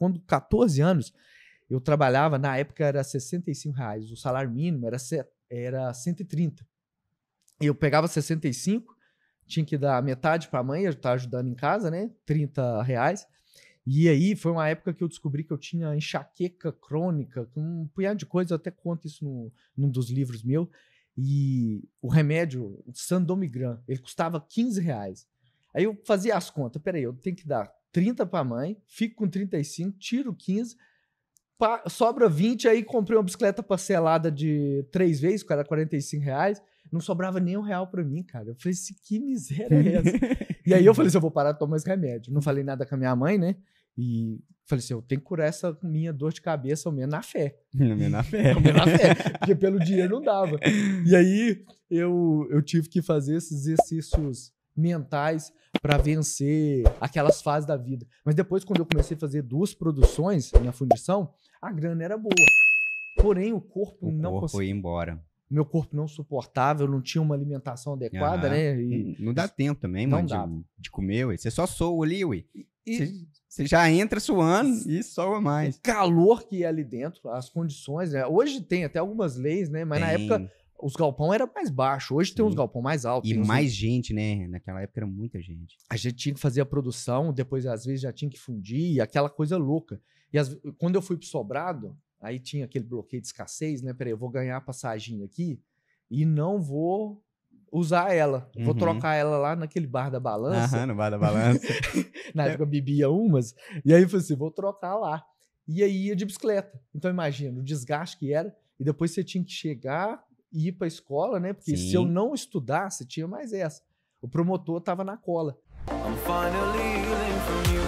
quando 14 anos, eu trabalhava, na época era R$65, o salário mínimo era 130. Eu pegava 65, tinha que dar metade para a mãe, eu estava ajudando em casa, né? R$30. E aí foi uma época que eu descobri que eu tinha enxaqueca crônica, com um punhado de coisa, eu até conto isso num dos livros meus. E o remédio, o Sandomigran, ele custava R$15. Aí eu fazia as contas, peraí, eu tenho que dar 30 para a mãe, fico com 35, tiro 15, sobra 20, aí comprei uma bicicleta parcelada de 3 vezes, que era R$45, não sobrava nem R$1 para mim, cara. Eu falei assim, que miséria é essa? E aí eu falei assim, eu vou parar de tomar esse remédio. Não falei nada com a minha mãe, né? E falei assim, eu tenho que curar essa minha dor de cabeça, ao menos na fé. Ao menos na fé. Ao menos na fé, porque pelo dinheiro não dava. E aí eu tive que fazer esses exercícios mentais para vencer aquelas fases da vida. Mas depois, quando eu comecei a fazer 2 produções na fundição, a grana era boa. Porém, o corpo não conseguia. Foi embora. Meu corpo não suportava, eu não tinha uma alimentação adequada, né? E não dá tempo também, não mano, dá. de comer, ué. Você só soa ali, ué. Você já entra suando e soa mais. O calor que é ali dentro, as condições, né? Hoje tem até algumas leis, né? Mas na época os galpão era mais baixo. Hoje tem uns galpão mais altos. E mais gente, né? Naquela época era muita gente. A gente tinha que fazer a produção, depois às vezes já tinha que fundir, aquela coisa louca. E quando eu fui pro Sobrado, aí tinha aquele bloqueio de escassez, né? Peraí, eu vou ganhar a passagem aqui e não vou usar ela. Vou trocar ela lá naquele bar da balança. No bar da balança. Na época eu bebia umas. E aí eu falei assim, vou trocar lá. E aí ia de bicicleta. Então imagina o desgaste que era. E depois você tinha que chegar e ir para a escola, né? Porque se eu não estudasse, tinha mais essa. O promotor tava na cola. I'm finally healing from you.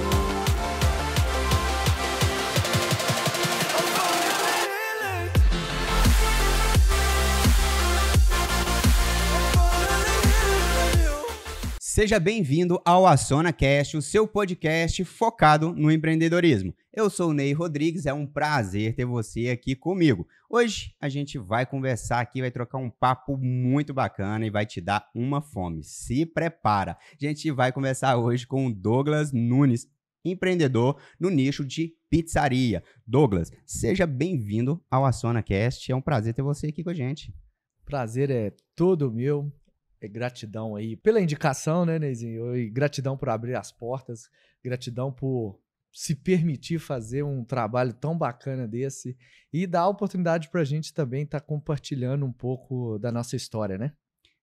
Seja bem-vindo ao AçonaCast, o seu podcast focado no empreendedorismo. Eu sou o Ney Rodrigues, é um prazer ter você aqui comigo. Hoje a gente vai conversar aqui, vai trocar um papo muito bacana e vai te dar uma fome. Se prepara! A gente vai conversar hoje com o Douglas Nunes, empreendedor no nicho de pizzaria. Douglas, seja bem-vindo ao AçonaCast, é um prazer ter você aqui com a gente. Prazer é todo meu. Gratidão aí pela indicação, né, Neizinho? E gratidão por abrir as portas, gratidão por se permitir fazer um trabalho tão bacana desse e dar a oportunidade para a gente também estar compartilhando um pouco da nossa história, né?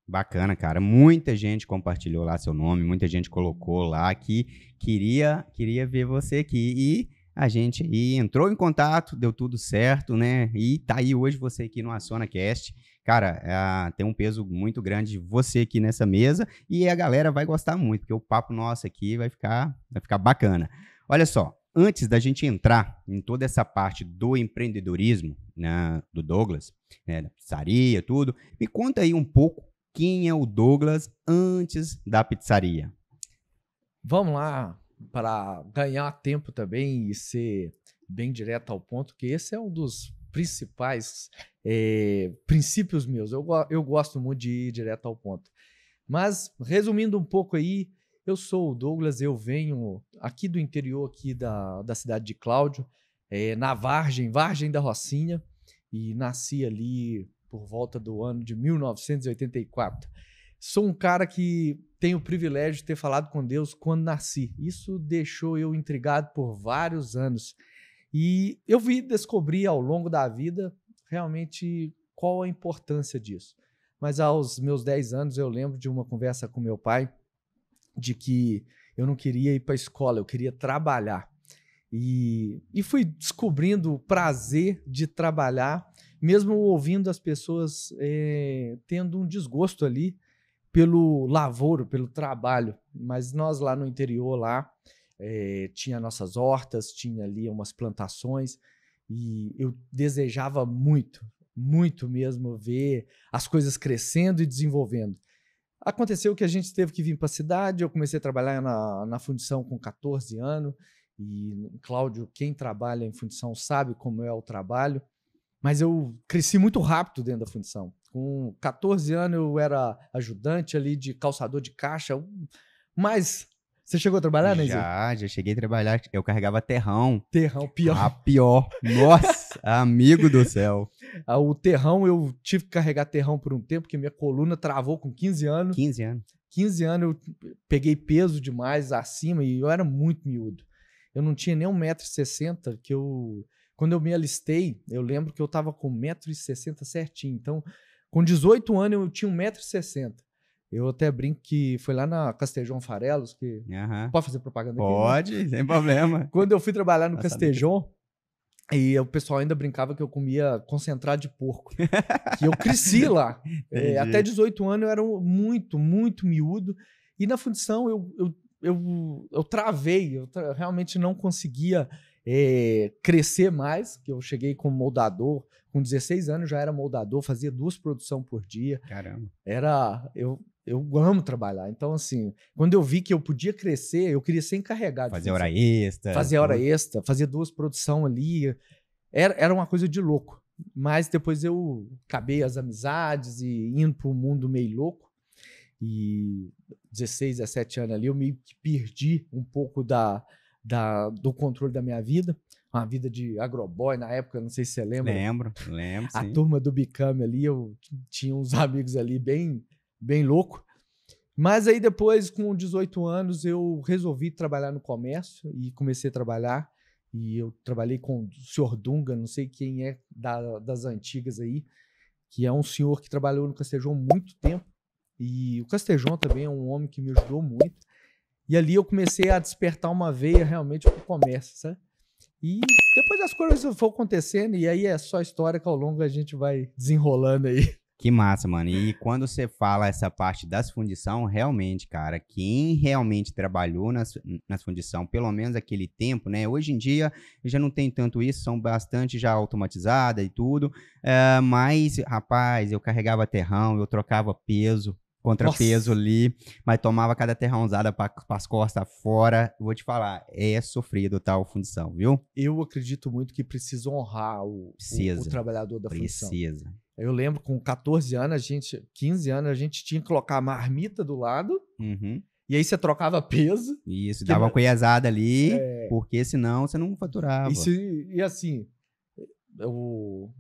Bacana, cara. Muita gente compartilhou lá seu nome, muita gente colocou lá que queria ver você aqui e a gente aí entrou em contato, deu tudo certo, né? E tá aí hoje você aqui no AçonaCast. Cara, tem um peso muito grande você aqui nessa mesa e a galera vai gostar muito, porque o papo nosso aqui vai ficar bacana. Olha só, antes da gente entrar em toda essa parte do empreendedorismo, né, do Douglas, né, da pizzaria, tudo, me conta aí um pouco quem é o Douglas antes da pizzaria. Vamos lá, para ganhar tempo também e ser bem direto ao ponto, que esse é um dos principais princípios meus. Eu gosto muito de ir direto ao ponto. Mas, resumindo um pouco aí, eu sou o Douglas, eu venho aqui do interior aqui da cidade de Cláudio, na Vargem da Rocinha, e nasci ali por volta do ano de 1984. Sou um cara que tem o privilégio de ter falado com Deus quando nasci. Isso deixou eu intrigado por vários anos. E eu vi descobrir ao longo da vida realmente qual a importância disso. Mas aos meus 10 anos eu lembro de uma conversa com meu pai de que eu não queria ir para a escola, eu queria trabalhar. E fui descobrindo o prazer de trabalhar, mesmo ouvindo as pessoas tendo um desgosto ali pelo lavoro, pelo trabalho. Mas nós lá no interior, tinha nossas hortas, tinha ali umas plantações e eu desejava muito, muito mesmo ver as coisas crescendo e desenvolvendo. Aconteceu que a gente teve que vir para a cidade, eu comecei a trabalhar na fundição com 14 anos e, Cláudio, quem trabalha em fundição sabe como é o trabalho, mas eu cresci muito rápido dentro da fundição. Com 14 anos eu era ajudante ali de calçador de caixa, mas Você chegou a trabalhar, né, Zé? Já cheguei a trabalhar. Eu carregava terrão. Terrão, pior. Ah, pior. Nossa, amigo do céu. O terrão, eu tive que carregar terrão por um tempo, porque minha coluna travou com 15 anos. 15 anos. 15 anos eu peguei peso demais acima e eu era muito miúdo. Eu não tinha nem 1,60 m, que eu... Quando eu me alistei, eu lembro que eu tava com 1,60 m certinho. Então, com 18 anos eu tinha 1,60 m. Eu até brinco que foi lá na Castejon Farelos, que... Pode fazer propaganda aqui? Pode, sem problema. Quando eu fui trabalhar no Castejon, e o pessoal ainda brincava que eu comia concentrado de porco. Que eu cresci lá. Até 18 anos eu era muito, muito miúdo. E na fundição eu travei. Realmente não conseguia crescer mais. Que eu cheguei como moldador. Com 16 anos já era moldador. Fazia 2 produções por dia. Caramba. Eu amo trabalhar. Então, assim, quando eu vi que eu podia crescer, eu queria ser encarregado. Fazer hora extra. Fazer hora extra, fazer 2 produções ali. Era uma coisa de louco. Mas depois eu acabei as amizades e indo para um mundo meio louco. E 16, 17 anos ali, eu meio que perdi um pouco do controle da minha vida. Uma vida de agroboy na época, não sei se você lembra. Lembro, A sim. turma do Bicame ali, eu tinha uns amigos ali bem louco. Mas aí depois, com 18 anos, eu resolvi trabalhar no comércio e comecei a trabalhar. E eu trabalhei com o senhor Dunga, não sei quem é das antigas aí, que é um senhor que trabalhou no Castejon há muito tempo. E o Castejon também é um homem que me ajudou muito. E ali eu comecei a despertar uma veia realmente para o comércio, sabe? E depois as coisas foram acontecendo, e aí é só história que ao longo a gente vai desenrolando aí. Que massa, mano. E quando você fala essa parte das fundição, realmente, cara, quem realmente trabalhou nas fundição, pelo menos aquele tempo, né? Hoje em dia já não tem tanto isso, são bastante já automatizadas e tudo. Mas, rapaz, eu carregava terrão, eu trocava peso, contrapeso ali, mas tomava cada terrãozada para as costas fora. Vou te falar, é sofrido tal fundição, viu? Eu acredito muito que precisa honrar o trabalhador da fundição. Precisa. Eu lembro, com 14 anos, 15 anos, a gente tinha que colocar a marmita do lado, e aí você trocava peso. Isso, dava uma coiasada ali, porque senão você não faturava. E assim, o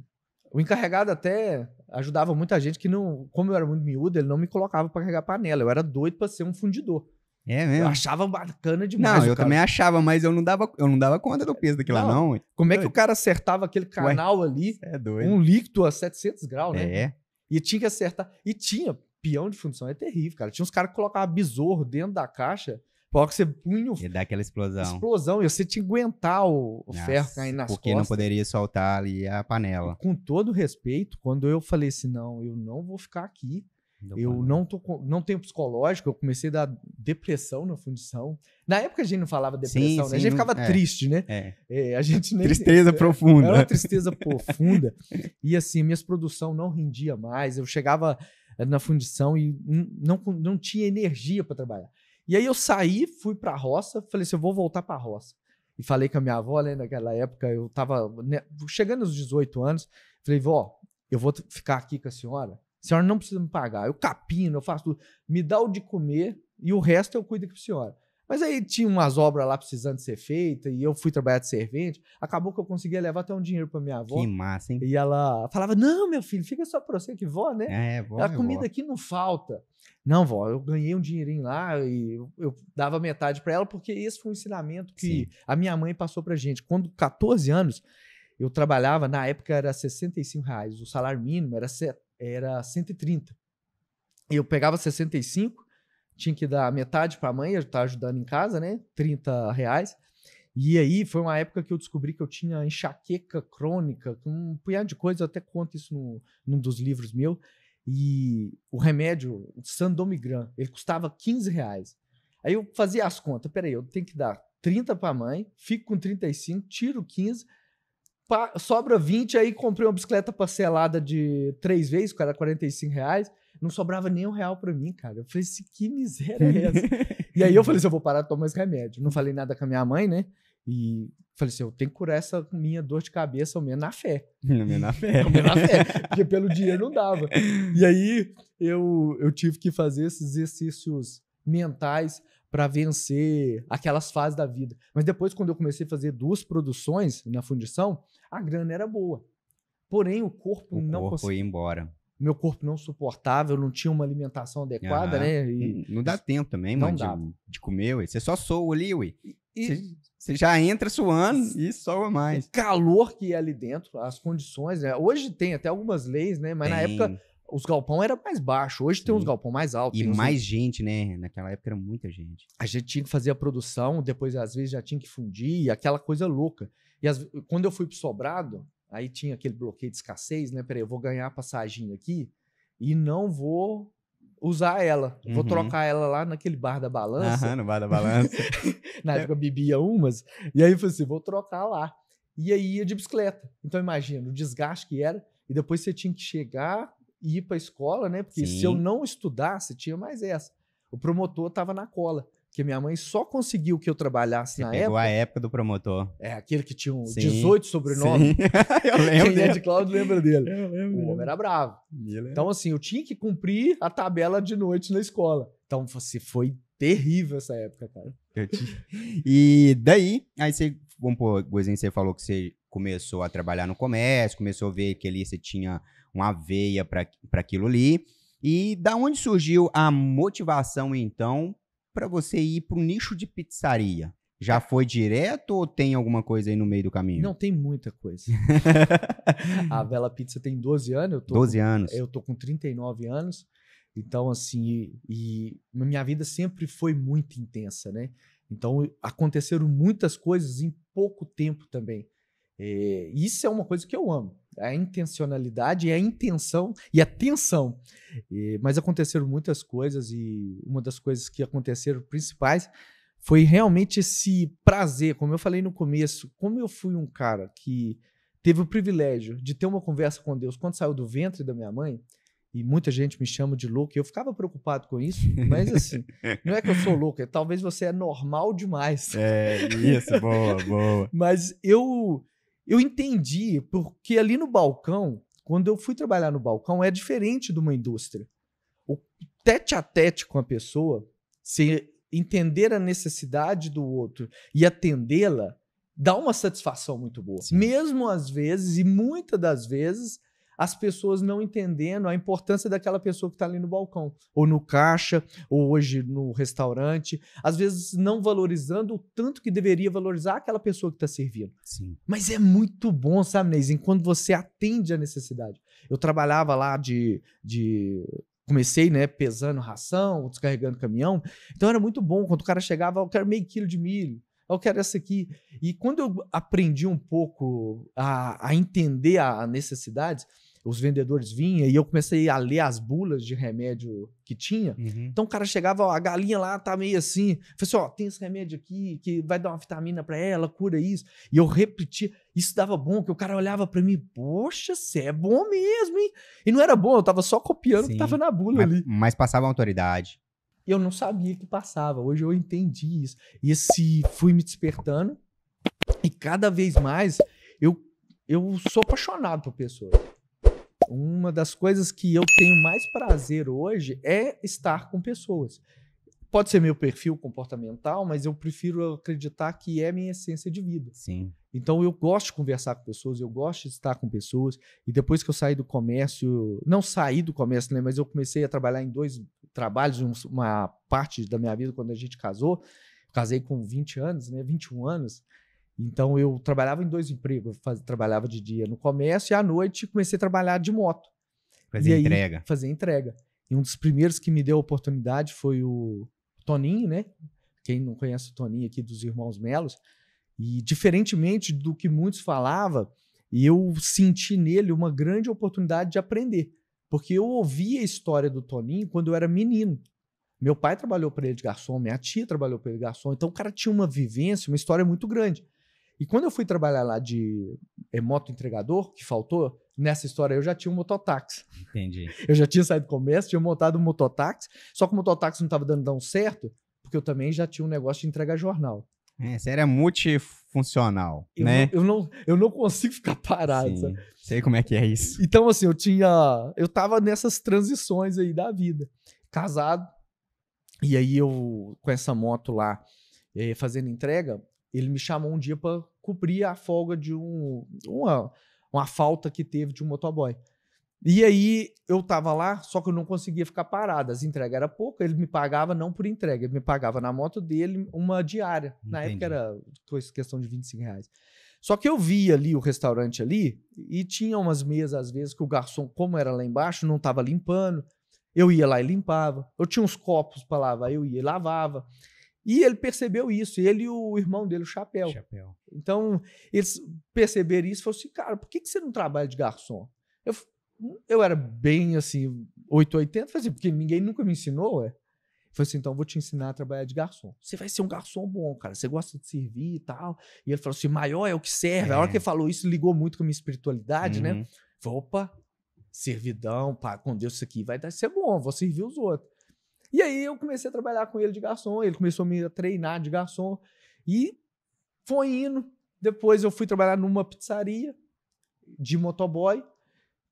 encarregado até ajudava muita gente que não, como eu era muito miúdo, ele não me colocava para carregar panela. Eu era doido para ser um fundidor. É mesmo? Eu achava bacana demais. Não, eu também achava, mas eu não dava conta do peso daquilo lá, não. Como é que o cara acertava aquele canal ali? É doido. Um líquido a 700 graus, né? É. E tinha que acertar. E tinha, peão de fundição é terrível, cara. Tinha uns caras que colocavam besouro dentro da caixa, porque você punha E dá aquela explosão. E você tinha que aguentar o ferro caindo nas porque costas. não poderia soltar ali a panela. Com todo respeito, quando eu falei assim, não, eu não vou ficar aqui. Eu não tenho psicológico, eu comecei a dar depressão na fundição. Na época a gente não falava depressão, né? A gente ficava triste, né? A gente nem, tristeza profunda. Era uma tristeza profunda. E assim, minhas produções não rendia mais. Eu chegava na fundição e não tinha energia para trabalhar. E aí eu saí, fui para a roça, falei assim, eu vou voltar para a roça. E falei com a minha avó, né? Naquela época eu estava chegando aos 18 anos. Falei, vó, eu vou ficar aqui com a senhora não precisa me pagar, eu capino, eu faço tudo, me dá o de comer e o resto eu cuido aqui pra senhora. Mas aí tinha umas obras lá precisando ser feitas e eu fui trabalhar de servente, acabou que eu conseguia levar até um dinheiro pra minha avó. Que massa, hein? E ela falava, não, meu filho, fica só pra você, que vó, né? Vó, a comida aqui não falta. Não, vó, eu ganhei um dinheirinho lá e eu dava metade pra ela, porque esse foi um ensinamento que a minha mãe passou pra gente. Quando 14 anos, eu trabalhava, na época era R$65, o salário mínimo era 130. Eu pegava 65, tinha que dar metade para a mãe, eu estava ajudando em casa, né? R$30. E aí foi uma época que eu descobri que eu tinha enxaqueca crônica, com um punhado de coisa, eu até conto isso num dos livros meus. E o remédio, o Sandomigran, ele custava R$15. Aí eu fazia as contas, peraí, eu tenho que dar 30 para a mãe, fico com 35, tiro 15, sobra 20, aí comprei uma bicicleta parcelada de 3 vezes, que era R$45, não sobrava nem R$1 pra mim, cara. Eu falei assim, que miséria é essa? E aí eu falei assim, eu vou parar de tomar esse remédio. Não falei nada com a minha mãe, né? E falei assim, eu tenho que curar essa minha dor de cabeça, ao menos na fé. Ao menos na fé. Ao menos na fé, porque pelo dinheiro não dava. E aí eu tive que fazer esses exercícios mentais para vencer aquelas fases da vida. Mas depois, quando eu comecei a fazer 2 produções na fundição, a grana era boa. Porém, o corpo não conseguia. Ia embora. Meu corpo não suportava, eu não tinha uma alimentação adequada, né? E não dá tempo também, não mano, dá. de comer, ué. Você só soa ali, ué. Você já entra suando e soa mais. O calor que é ali dentro, as condições, né? Hoje tem até algumas leis, né? Mas na época os galpão era mais baixo. Hoje tem uns galpão mais altos. E mais gente, né? Naquela época era muita gente. A gente tinha que fazer a produção, depois às vezes já tinha que fundir, aquela coisa louca. E quando eu fui pro Sobrado, aí tinha aquele bloqueio de escassez, né? Peraí, eu vou ganhar a passagem aqui e não vou usar ela. Vou trocar ela lá naquele bar da balança. No bar da balança. Na época eu bebia umas. E aí eu falei assim, vou trocar lá. E aí ia de bicicleta. Então imagina o desgaste que era. E depois você tinha que chegar e ir para a escola, né? Porque se eu não estudasse, tinha mais essa. O promotor estava na cola. Porque minha mãe só conseguiu que eu trabalhasse na época. Pegou a época do promotor. É, aquele que tinha 18 sobrenomes. Eu lembro. Quem é de Cláudio lembra dele. Eu lembro. O homem era bravo. Então, assim, eu tinha que cumprir a tabela de noite na escola. Então, foi terrível essa época, cara. E daí, aí você, vamos pôr, Goizinho, você falou que você começou a trabalhar no comércio, começou a ver que ali você tinha uma veia para aquilo ali. E da onde surgiu a motivação, então, para você ir para o nicho de pizzaria? Já foi direto ou tem alguma coisa aí no meio do caminho? Não, tem muita coisa. A Vela Pizza tem 12 anos. 12 anos. Eu tô com 39 anos. Então, assim, e minha vida sempre foi muito intensa, né? Então, aconteceram muitas coisas em pouco tempo também. Isso é uma coisa que eu amo. A intencionalidade, a intenção e a tensão. Mas aconteceram muitas coisas e uma das coisas que aconteceram principais foi realmente esse prazer, como eu falei no começo, como eu fui um cara que teve o privilégio de ter uma conversa com Deus quando saiu do ventre da minha mãe, e muita gente me chama de louco, e eu ficava preocupado com isso, mas assim, não é que eu sou louco, talvez você é normal demais. Isso, boa. Mas eu entendi, porque ali no balcão, quando eu fui trabalhar no balcão, é diferente de uma indústria. O tete a tete com a pessoa, se entender a necessidade do outro e atendê-la, dá uma satisfação muito boa. Sim. Mesmo às vezes, e muitas das vezes, as pessoas não entendendo a importância daquela pessoa que está ali no balcão, ou no caixa, ou hoje no restaurante, às vezes não valorizando o tanto que deveria valorizar aquela pessoa que está servindo. Sim. Mas é muito bom, sabe, Neizinho, quando você atende a necessidade. Eu trabalhava lá comecei, né, pesando ração, descarregando caminhão, então era muito bom quando o cara chegava, eu quero meio quilo de milho, eu quero essa aqui. E quando eu aprendi um pouco a entender a necessidade, os vendedores vinham e eu comecei a ler as bulas de remédio que tinha. Então o cara chegava, ó, a galinha lá tá meio assim, eu falei assim, ó, tem esse remédio aqui que vai dar uma vitamina pra ela, cura isso. E eu repetia, isso dava bom, que o cara olhava pra mim, poxa, você é bom mesmo, hein? E não era bom, eu tava só copiando o que tava na bula ali. Mas passava a autoridade. Eu não sabia que passava, hoje eu entendi isso. E fui me despertando e cada vez mais eu sou apaixonado por pessoas. Uma das coisas que eu tenho mais prazer hoje é estar com pessoas. Pode ser meu perfil comportamental, mas eu prefiro acreditar que é minha essência de vida. Sim. Então eu gosto de conversar com pessoas, eu gosto de estar com pessoas. E depois que eu saí do comércio, não saí do comércio, né, mas eu comecei a trabalhar em 2 trabalhos, uma parte da minha vida quando a gente casou. Eu casei com 20 anos, né, 21 anos. Então, eu trabalhava em 2 empregos. Trabalhava de dia no comércio e à noite comecei a trabalhar de moto. Fazer entrega. Fazer entrega. E um dos primeiros que me deu a oportunidade foi o Toninho, né? Quem não conhece o Toninho aqui dos Irmãos Melos. E, diferentemente do que muitos falavam, eu senti nele uma grande oportunidade de aprender. Porque eu ouvi a história do Toninho quando eu era menino. Meu pai trabalhou para ele de garçom, minha tia trabalhou para ele de garçom. Então, o cara tinha uma vivência, uma história muito grande. E quando eu fui trabalhar lá de moto entregador, que faltou, nessa história eu já tinha um mototáxi. Entendi. Eu já tinha saído do comércio, tinha montado um mototáxi, só que o mototáxi não estava dando certo, porque eu também já tinha um negócio de entregar jornal. Você era multifuncional, né? Eu não consigo ficar parado. Sim, sei como é que é isso. Então, assim, eu tava nessas transições aí da vida. Casado, E aí eu, com essa moto lá, fazendo entrega, ele me chamou um dia para cobrir a folga de uma falta que teve de um motoboy. E aí eu tava lá, só que eu não conseguia ficar parado. As entregas eram pouco, ele me pagava não por entrega, ele me pagava na moto dele uma diária. Na época era questão de R$25. Só que eu via ali o restaurante ali e tinha umas mesas, às vezes, que o garçom, como era lá embaixo, não tava limpando. Eu ia lá e limpava. Eu tinha uns copos para lavar, eu ia e lavava. E ele percebeu isso, ele e o irmão dele, o Chapéu. Então, eles perceberam isso e falaram assim, cara, por que você não trabalha de garçom? Eu era bem, assim, 880, falei assim, porque ninguém nunca me ensinou, ué. Falei assim, então eu vou te ensinar a trabalhar de garçom. Você vai ser um garçom bom, cara, você gosta de servir e tal. E ele falou assim, maior é o que serve. A hora que ele falou isso, ligou muito com a minha espiritualidade, né? Falei, opa, servidão, pá, com Deus isso aqui vai ser bom, vou servir os outros. E aí eu comecei a trabalhar com ele de garçom, ele começou a me treinar de garçom e foi indo. Depois eu fui trabalhar numa pizzaria de motoboy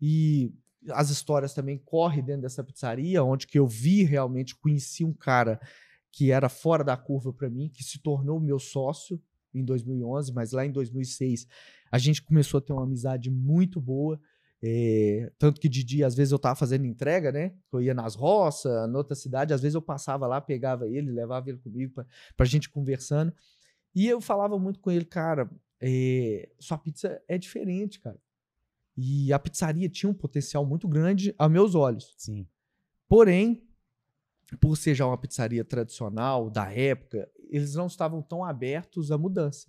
e as histórias também correm dentro dessa pizzaria, onde que eu vi realmente, conheci um cara que era fora da curva para mim, que se tornou meu sócio em 2011, mas lá em 2006 a gente começou a ter uma amizade muito boa. Tanto que de dia, às vezes eu tava fazendo entrega, né? Eu ia nas roças, na outra cidade, às vezes eu passava lá, pegava ele, levava ele comigo pra gente conversando. E eu falava muito com ele, cara, sua pizza é diferente, cara. E a pizzaria tinha um potencial muito grande aos meus olhos. Sim. Porém, por ser já uma pizzaria tradicional da época, eles não estavam tão abertos à mudança.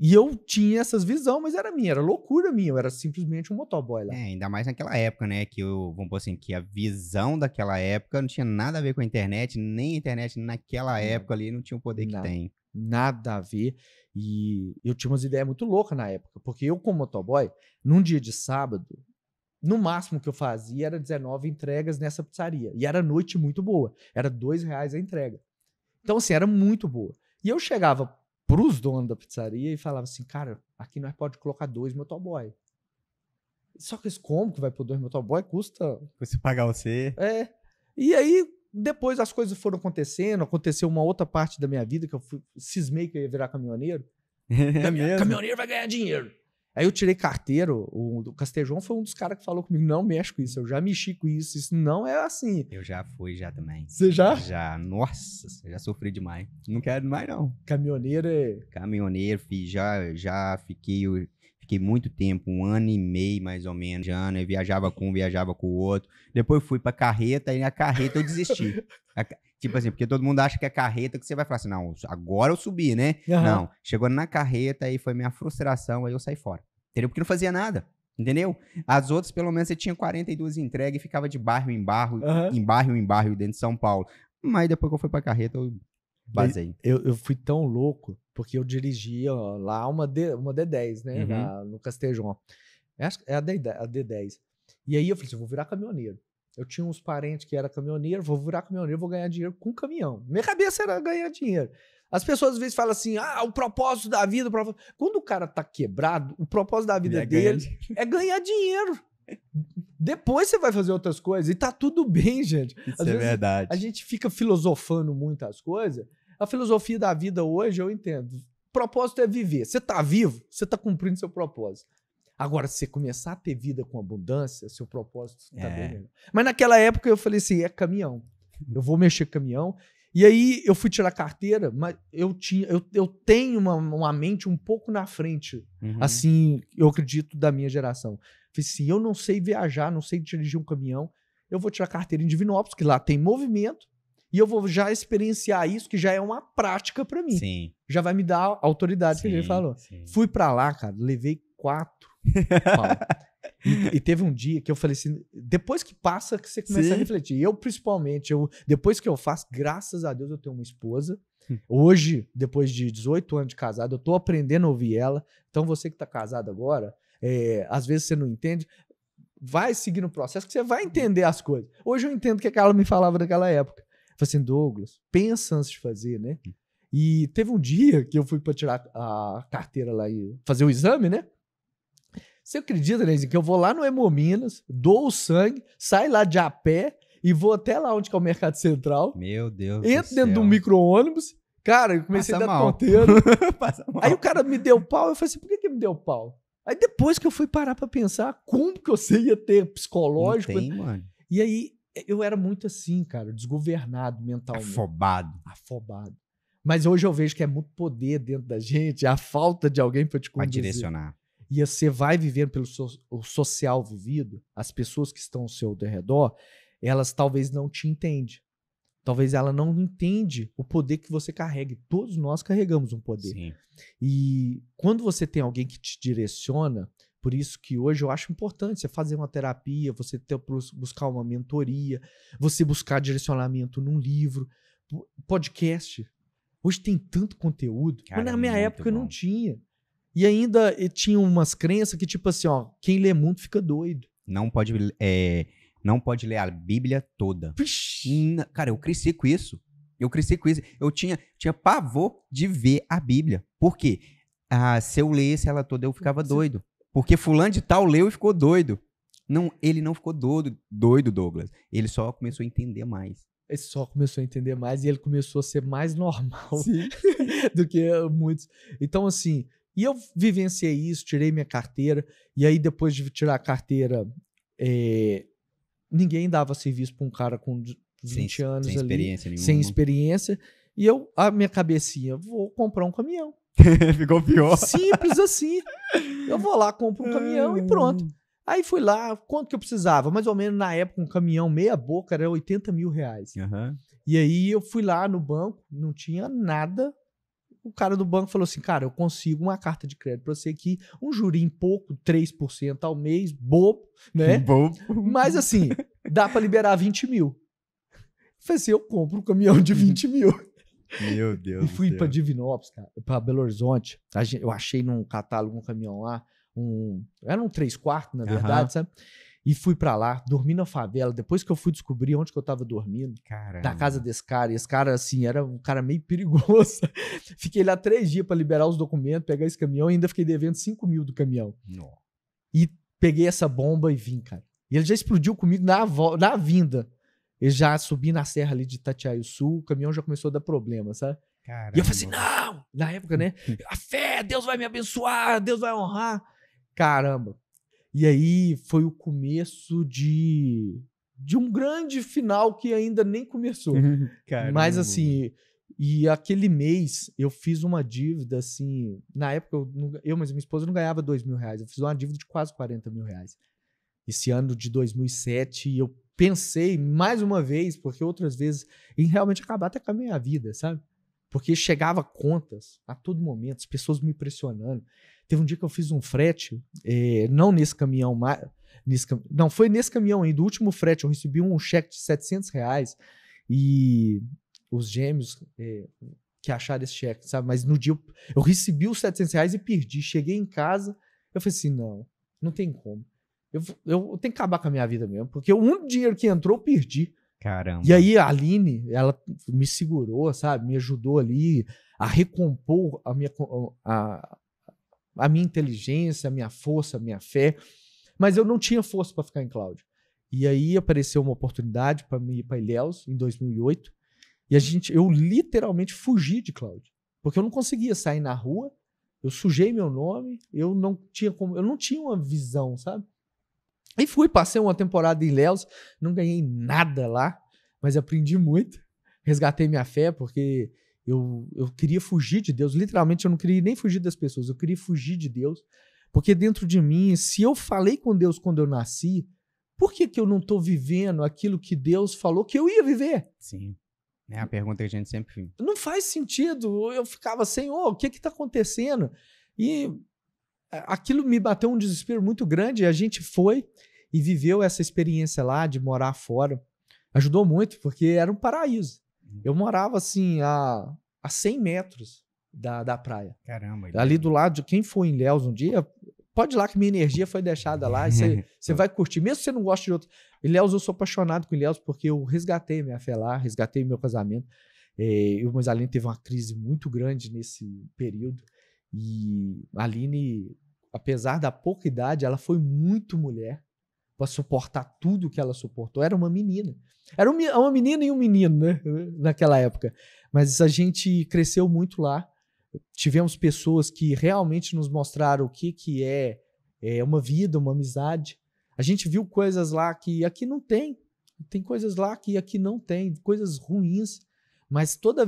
E eu tinha essas visões, mas era minha, era loucura minha, eu era simplesmente um motoboy lá. Ainda mais naquela época, né, que vamos pôr assim, que a visão daquela época não tinha nada a ver com a internet, nem a internet naquela época ali não tinha o poder que tem. Nada a ver. E eu tinha umas ideias muito loucas na época, porque eu, como motoboy, num dia de sábado, no máximo que eu fazia era 19 entregas nessa pizzaria. E era noite muito boa. Era R$2 a entrega. Então, assim, era muito boa. E eu chegava pros donos da pizzaria e falava assim, cara, aqui nós pode colocar 2 motoboy. Só que como que vai pôr 2 motoboy? Custa... Você pagar você... E aí, depois as coisas foram acontecendo, aconteceu uma outra parte da minha vida que eu cismei que eu ia virar caminhoneiro. Caminhoneiro vai ganhar dinheiro. Aí eu tirei carteira, o Castejão foi um dos caras que falou comigo, não mexe com isso, eu já mexi com isso, isso não é assim. Eu já fui, já também. Você já? Já, nossa, eu já sofri demais. Não quero mais, não. Caminhoneiro Caminhoneiro, já fiquei muito tempo, 1 ano e meio mais ou menos, eu viajava com o outro. Depois eu fui pra carreta e na carreta eu desisti. Tipo assim, porque todo mundo acha que é carreta que você vai falar assim, não, agora eu subi, né? Uhum. Não, chegou na carreta aí foi minha frustração, aí eu saí fora. Entendeu? Porque não fazia nada, entendeu? As outras, pelo menos, você tinha 42 entregas e ficava de bairro em bairro, em bairro dentro de São Paulo. Mas depois que eu fui pra carreta, eu basei. Eu fui tão louco, porque eu dirigia lá uma D10, né? No Castejão. É a D10. E aí eu falei assim, eu vou virar caminhoneiro. Eu tinha uns parentes que eram caminhoneiro, vou virar caminhoneiro, vou ganhar dinheiro com caminhão. Minha cabeça era ganhar dinheiro. As pessoas às vezes falam assim, o propósito da vida... Quando o cara tá quebrado, o propósito da vida dele é ganhar dinheiro. Depois você vai fazer outras coisas e tá tudo bem, gente. Isso é verdade. A gente fica filosofando muitas coisas. A filosofia da vida hoje, eu entendo. O propósito é viver. Você tá vivo, você tá cumprindo seu propósito. Agora, se você começar a ter vida com abundância, seu propósito tá bem melhor. Mas naquela época eu falei assim, é caminhão. Eu vou mexer com caminhão. E aí eu fui tirar carteira, mas eu tenho uma mente um pouco na frente, assim, eu acredito, da minha geração. Falei assim, eu não sei viajar, não sei dirigir um caminhão, eu vou tirar carteira em Divinópolis, que lá tem movimento, e eu vou já experienciar isso, que já é uma prática pra mim. Sim. Já vai me dar a autoridade que ele falou. Sim. Fui pra lá, cara, levei 4 e teve um dia que eu falei assim, depois que passa que você começa a refletir. Eu, principalmente, depois que eu faço, graças a Deus eu tenho uma esposa. Hoje, depois de 18 anos de casado, eu tô aprendendo a ouvir ela. Então você que tá casado agora, às vezes você não entende, vai seguir no processo que você vai entender as coisas. Hoje eu entendo o que ela me falava naquela época. Eu falei assim, Douglas, pensa antes de fazer, né? E teve um dia que eu fui pra tirar a carteira lá e fazer o exame, né? Você acredita, né, que eu vou lá no Hemominas, dou o sangue, saio lá de a pé e vou até lá onde que é o Mercado Central. Meu Deus do Entro dentro de um céu. micro-ônibus. Cara, eu comecei a Passa dar mal. tonteiro. Passa mal. Aí o cara me deu pau. Eu falei assim, por que me deu pau? Aí depois que eu fui parar pra pensar, como que você ia ter Não psicológico? tem, mano. E aí eu era muito assim, cara, desgovernado mentalmente. Afobado. Mas hoje eu vejo que é muito poder dentro da gente, a falta de alguém pra te Pra conduzir. direcionar. E você vai vivendo pelo o social vivido, as pessoas que estão ao seu redor, elas talvez não te entendem. Talvez ela não entende o poder que você carrega. E todos nós carregamos um poder. Sim. E quando você tem alguém que te direciona, por isso que hoje eu acho importante você fazer uma terapia, você buscar uma mentoria, você buscar direcionamento num livro, podcast. Hoje tem tanto conteúdo, Cara, mas na minha muito época bom. não tinha. E ainda tinha umas crenças que tipo assim, ó, quem lê muito fica doido. Não pode ler a Bíblia toda. Vixe. Cara, eu cresci com isso. Eu tinha pavor de ver a Bíblia. Por quê? Se eu lesse ela toda, eu ficava doido. Porque fulano de tal leu e ficou doido. Não, ele não ficou doido, Douglas. Ele só começou a entender mais. Ele só começou a entender mais e ele começou a ser mais normal Sim. do que muitos. Então, assim, e eu vivenciei isso, tirei minha carteira, e aí depois de tirar a carteira, ninguém dava serviço para um cara com 20 anos sem ali, experiência nenhuma. sem experiência, e a minha cabecinha, vou comprar um caminhão. Ficou pior. Simples assim. Eu vou lá, compro um caminhão e pronto. Aí fui lá, quanto que eu precisava? Mais ou menos na época, um caminhão meia boca era R$80 mil. Uhum. E aí eu fui lá no banco, não tinha nada. O cara do banco falou assim, cara, eu consigo uma carta de crédito pra você aqui, um jurinho pouco, 3% ao mês, bobo, né? Bobo. Mas assim, dá pra liberar 20 mil. Eu falei assim, eu compro um caminhão de 20 mil. Meu Deus E fui do pra céu. Divinópolis, cara, pra Belo Horizonte. Eu achei num catálogo um caminhão lá, era um 3/4, na verdade, sabe? E fui pra lá, dormi na favela. Depois que eu fui descobrir onde que eu tava dormindo, Caramba. da casa desse cara. E esse cara, assim, era um cara meio perigoso. Fiquei lá 3 dias pra liberar os documentos, pegar esse caminhão e ainda fiquei devendo 5 mil do caminhão. Nossa. E peguei essa bomba e vim, cara. E ele já explodiu comigo na vinda. Eu já subi na serra ali de Itatiaia-Sul, o caminhão já começou a dar problema, sabe? Caramba. E eu falei assim, não! Na época, né? A fé, Deus vai me abençoar, Deus vai honrar. Caramba. E aí foi o começo de um grande final que ainda nem começou. Caramba. Mas assim, e aquele mês eu fiz uma dívida assim, na época mas minha esposa não ganhava R$2 mil, eu fiz uma dívida de quase R$40 mil. Esse ano de 2007 eu pensei mais uma vez, porque outras vezes, em realmente acabar até com a minha vida, sabe? Porque chegava contas a todo momento, as pessoas me pressionando. Teve um dia que eu fiz um frete, não nesse caminhão, não, foi nesse caminhão ainda, do último frete, eu recebi um cheque de R$700 e os gêmeos que acharam esse cheque, sabe? Mas no dia eu recebi os R$700 e perdi. Cheguei em casa, eu falei assim, não tem como. Eu tenho que acabar com a minha vida mesmo, porque o único dinheiro que entrou eu perdi. Caramba. E aí a Aline, ela me segurou, sabe? Me ajudou ali a recompor a minha inteligência, a minha força, a minha fé. Mas eu não tinha força para ficar em Cláudio. E aí apareceu uma oportunidade para mim ir para Ilhéus em 2008. E eu literalmente fugi de Cláudio. Porque eu não conseguia sair na rua, eu sujei meu nome, eu não tinha uma visão, sabe? E passei uma temporada em Ilhéus, não ganhei nada lá, mas aprendi muito. Resgatei minha fé, porque eu queria fugir de Deus. Literalmente, eu não queria nem fugir das pessoas, eu queria fugir de Deus. Porque dentro de mim, se eu falei com Deus quando eu nasci, por que eu não estou vivendo aquilo que Deus falou que eu ia viver? Sim. É a pergunta que a gente sempre fez. Não faz sentido. Eu ficava, Senhor, o que está acontecendo? E aquilo me bateu um desespero muito grande. A gente foi e viveu essa experiência lá de morar fora. Ajudou muito, porque era um paraíso. Eu morava assim a 100 metros da praia. Caramba. Ali do lado de quem for em Ilhéus um dia, pode ir lá que minha energia foi deixada lá e você vai curtir. Mesmo se você não gosta de outro. Ilhéus, eu sou apaixonado com Ilhéus porque eu resgatei minha fé lá, resgatei meu casamento. Eu e o Aline teve uma crise muito grande nesse período. E a Aline, apesar da pouca idade, ela foi muito mulher. para suportar tudo que ela suportou. Era uma menina. Era uma menina e um menino, né? Naquela época. Mas a gente cresceu muito lá. Tivemos pessoas que realmente nos mostraram o que é uma vida, uma amizade. A gente viu coisas lá que aqui não tem. Tem coisas lá que aqui não tem, coisas ruins. Mas todo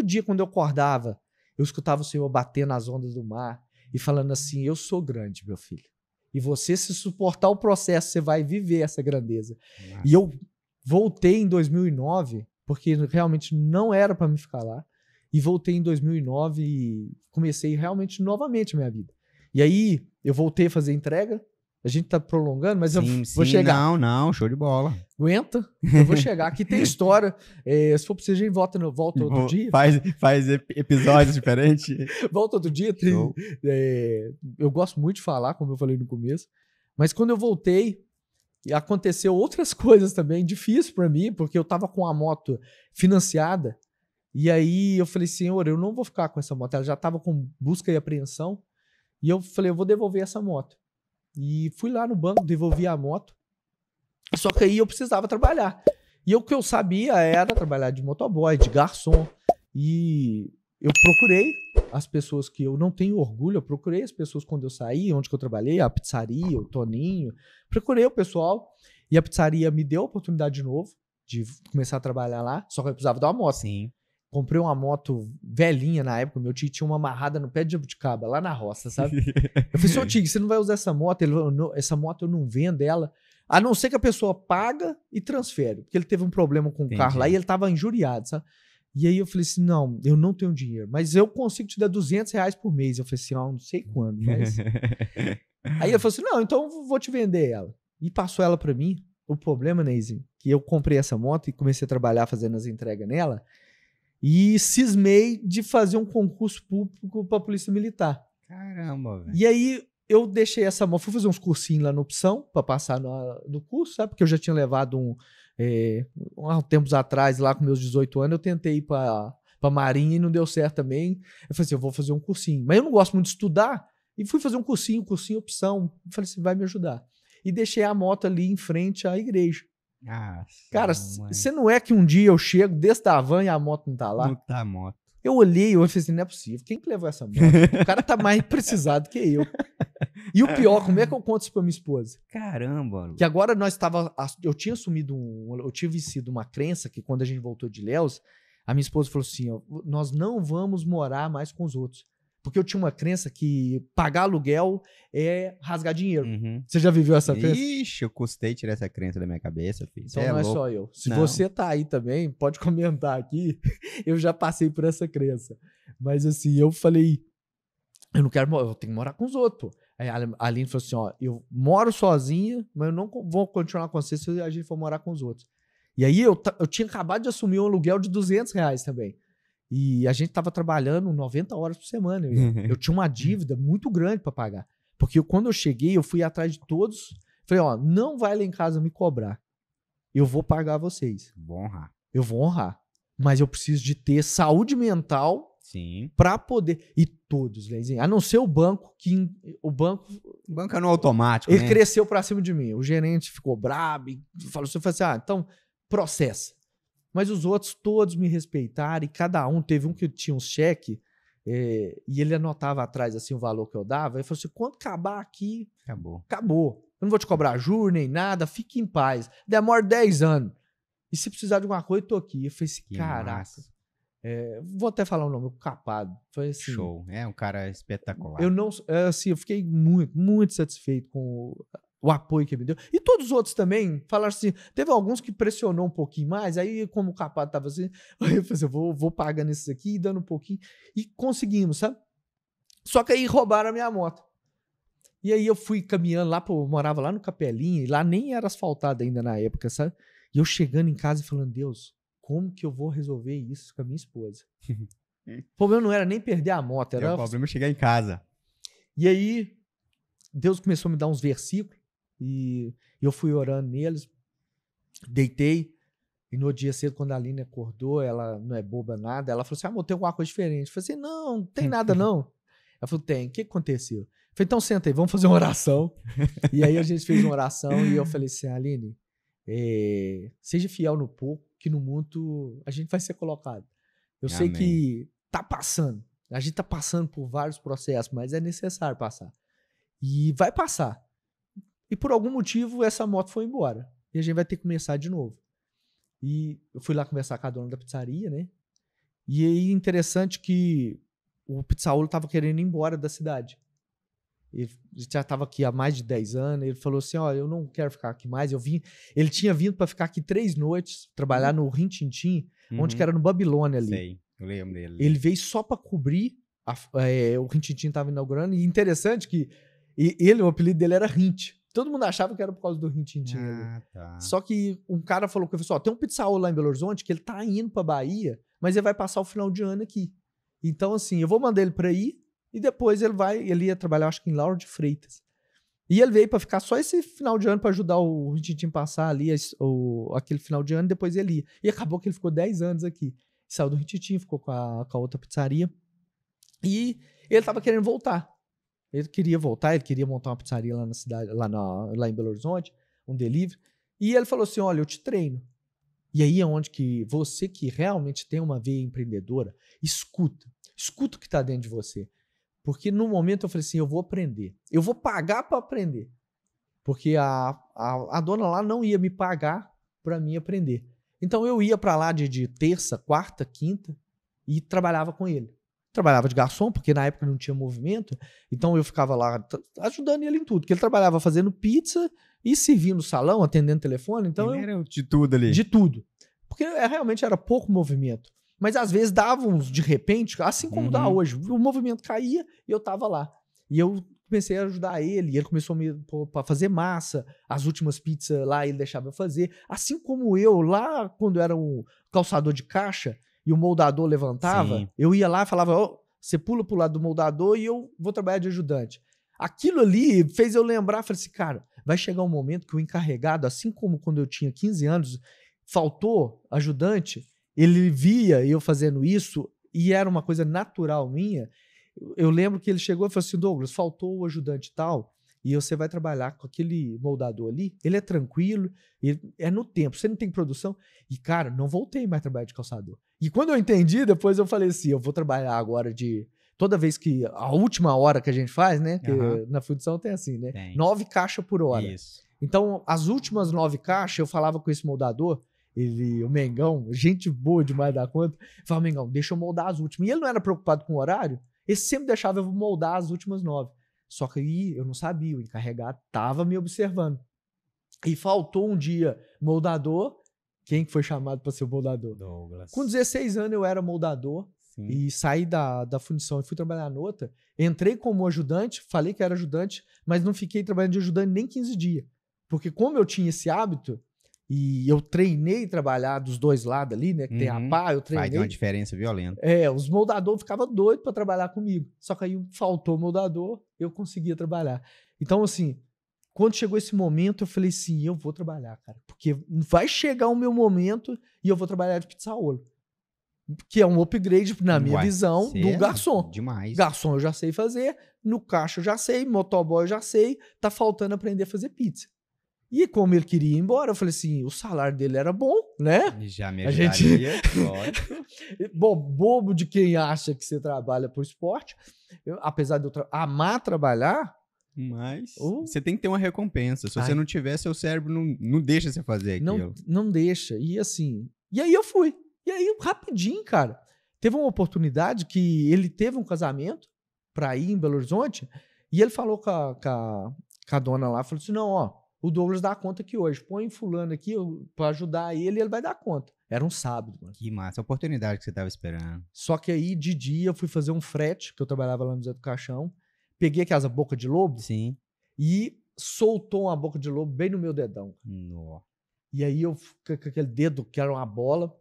dia quando eu acordava, eu escutava o Senhor bater nas ondas do mar e falando assim, eu sou grande, meu filho. E você, se suportar o processo, você vai viver essa grandeza. Nossa. E eu voltei em 2009, porque realmente não era para me ficar lá. E voltei em 2009 e comecei realmente novamente a minha vida. E aí eu voltei a fazer entrega. A gente tá prolongando, mas eu vou chegar. Não, show de bola. Aguenta, eu vou chegar. Aqui tem história. Se for preciso, a gente volta outro dia. Faz episódios diferentes. Volta outro dia. Eu gosto muito de falar, como eu falei no começo. Mas quando eu voltei, aconteceu outras coisas também, difícil para mim, porque eu tava com a moto financiada. E aí eu falei, Senhor, eu não vou ficar com essa moto. Ela já tava com busca e apreensão. E eu falei, eu vou devolver essa moto. E fui lá no banco, devolvi a moto. Só que aí eu precisava trabalhar. E o que eu sabia era trabalhar de motoboy, de garçom. E eu procurei as pessoas que eu não tenho orgulho, eu procurei as pessoas quando eu saí, onde que eu trabalhei, a pizzaria, o Toninho. Procurei o pessoal e a pizzaria me deu a oportunidade de novo de começar a trabalhar lá. Só que eu precisava dar uma moto. Sim. Comprei uma moto velhinha na época. Meu tio tinha uma amarrada no pé de jabuticaba, lá na roça, sabe? Eu falei, seu tio, você não vai usar essa moto? Ele falou, essa moto eu não vendo ela. A não ser que a pessoa paga e transfere. Porque ele teve um problema com o carro lá e ele tava injuriado, sabe? E aí eu falei assim, não, eu não tenho dinheiro. Mas eu consigo te dar R$200 por mês. Eu falei assim, não sei quando, mas... Aí ele falou assim, não, então eu vou te vender ela. E passou ela pra mim. O problema, Neizinho, que eu comprei essa moto e comecei a trabalhar fazendo as entregas nela. E cismei de fazer um concurso público para a Polícia Militar. Caramba, velho. E aí eu deixei essa moto, fui fazer uns cursinhos lá na opção para passar no curso, sabe? Porque eu já tinha levado há tempos atrás, lá com meus 18 anos, eu tentei ir para Marinha e não deu certo também. Eu falei assim, eu vou fazer um cursinho. Mas eu não gosto muito de estudar e fui fazer um cursinho opção. Eu falei assim, vai me ajudar. E deixei a moto ali em frente à igreja. Nossa, cara, você não é que um dia eu chego desse da van e a moto não tá lá? Não tá a moto. Eu olhei e falei assim, não é possível. Quem que levou essa moto? O cara tá mais precisado que eu. E o pior, como é que eu conto isso pra minha esposa? Caramba. Que agora eu tinha assumido eu tinha vencido uma crença que quando a gente voltou de Léus, a minha esposa falou assim, ó, nós não vamos morar mais com os outros. Porque eu tinha uma crença que pagar aluguel é rasgar dinheiro. Uhum. Você já viveu essa crença? Ixi, eu custei tirar essa crença da minha cabeça, filho. Então não é só eu. Se você tá aí também, pode comentar aqui. Eu já passei por essa crença. Mas assim, eu falei, eu não quero, eu tenho que morar com os outros. Aí a Aline falou assim, ó, eu moro sozinha, mas eu não vou continuar com você se a gente for morar com os outros. E aí eu tinha acabado de assumir um aluguel de R$200 também. E a gente tava trabalhando 90 horas por semana. Eu tinha uma dívida muito grande para pagar. Porque quando eu cheguei, eu fui atrás de todos. Falei, ó, não vai lá em casa me cobrar. Eu vou pagar vocês. Vou honrar. Eu vou honrar. Mas eu preciso de ter saúde mental para poder... E todos, Leizinho, a não ser o banco, que o banco é no automático, ele cresceu para cima de mim. O gerente ficou brabo e falou assim, então processa. Mas os outros todos me respeitaram e cada um, teve um que tinha um cheque e ele anotava atrás assim o valor que eu dava. Ele falou assim, quando acabar aqui, acabou. Eu não vou te cobrar juros nem nada, fique em paz. Demora 10 anos. E se precisar de alguma coisa, eu tô aqui. Eu falei assim, caraca. Vou até falar o nome, o Capado. Foi assim, show, um cara espetacular. Eu fiquei muito, muito satisfeito com o apoio que ele me deu. E todos os outros também falaram assim, teve alguns que pressionou um pouquinho mais, aí como o Capado tava assim, aí eu falei assim, vou pagando esses aqui e dando um pouquinho. E conseguimos, sabe? Só que aí roubaram a minha moto. E aí eu fui caminhando lá, eu morava lá no Capelinha, e lá nem era asfaltado ainda na época, sabe? E eu chegando em casa e falando, Deus, como que eu vou resolver isso com a minha esposa? O problema não era nem perder a moto, era... O problema é chegar em casa. E aí, Deus começou a me dar uns versículos, e eu fui orando neles, deitei, e no dia cedo, quando a Aline acordou, ela não é boba nada, ela falou assim, amor, tem alguma coisa diferente. Eu falei assim, não tem nada não. Ela falou, tem, o que aconteceu? Eu Falei, então senta aí, vamos fazer uma oração. E aí a gente fez uma oração e eu falei assim, Aline, seja fiel no pouco, que no muito a gente vai ser colocado. Eu sei que tá passando. A gente tá passando por vários processos, mas é necessário passar. E vai passar. E por algum motivo essa moto foi embora. E a gente vai ter que começar de novo. E eu fui lá conversar com a dona da pizzaria, né? E aí interessante que o Pizzaiolo tava querendo ir embora da cidade. Ele já estava aqui há mais de 10 anos. Ele falou assim: ó, eu não quero ficar aqui mais. Ele tinha vindo para ficar aqui 3 noites, trabalhar no Rin Tin Tin, onde que era no Babilônia ali. Sei, eu lembro dele. Ele veio só para cobrir. O Rin Tin Tin estava inaugurando. E interessante que o apelido dele era Rint. Todo mundo achava que era por causa do Rin Tin Tin ali. Tá. Só que um cara falou que eu falei assim, ó, tem um Pizzaiolo lá em Belo Horizonte que ele tá indo para Bahia, mas ele vai passar o final de ano aqui. Então, assim, eu vou mandar ele para ir. E depois ele ia trabalhar, acho que em Lauro de Freitas. E ele veio para ficar só esse final de ano para ajudar o Rintintim passar ali aquele final de ano, e depois ele ia. E acabou que ele ficou 10 anos aqui. Saiu do Rintintim, ficou com a outra pizzaria. E ele tava querendo voltar. Ele queria voltar, ele queria montar uma pizzaria lá na cidade, lá em Belo Horizonte, um delivery. E ele falou assim, olha, eu te treino. E aí é onde que você que realmente tem uma veia empreendedora, escuta o que tá dentro de você. Porque no momento eu falei assim, eu vou aprender. Eu vou pagar para aprender. Porque a dona lá não ia me pagar para mim aprender. Então eu ia para lá de terça, quarta, quinta e trabalhava com ele. Trabalhava de garçom, porque na época não tinha movimento. Então eu ficava lá ajudando ele em tudo. Porque ele trabalhava fazendo pizza e servindo no salão, atendendo telefone. Então ele era de tudo ali. De tudo. Porque realmente era pouco movimento. Mas às vezes dava uns de repente, assim como dá hoje. O movimento caía e eu tava lá. E eu comecei a ajudar ele. E ele começou a me para fazer massa. As últimas pizzas lá ele deixava eu fazer. Assim como eu, lá quando eu era um calçador de caixa e o moldador levantava, sim, eu ia lá e falava, oh, você pula pro lado do moldador e eu vou trabalhar de ajudante. Aquilo ali fez eu lembrar, falei assim, cara, vai chegar um momento que o encarregado, assim como quando eu tinha 15 anos, faltou ajudante, ele via eu fazendo isso e era uma coisa natural minha. Eu lembro que ele chegou e falou assim, Douglas, faltou o ajudante e tal, e você vai trabalhar com aquele moldador ali, ele é tranquilo, ele é no tempo, você não tem produção. E, cara, não voltei mais a trabalhar de calçador. E quando eu entendi, depois eu falei assim, eu vou trabalhar agora toda vez que a última hora que a gente faz, né? Que na fundição tem assim, né? Tem. 9 caixas por hora. Isso. Então, as últimas 9 caixas, eu falava com esse moldador, o Mengão, gente boa demais da conta, falava, Mengão, deixa eu moldar as últimas. E ele não era preocupado com o horário, ele sempre deixava eu moldar as últimas 9. Só que aí eu não sabia, o encarregado tava me observando. E faltou um dia moldador. Quem foi chamado para ser o moldador? Douglas. Com 16 anos eu era moldador. Sim. E saí da fundição e fui trabalhar na outra. Entrei como ajudante, falei que era ajudante, mas não fiquei trabalhando de ajudante nem 15 dias. Porque como eu tinha esse hábito, e eu treinei trabalhar dos dois lados ali, né? Que tem a pá, eu treinei. Faz uma diferença violenta. Os moldadores ficavam doidos para trabalhar comigo. Só que aí faltou moldador, eu conseguia trabalhar. Então, assim, quando chegou esse momento, eu falei assim, eu vou trabalhar, cara. Porque vai chegar o meu momento e eu vou trabalhar de Pizzaiolo. Que é um upgrade, na minha visão, do garçom. Demais. Garçom eu já sei fazer, no caixa eu já sei, motoboy eu já sei, tá faltando aprender a fazer pizza. E como ele queria ir embora, eu falei assim, o salário dele era bom, né? Já me ajudaria, Bom, bobo de quem acha que você trabalha por esporte. Apesar de eu amar trabalhar... Mas você tem que ter uma recompensa. Se você não tiver, seu cérebro não deixa você fazer aquilo. Não deixa. E assim... E aí eu fui. E aí, rapidinho, cara, teve uma oportunidade que ele teve um casamento pra ir em Belo Horizonte e ele falou com a dona lá, falou assim, não, ó, o Douglas dá conta aqui hoje. Põe fulano aqui pra ajudar ele e ele vai dar conta. Era um sábado, mano. Que massa, a oportunidade que você tava esperando. Só que aí, de dia, eu fui fazer um frete, que eu trabalhava lá no Zé do Caixão. Peguei aquela boca de lobo. Sim. E soltou uma boca de lobo bem no meu dedão. Nossa. E aí, eu com aquele dedo que era uma bola,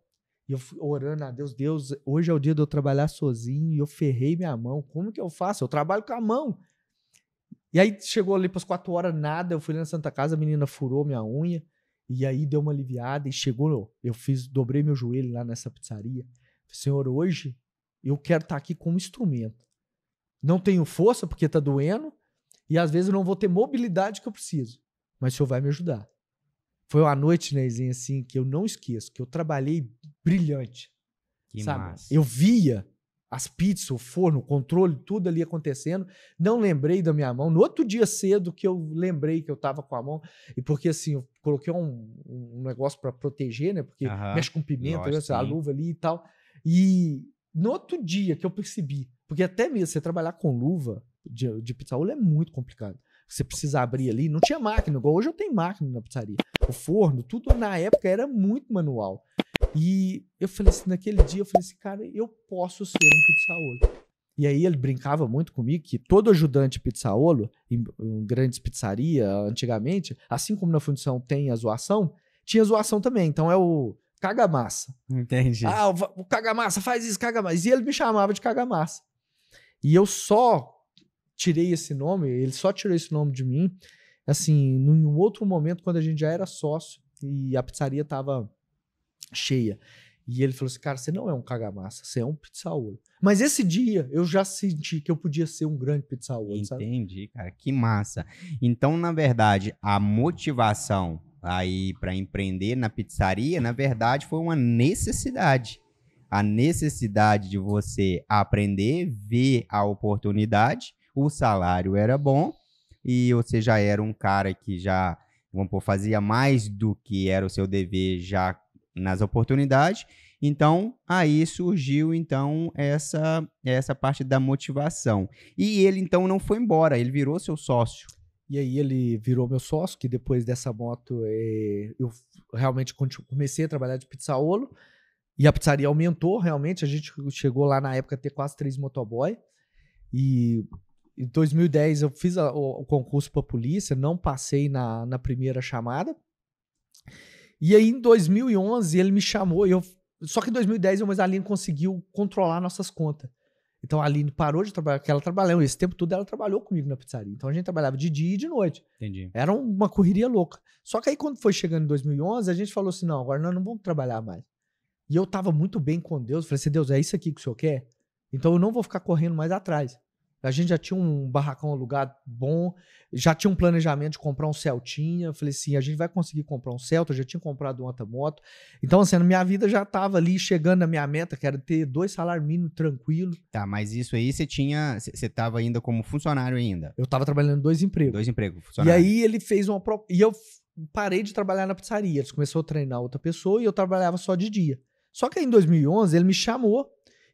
e eu fui orando a Deus, Deus, hoje é o dia de eu trabalhar sozinho, e eu ferrei minha mão. Como que eu faço? Eu trabalho com a mão. E aí chegou ali para as 4 horas, nada, eu fui lá na Santa Casa, a menina furou minha unha, e aí deu uma aliviada, e chegou, dobrei meu joelho lá nessa pizzaria. Falei, Senhor, hoje eu quero estar aqui como instrumento. Não tenho força porque tá doendo, E às vezes eu não vou ter mobilidade que eu preciso. Mas o senhor vai me ajudar. Foi uma noite, Neizinho, assim, que eu não esqueço, que eu trabalhei brilhante. Que sabe? massa. Eu via as pizzas, o forno, o controle, tudo ali acontecendo. Não lembrei da minha mão. No outro dia cedo que eu lembrei que eu tava com a mão. E porque assim, eu coloquei um negócio para proteger, né? Porque mexe com pimenta, lógico, a luva ali e tal. E no outro dia que eu percebi, porque até mesmo você trabalhar com luva de pizza-olho é muito complicado. Você precisa abrir ali, não tinha máquina, igual hoje eu tenho máquina na pizzaria. O forno, tudo na época era muito manual. E eu falei assim, naquele dia, eu falei assim, cara, eu posso ser um pizzaolo. E aí ele brincava muito comigo que todo ajudante pizzaolo, em grandes pizzarias, antigamente, assim como na fundição tem a zoação, tinha zoação também. Então é o caga-massa. Entendi. Ah, o caga-massa, faz isso, caga-massa. E ele me chamava de caga-massa. E eu só tirei esse nome, ele só tirou esse nome de mim, assim, num outro momento, quando a gente já era sócio e a pizzaria tava cheia. E ele falou assim, cara, você não é um caga-massa, você é um pizzaolo. Mas esse dia eu já senti que eu podia ser um grande pizzaolo, sabe? Entendi, cara, que massa. Então, na verdade, a motivação aí para empreender na pizzaria, na verdade, foi uma necessidade. A necessidade de você aprender, ver a oportunidade, o salário era bom e você já era um cara que já, vamos pôr, fazia mais do que era o seu dever já nas oportunidades. Então, aí surgiu então essa parte da motivação. E ele então não foi embora, ele virou seu sócio. E aí ele virou meu sócio, que depois dessa moto eu realmente comecei a trabalhar de pizzaolo. E a pizzaria aumentou, realmente. A gente chegou lá na época a ter quase 3 motoboy. E em 2010 eu fiz o concurso para a polícia, não passei na primeira chamada. E aí em 2011 ele me chamou. Só que em 2010 a Aline conseguiu controlar nossas contas. Então a Aline parou de trabalhar, porque ela trabalhou. Esse tempo todo ela trabalhou comigo na pizzaria. Então a gente trabalhava de dia e de noite. Entendi. Era uma correria louca. Só que aí quando foi chegando em 2011, a gente falou assim, não, agora nós não vamos trabalhar mais. E eu tava muito bem com Deus. Falei assim, Deus, é isso aqui que o senhor quer? Então eu não vou ficar correndo mais atrás. A gente já tinha um barracão alugado bom, já tinha um planejamento de comprar um Celtinha. Falei assim, a gente vai conseguir comprar um Celta, eu já tinha comprado uma outra moto. Então, assim, a minha vida já tava ali chegando na minha meta, que era ter 2 salários mínimos tranquilo. Tá, mas isso aí você tava ainda como funcionário ainda? Eu tava trabalhando 2 empregos. 2 empregos, funcionário. E aí ele fez e eu parei de trabalhar na pizzaria. Ele começou a treinar outra pessoa e eu trabalhava só de dia. Só que aí em 2011 ele me chamou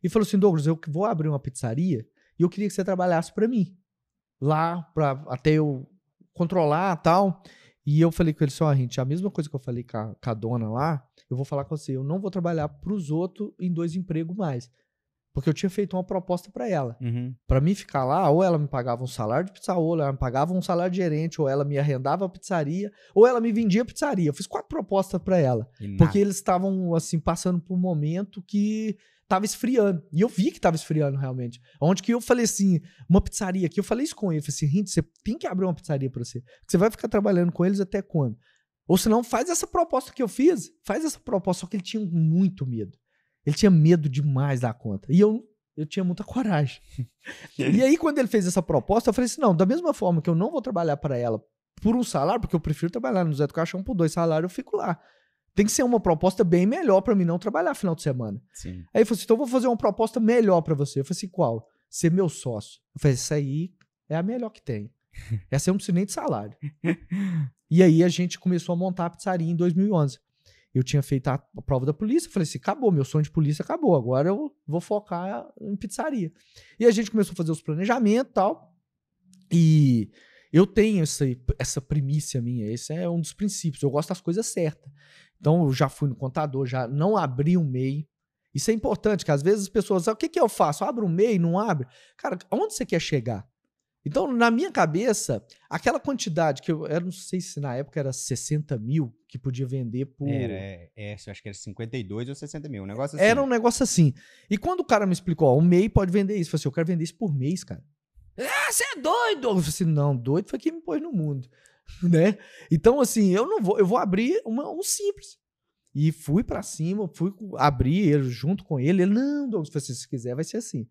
e falou assim, Douglas, eu vou abrir uma pizzaria e eu queria que você trabalhasse para mim. Lá, até eu controlar e tal. E eu falei com ele assim, gente, a mesma coisa que eu falei com a dona lá, eu vou falar com você, eu não vou trabalhar pros outros em 2 empregos mais. Porque eu tinha feito uma proposta para ela. Uhum. Para mim ficar lá, ou ela me pagava um salário de pizzaolo, ela me pagava um salário de gerente, ou ela me arrendava a pizzaria, ou ela me vendia a pizzaria. Eu fiz 4 propostas para ela. Porque eles estavam, assim, passando por um momento que tava esfriando. E eu vi que tava esfriando, realmente. Onde que eu falei assim, uma pizzaria aqui, eu falei isso com ele. Eu falei assim, Rint, você tem que abrir uma pizzaria para você. Você vai ficar trabalhando com eles até quando? Ou senão, faz essa proposta que eu fiz. Faz essa proposta, só que ele tinha muito medo. Ele tinha medo demais da conta. E eu tinha muita coragem. E aí, quando ele fez essa proposta, eu falei assim, não, da mesma forma que eu não vou trabalhar para ela por um salário, porque eu prefiro trabalhar no Zé do Caixão por 2 salários, eu fico lá. Tem que ser uma proposta bem melhor para mim não trabalhar final de semana. Sim. Aí ele falou assim, então eu vou fazer uma proposta melhor para você. Eu falei assim, qual? Ser meu sócio. Eu falei, isso aí é a melhor que tem. Essa eu não preciso nem de salário. E aí a gente começou a montar a pizzaria em 2011. Eu tinha feito a prova da polícia, falei assim, acabou, meu sonho de polícia acabou, agora eu vou focar em pizzaria. E a gente começou a fazer os planejamentos e tal, e eu tenho essa primícia minha, esse é um dos princípios, eu gosto das coisas certas. Então eu já fui no contador, já não abri um MEI. Isso é importante, que às vezes as pessoas, o que eu faço? Eu abro um MEI, não abre? Cara, aonde você quer chegar? Então, na minha cabeça, aquela quantidade que eu não sei se na época era 60 mil que podia vender por... Eu acho que era 52 ou 60 mil, um negócio assim. Era um negócio assim. E quando o cara me explicou, ó, um MEI pode vender isso, eu falei assim, eu quero vender isso por mês, cara. Ah, você é doido! Eu falei assim, não, doido foi quem me pôs no mundo, né? Então, assim, eu vou abrir um simples. E fui pra cima, fui abrir ele junto com ele. Ele, não, Douglas, se quiser vai ser assim.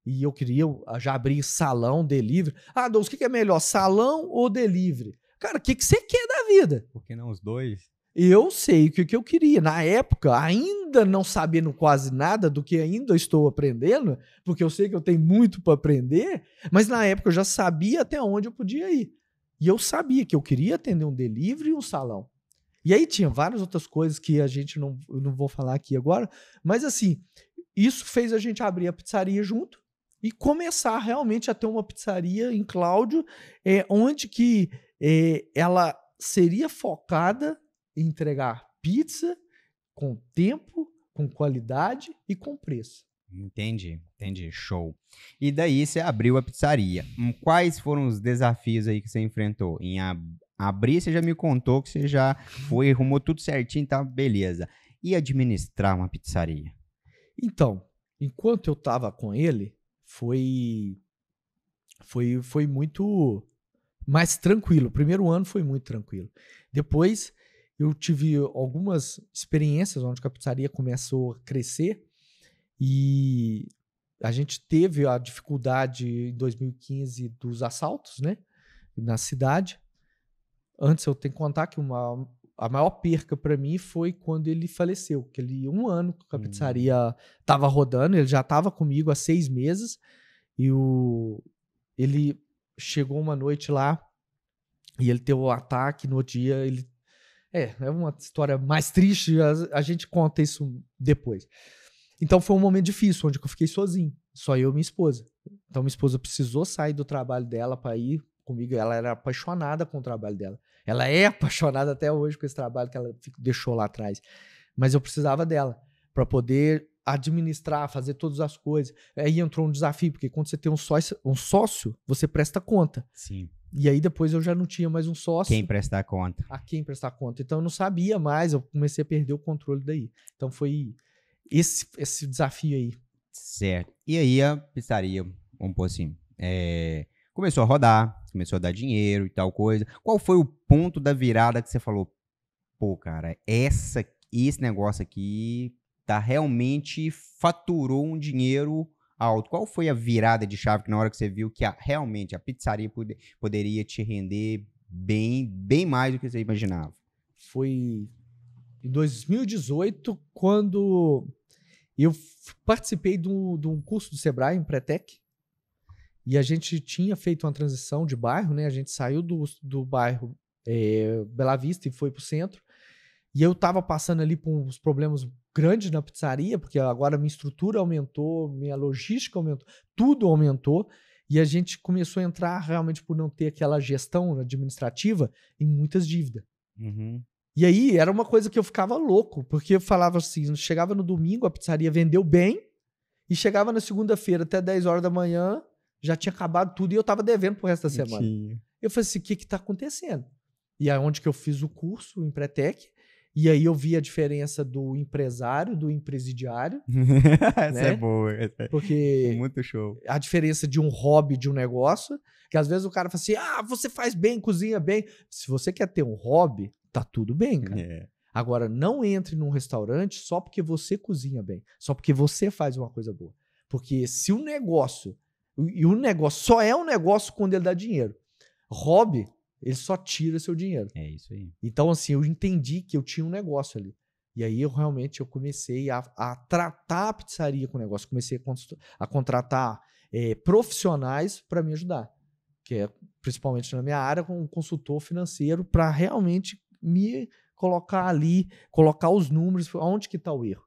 e eu queria já abrir salão, delivery. Ah, Douglas, o que é melhor, salão ou delivery? Cara, o que você quer da vida? Por que não os dois? Eu sei o que eu queria. Na época, ainda não sabendo quase nada do que ainda estou aprendendo, porque eu sei que eu tenho muito para aprender, mas na época eu já sabia até onde eu podia ir. E eu sabia que eu queria atender um delivery e um salão. E aí tinha várias outras coisas que a gente eu não vou falar aqui agora, mas assim, isso fez a gente abrir a pizzaria junto e começar realmente a ter uma pizzaria em Cláudio, onde que ela seria focada em entregar pizza com tempo, com qualidade e com preço. Entendi, show. E daí você abriu a pizzaria. Quais foram os desafios aí que você enfrentou? Em abrir, você já me contou que você já foi, arrumou tudo certinho, tá? Beleza. E administrar uma pizzaria? Então, enquanto eu estava com ele, foi muito mais tranquilo. O primeiro ano foi muito tranquilo. Depois eu tive algumas experiências onde a pizzaria começou a crescer e a gente teve a dificuldade em 2015 dos assaltos, né, na cidade. Antes eu tenho que contar que a maior perca para mim foi quando ele faleceu, que ele 1 ano que a pizzaria estava rodando, ele já estava comigo há 6 meses e ele chegou uma noite lá e ele teve o ataque no dia, é uma história mais triste, a gente conta isso depois. Então foi um momento difícil, onde eu fiquei sozinho, só eu e minha esposa. Então minha esposa precisou sair do trabalho dela para ir comigo, ela era apaixonada com o trabalho dela. Ela é apaixonada até hoje com esse trabalho que ela deixou lá atrás. Mas eu precisava dela para poder administrar, fazer todas as coisas. Aí entrou um desafio, porque quando você tem um sócio, você presta conta. Sim. E aí depois eu já não tinha mais um sócio. Quem prestar conta? A quem prestar conta. Então eu não sabia mais, eu comecei a perder o controle daí. Então foi esse desafio aí. Certo. E aí a pizzaria, vamos pôr assim, começou a rodar, começou a dar dinheiro e tal coisa. Qual foi o ponto da virada que você falou, pô, cara, esse negócio aqui realmente faturou um dinheiro alto? Qual foi a virada de chave que na hora que você viu que realmente a pizzaria poderia te render bem mais do que você imaginava? Foi em 2018, quando eu participei de um curso do Sebrae, em Pretec, e a gente tinha feito uma transição de bairro, né? A gente saiu do bairro Bela Vista e foi para o centro, e eu estava passando ali por uns problemas grandes na pizzaria, porque agora minha estrutura aumentou, minha logística aumentou, tudo aumentou, e a gente começou a entrar realmente por não ter aquela gestão administrativa em muitas dívidas. Uhum. E aí era uma coisa que eu ficava louco, porque eu falava assim, chegava no domingo, a pizzaria vendeu bem, e chegava na segunda-feira até 10 horas da manhã, já tinha acabado tudo e eu tava devendo pro resto da semana. Eu falei assim, o que tá acontecendo? E aí onde que eu fiz o curso, em Pretec, e aí eu vi a diferença do empresário, do empresidiário. Essa né? é boa. Porque muito show. a diferença de um hobby, de um negócio, que às vezes o cara fala assim, você faz bem, cozinha bem. Se você quer ter um hobby, tá tudo bem, cara. Agora, não entre num restaurante só porque você cozinha bem, só porque você faz uma coisa boa. Porque se o negócio só é um negócio quando ele dá dinheiro. Hobby, ele só tira seu dinheiro. É isso aí. Então, assim, eu entendi que eu tinha um negócio ali. E aí, eu comecei a tratar a pizzaria com o negócio. Comecei a contratar profissionais para me ajudar. Que é, principalmente na minha área, um consultor financeiro para realmente me colocar ali, colocar os números, onde que está o erro.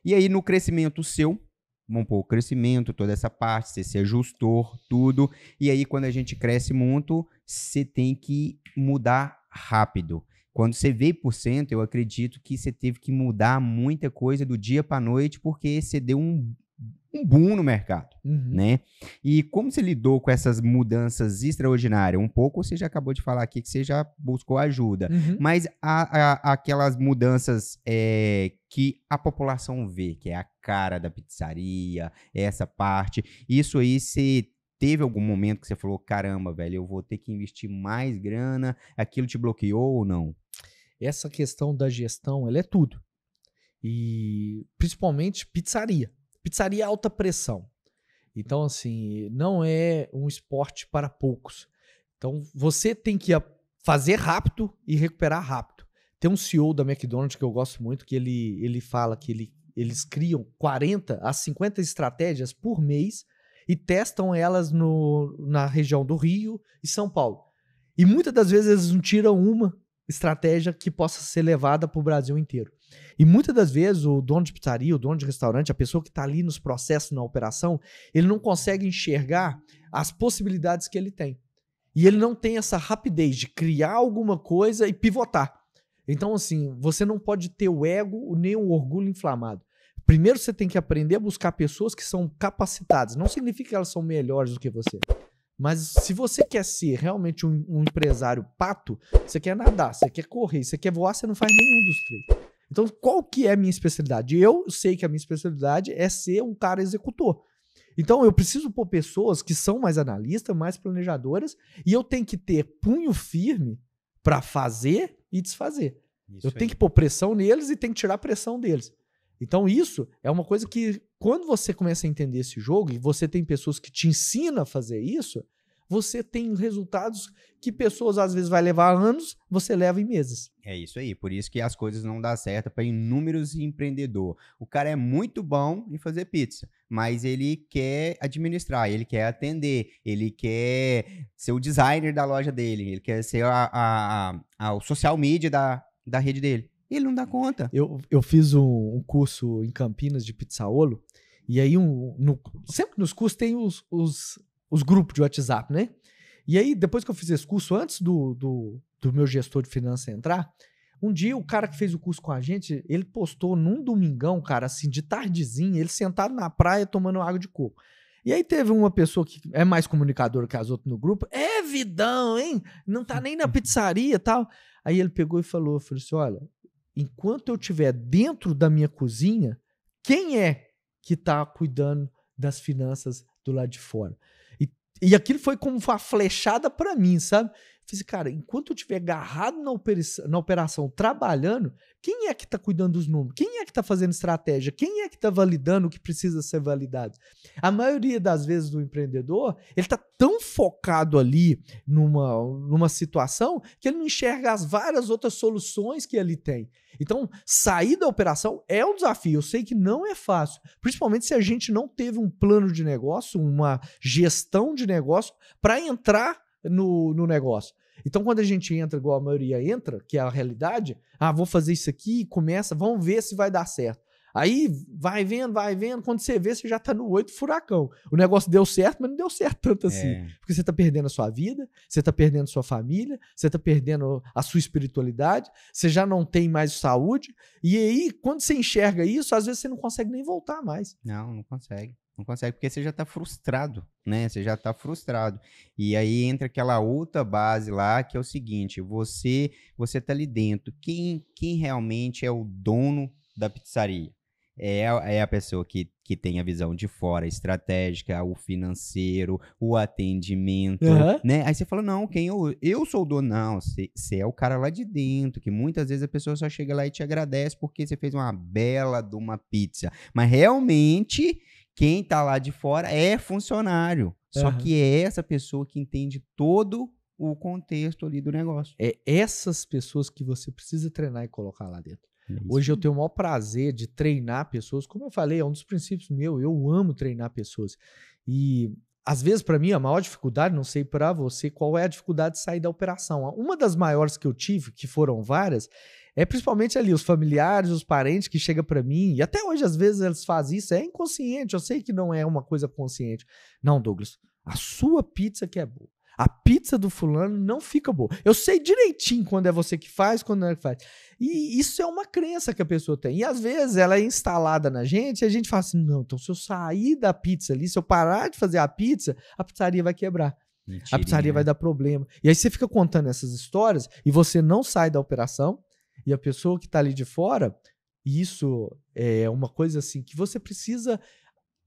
E aí, no crescimento seu, vamos pôr o crescimento, toda essa parte, você se ajustou, tudo. E aí, quando a gente cresce muito, você tem que mudar rápido. Quando você veio por cento, eu acredito que você teve que mudar muita coisa do dia para a noite, porque você deu um boom no mercado, né? E como você lidou com essas mudanças extraordinárias? Um pouco você já acabou de falar aqui que você já buscou ajuda, mas aquelas mudanças que a população vê, que é a cara da pizzaria, essa parte, isso aí você teve algum momento que você falou, caramba, velho, eu vou ter que investir mais grana, aquilo te bloqueou ou não? Essa questão da gestão, ela é tudo. E principalmente pizzaria. Pizzaria é alta pressão. Então, assim, não é um esporte para poucos. Então, você tem que fazer rápido e recuperar rápido. Tem um CEO da McDonald's que eu gosto muito, que ele fala que eles criam 40 a 50 estratégias por mês e testam elas na região do Rio e São Paulo. E muitas das vezes eles não tiram uma estratégia que possa ser levada para o Brasil inteiro. E muitas das vezes o dono de pizzaria, o dono de restaurante, a pessoa que está ali nos processos, na operação, ele não consegue enxergar as possibilidades que ele tem. E ele não tem essa rapidez de criar alguma coisa e pivotar. Então, assim, você não pode ter o ego nem o orgulho inflamado. Primeiro você tem que aprender a buscar pessoas que são capacitadas. Não significa que elas são melhores do que você. Mas se você quer ser realmente um empresário pato, você quer nadar, você quer correr, você quer voar, você não faz nenhum dos três. Então, qual que é a minha especialidade? Eu sei que a minha especialidade é ser um cara executor. Então, eu preciso pôr pessoas que são mais analistas, mais planejadoras, e eu tenho que ter punho firme para fazer e desfazer. Eu tenho que pôr pressão neles e tenho que tirar a pressão deles. Então, isso é uma coisa que, quando você começa a entender esse jogo, e você tem pessoas que te ensinam a fazer isso, você tem resultados que pessoas às vezes vai levar anos, você leva em meses. É isso aí, por isso que as coisas não dão certo para inúmeros empreendedores. O cara é muito bom em fazer pizza, mas ele quer administrar, ele quer atender, ele quer ser o designer da loja dele, ele quer ser o social media da rede dele. Ele não dá conta. Eu fiz um curso em Campinas de pizzaolo, e aí sempre nos cursos tem os grupos de WhatsApp, né? E aí, depois que eu fiz esse curso, antes do meu gestor de finanças entrar, um dia o cara que fez o curso com a gente, ele postou num domingão, cara, assim, de tardezinha, ele sentado na praia tomando água de coco. E aí teve uma pessoa que é mais comunicadora que as outras no grupo, é vidão, hein? Não tá nem na pizzaria e tal. Aí ele pegou e falou assim, olha, enquanto eu estiver dentro da minha cozinha, quem é que está cuidando das finanças do lado de fora? E aquilo foi como uma flechada para mim, sabe? Eu falei, cara, enquanto eu estiver agarrado na operação trabalhando, quem é que está cuidando dos números? Quem é que está fazendo estratégia? Quem é que está validando o que precisa ser validado? A maioria das vezes do empreendedor, ele está tão focado ali numa situação que ele não enxerga as várias outras soluções que ele tem. Então, sair da operação é um desafio. Eu sei que não é fácil, principalmente se a gente não teve um plano de negócio, uma gestão de negócio para entrar no negócio. Então, quando a gente entra, igual a maioria entra, que é a realidade, vou fazer isso aqui, começa, vamos ver se vai dar certo. Aí vai vendo, quando você vê, você já tá no 8 furacão. O negócio deu certo, mas não deu certo tanto assim. Porque você tá perdendo a sua vida, você tá perdendo a sua família, você tá perdendo a sua espiritualidade, você já não tem mais saúde, e aí, quando você enxerga isso, às vezes você não consegue nem voltar mais. Não consegue. Não consegue, porque você já tá frustrado, né? Você já tá frustrado. E aí entra aquela outra base lá, que é o seguinte, você tá ali dentro. Quem realmente é o dono da pizzaria? É a pessoa que tem a visão de fora, estratégica, o financeiro, o atendimento, né? Aí você fala, não, eu sou o dono. Não, você é o cara lá de dentro, que muitas vezes a pessoa só chega lá e te agradece porque você fez uma bela de uma pizza. Mas realmente, quem tá lá de fora é funcionário. Só que é essa pessoa que entende todo o contexto ali do negócio. É essas pessoas que você precisa treinar e colocar lá dentro. Hoje eu tenho o maior prazer de treinar pessoas. Como eu falei, é um dos princípios meus. Eu amo treinar pessoas. E, às vezes, para mim, a maior dificuldade, não sei para você, qual é a dificuldade de sair da operação. Uma das maiores que eu tive, que foram várias, é principalmente ali os familiares, os parentes que chegam para mim, e até hoje, às vezes, eles fazem isso. É inconsciente, eu sei que não é uma coisa consciente. Não, Douglas, a sua pizza que é boa. A pizza do fulano não fica boa. Eu sei direitinho quando é você que faz, quando não é que faz. E isso é uma crença que a pessoa tem. E às vezes ela é instalada na gente e a gente fala assim, não, então se eu sair da pizza ali, se eu parar de fazer a pizzaria vai quebrar. Mentirinha. A pizzaria vai dar problema. E aí você fica contando essas histórias e você não sai da operação e a pessoa que está ali de fora, isso é uma coisa assim que você precisa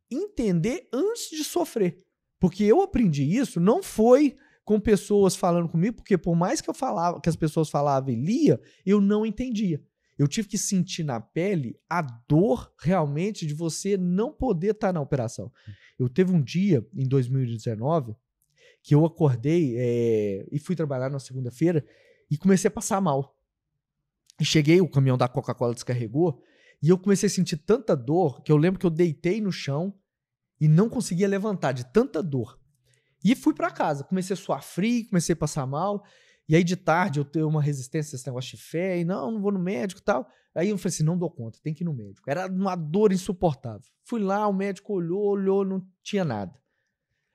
entender antes de sofrer. Porque eu aprendi isso, não foi com pessoas falando comigo, porque por mais que eu falava, que as pessoas falavam e lia, eu não entendia. Eu tive que sentir na pele a dor realmente de você não poder estar na operação. Eu teve um dia, em 2019, que eu acordei e fui trabalhar na segunda-feira e comecei a passar mal. E cheguei, o caminhão da Coca-Cola descarregou e eu comecei a sentir tanta dor que eu lembro que eu deitei no chão e não conseguia levantar de tanta dor. E fui pra casa, comecei a suar frio, comecei a passar mal. E aí de tarde eu tenho uma resistência a esse negócio de fé, e não vou no médico e tal. Aí eu falei assim, não dou conta, tem que ir no médico. Era uma dor insuportável. Fui lá, o médico olhou, não tinha nada.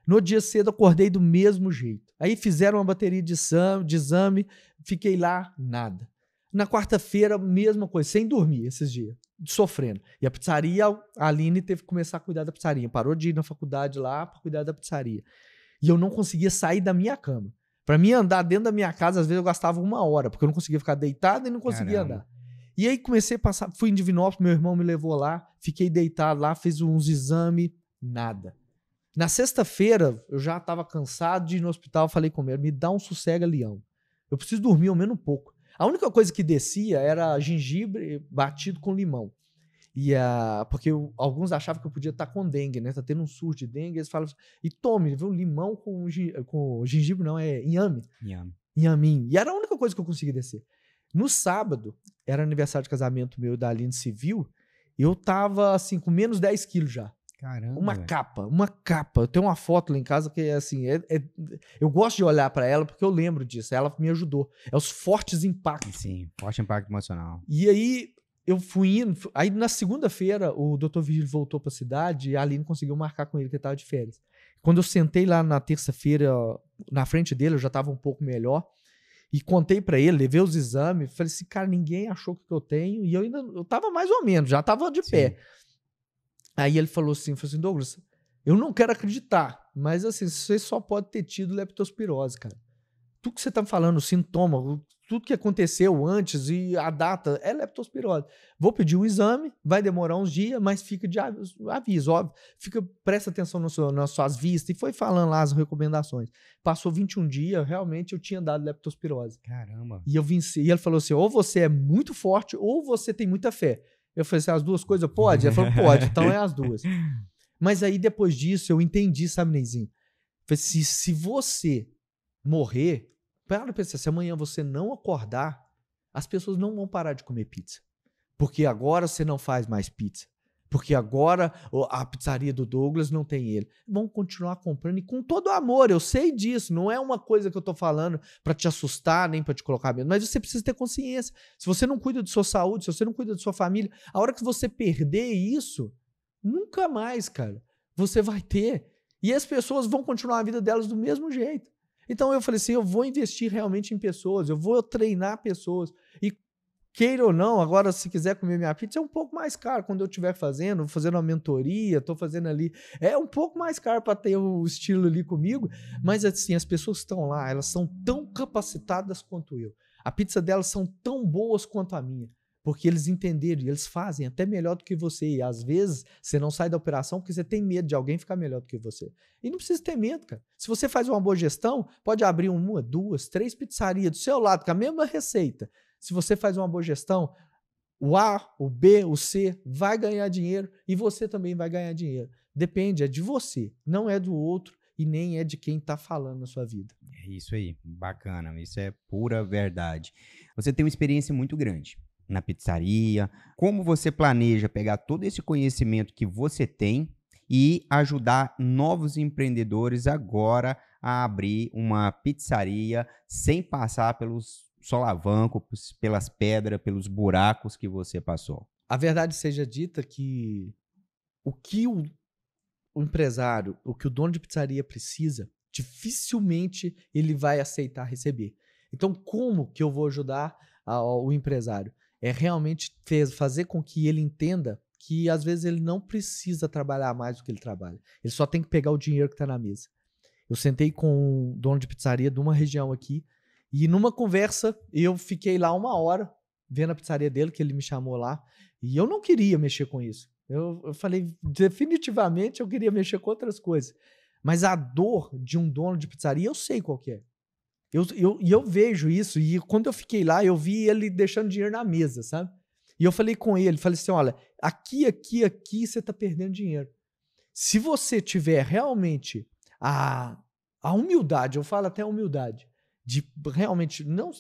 No dia cedo acordei do mesmo jeito. Aí fizeram uma bateria de exame, fiquei lá, nada. Na quarta-feira, mesma coisa, sem dormir esses dias, sofrendo. E a pizzaria, a Aline teve que começar a cuidar da pizzaria. Parou de ir na faculdade lá para cuidar da pizzaria. E eu não conseguia sair da minha cama. Para mim andar dentro da minha casa, às vezes eu gastava 1 hora, porque eu não conseguia ficar deitado e não conseguia andar. E aí comecei a passar, fui em Divinópolis, meu irmão me levou lá, fiquei deitado lá, fiz uns exames, nada. Na sexta-feira, eu já estava cansado de ir no hospital, falei com ele, me dá um sossega, Leão. Eu preciso dormir ao menos um pouco. A única coisa que descia era gengibre batido com limão. Porque alguns achavam que eu podia estar com dengue, né? Tá tendo um surto de dengue, eles falam assim, e tome, viu? Limão com gengibre, não, é inhame. Inhaminho. E era a única coisa que eu consegui descer. No sábado, era aniversário de casamento meu da Aline Civil, e eu tava, assim, com menos 10 quilos já. Caramba. Uma capa. Eu tenho uma foto lá em casa que é assim, eu gosto de olhar pra ela porque eu lembro disso, ela me ajudou. É os fortes impactos. Sim, forte impacto emocional. E aí, eu fui indo, aí na segunda-feira o Dr. Virgílio voltou pra cidade e a Aline conseguiu marcar com ele que ele tava de férias. Quando eu sentei lá na terça-feira, na frente dele, eu já tava um pouco melhor, e contei pra ele, levei os exames, falei assim, cara, ninguém achou o que eu tenho, e eu tava mais ou menos, já tava de pé. Aí ele falou assim, Douglas, eu não quero acreditar, mas assim, você só pode ter tido leptospirose, cara. Tudo que você tá falando, o sintoma, tudo que aconteceu antes e a data é leptospirose. Vou pedir um exame, vai demorar uns dias, mas fica de aviso, óbvio. Presta atenção nas suas vistas. E foi falando lá as recomendações. Passou 21 dias, realmente eu tinha dado leptospirose. Caramba. E ele falou assim, ou você é muito forte ou você tem muita fé. Eu falei assim, as duas coisas pode? Ele falou, pode, então é as duas. Mas aí depois disso eu entendi, sabe, Neizinho? Falei, se você morrer, para pensar, se amanhã você não acordar, as pessoas não vão parar de comer pizza. Porque agora você não faz mais pizza. Porque agora a pizzaria do Douglas não tem ele. Vão continuar comprando e com todo amor, eu sei disso. Não é uma coisa que eu tô falando para te assustar, nem para te colocar medo. Mas você precisa ter consciência. Se você não cuida de sua saúde, se você não cuida de sua família, a hora que você perder isso, nunca mais, cara, você vai ter. E as pessoas vão continuar a vida delas do mesmo jeito. Então eu falei assim, eu vou investir realmente em pessoas, eu vou treinar pessoas. E queira ou não, agora se quiser comer minha pizza é um pouco mais caro quando eu estiver fazendo uma mentoria, tô fazendo ali, é um pouco mais caro para ter o estilo ali comigo, mas assim, as pessoas que estão lá, elas são tão capacitadas quanto eu. A pizza delas são tão boas quanto a minha. Porque eles entenderam e eles fazem até melhor do que você. E às vezes você não sai da operação porque você tem medo de alguém ficar melhor do que você. E não precisa ter medo, cara. Se você faz uma boa gestão, pode abrir 1, 2, 3 pizzarias do seu lado com a mesma receita. Se você faz uma boa gestão, o A, o B, o C vai ganhar dinheiro e você também vai ganhar dinheiro. Depende, é de você, não é do outro e nem é de quem está falando na sua vida. É isso aí, bacana. Isso é pura verdade. Você tem uma experiência muito grande na pizzaria. Como você planeja pegar todo esse conhecimento que você tem e ajudar novos empreendedores agora a abrir uma pizzaria sem passar pelos solavancos, pelas pedras, pelos buracos que você passou? A verdade seja dita que o que o empresário, o que o dono de pizzaria precisa, dificilmente ele vai aceitar receber. Então, como que eu vou ajudar o empresário? É realmente fazer com que ele entenda que às vezes ele não precisa trabalhar mais do que ele trabalha. Ele só tem que pegar o dinheiro que está na mesa. Eu sentei com um dono de pizzaria de uma região aqui e numa conversa eu fiquei lá 1 hora vendo a pizzaria dele, que ele me chamou lá, e eu não queria mexer com isso. Eu falei, definitivamente eu queria mexer com outras coisas. Mas a dor de um dono de pizzaria eu sei qual que é. E eu vejo isso, e quando eu fiquei lá, eu vi ele deixando dinheiro na mesa, sabe? E eu falei com ele, falei assim, olha, aqui você tá perdendo dinheiro. Se você tiver realmente a humildade, eu falo até a humildade, de realmente não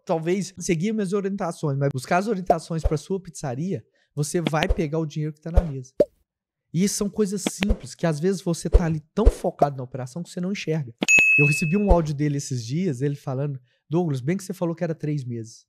talvez seguir minhas orientações, mas buscar as orientações para sua pizzaria, você vai pegar o dinheiro que está na mesa. E são coisas simples, que às vezes você tá ali tão focado na operação que você não enxerga. Eu recebi um áudio dele esses dias, ele falando, Douglas, bem que você falou que era 3 meses.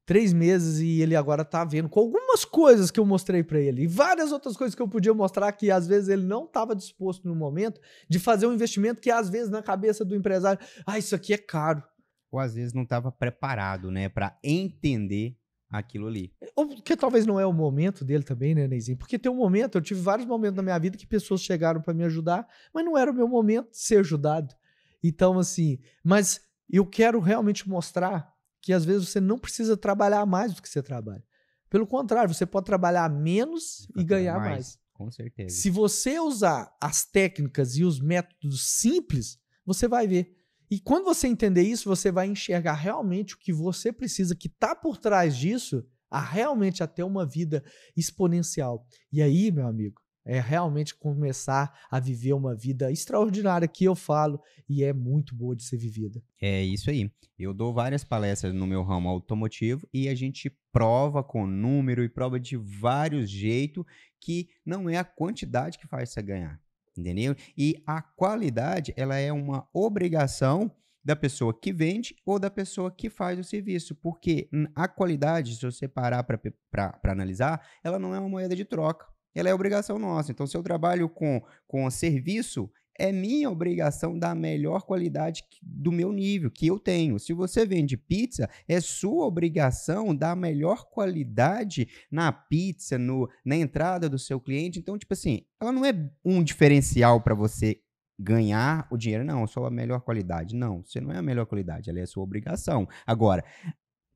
3 meses e ele agora tá vendo com algumas coisas que eu mostrei para ele e várias outras coisas que eu podia mostrar que às vezes ele não estava disposto no momento de fazer um investimento que às vezes na cabeça do empresário, isso aqui é caro. Ou às vezes não estava preparado, né, para entender aquilo ali. Ou que talvez não é o momento dele também, né, Neizinho? Porque tem um momento, eu tive vários momentos na minha vida que pessoas chegaram para me ajudar, mas não era o meu momento de ser ajudado. Então, assim, mas eu quero realmente mostrar que às vezes você não precisa trabalhar mais do que você trabalha. Pelo contrário, você pode trabalhar menos e ganhar mais. Com certeza. Se você usar as técnicas e os métodos simples, você vai ver. E quando você entender isso, você vai enxergar realmente o que você precisa, que está por trás disso, realmente a ter uma vida exponencial. E aí, meu amigo, é realmente começar a viver uma vida extraordinária que eu falo e é muito boa de ser vivida. É isso aí. Eu dou várias palestras no meu ramo automotivo e a gente prova com número e prova de vários jeitos que não é a quantidade que faz você ganhar, entendeu? E a qualidade, ela é uma obrigação da pessoa que vende ou da pessoa que faz o serviço, porque a qualidade, se você parar para analisar, ela não é uma moeda de troca. Ela é obrigação nossa. Então, se eu trabalho com serviço, é minha obrigação dar a melhor qualidade do meu nível, que eu tenho. Se você vende pizza, é sua obrigação dar a melhor qualidade na pizza, na entrada do seu cliente. Então, tipo assim, ela não é um diferencial para você ganhar o dinheiro. Não, só a melhor qualidade. Não, você não é a melhor qualidade, ela é a sua obrigação. Agora,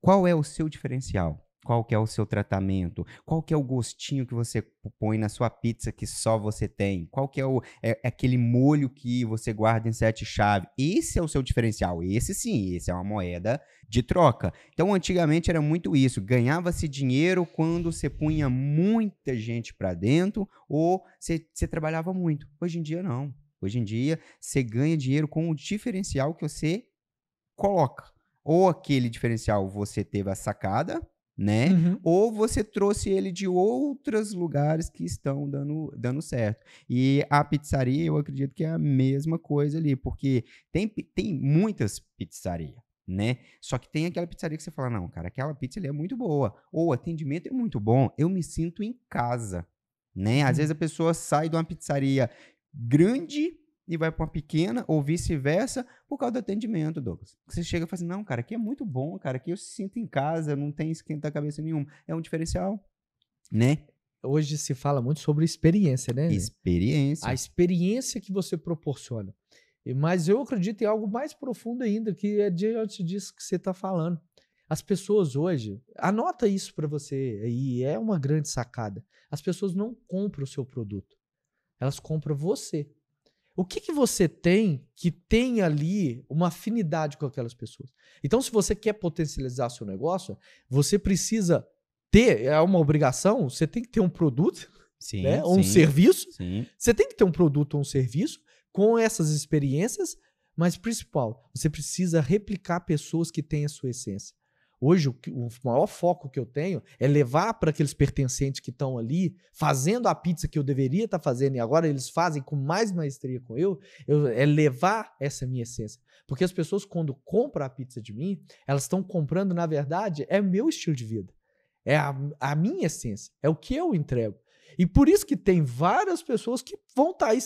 qual é o seu diferencial? Qual que é o seu tratamento? Qual que é o gostinho que você põe na sua pizza que só você tem? Qual que é aquele molho que você guarda em 7 chaves? Esse é o seu diferencial. Esse sim, esse é uma moeda de troca. Então, antigamente era muito isso. Ganhava-se dinheiro quando você punha muita gente para dentro ou você trabalhava muito. Hoje em dia, não. Hoje em dia, você ganha dinheiro com o diferencial que você coloca. Ou aquele diferencial você teve a sacada, né? Uhum. Ou você trouxe ele de outros lugares que estão dando certo. E a pizzaria, eu acredito que é a mesma coisa ali, porque tem muitas pizzarias, né? Só que tem aquela pizzaria que você fala, não, cara, aquela pizza ali é muito boa, ou o atendimento é muito bom, eu me sinto em casa, né? Às vezes a pessoa sai de uma pizzaria grande e vai para uma pequena, ou vice-versa, por causa do atendimento, Douglas. Você chega e fala assim, não, cara, aqui é muito bom, cara, aqui eu se sinto em casa, não tem esquentar cabeça nenhum. É um diferencial, né? Hoje se fala muito sobre experiência, né? Experiência. A experiência que você proporciona. Mas eu acredito em algo mais profundo ainda, que é diante disso que você está falando. As pessoas hoje, anota isso para você, e é uma grande sacada. As pessoas não compram o seu produto, elas compram você. O que você tem que tem ali uma afinidade com aquelas pessoas? Então, se você quer potencializar seu negócio, você precisa ter, é uma obrigação, você tem que ter um produto, sim, né? Ou um serviço. Sim. Você tem que ter um produto ou um serviço com essas experiências, mas principal, você precisa replicar pessoas que têm a sua essência. Hoje, o maior foco que eu tenho é levar para aqueles pertencentes que estão ali, fazendo a pizza que eu deveria estar fazendo e agora eles fazem com mais maestria com é levar essa minha essência. Porque as pessoas, quando compram a pizza de mim, elas estão comprando, na verdade, é meu estilo de vida. É a minha essência, é o que eu entrego. E por isso que tem várias pessoas que vão estar aí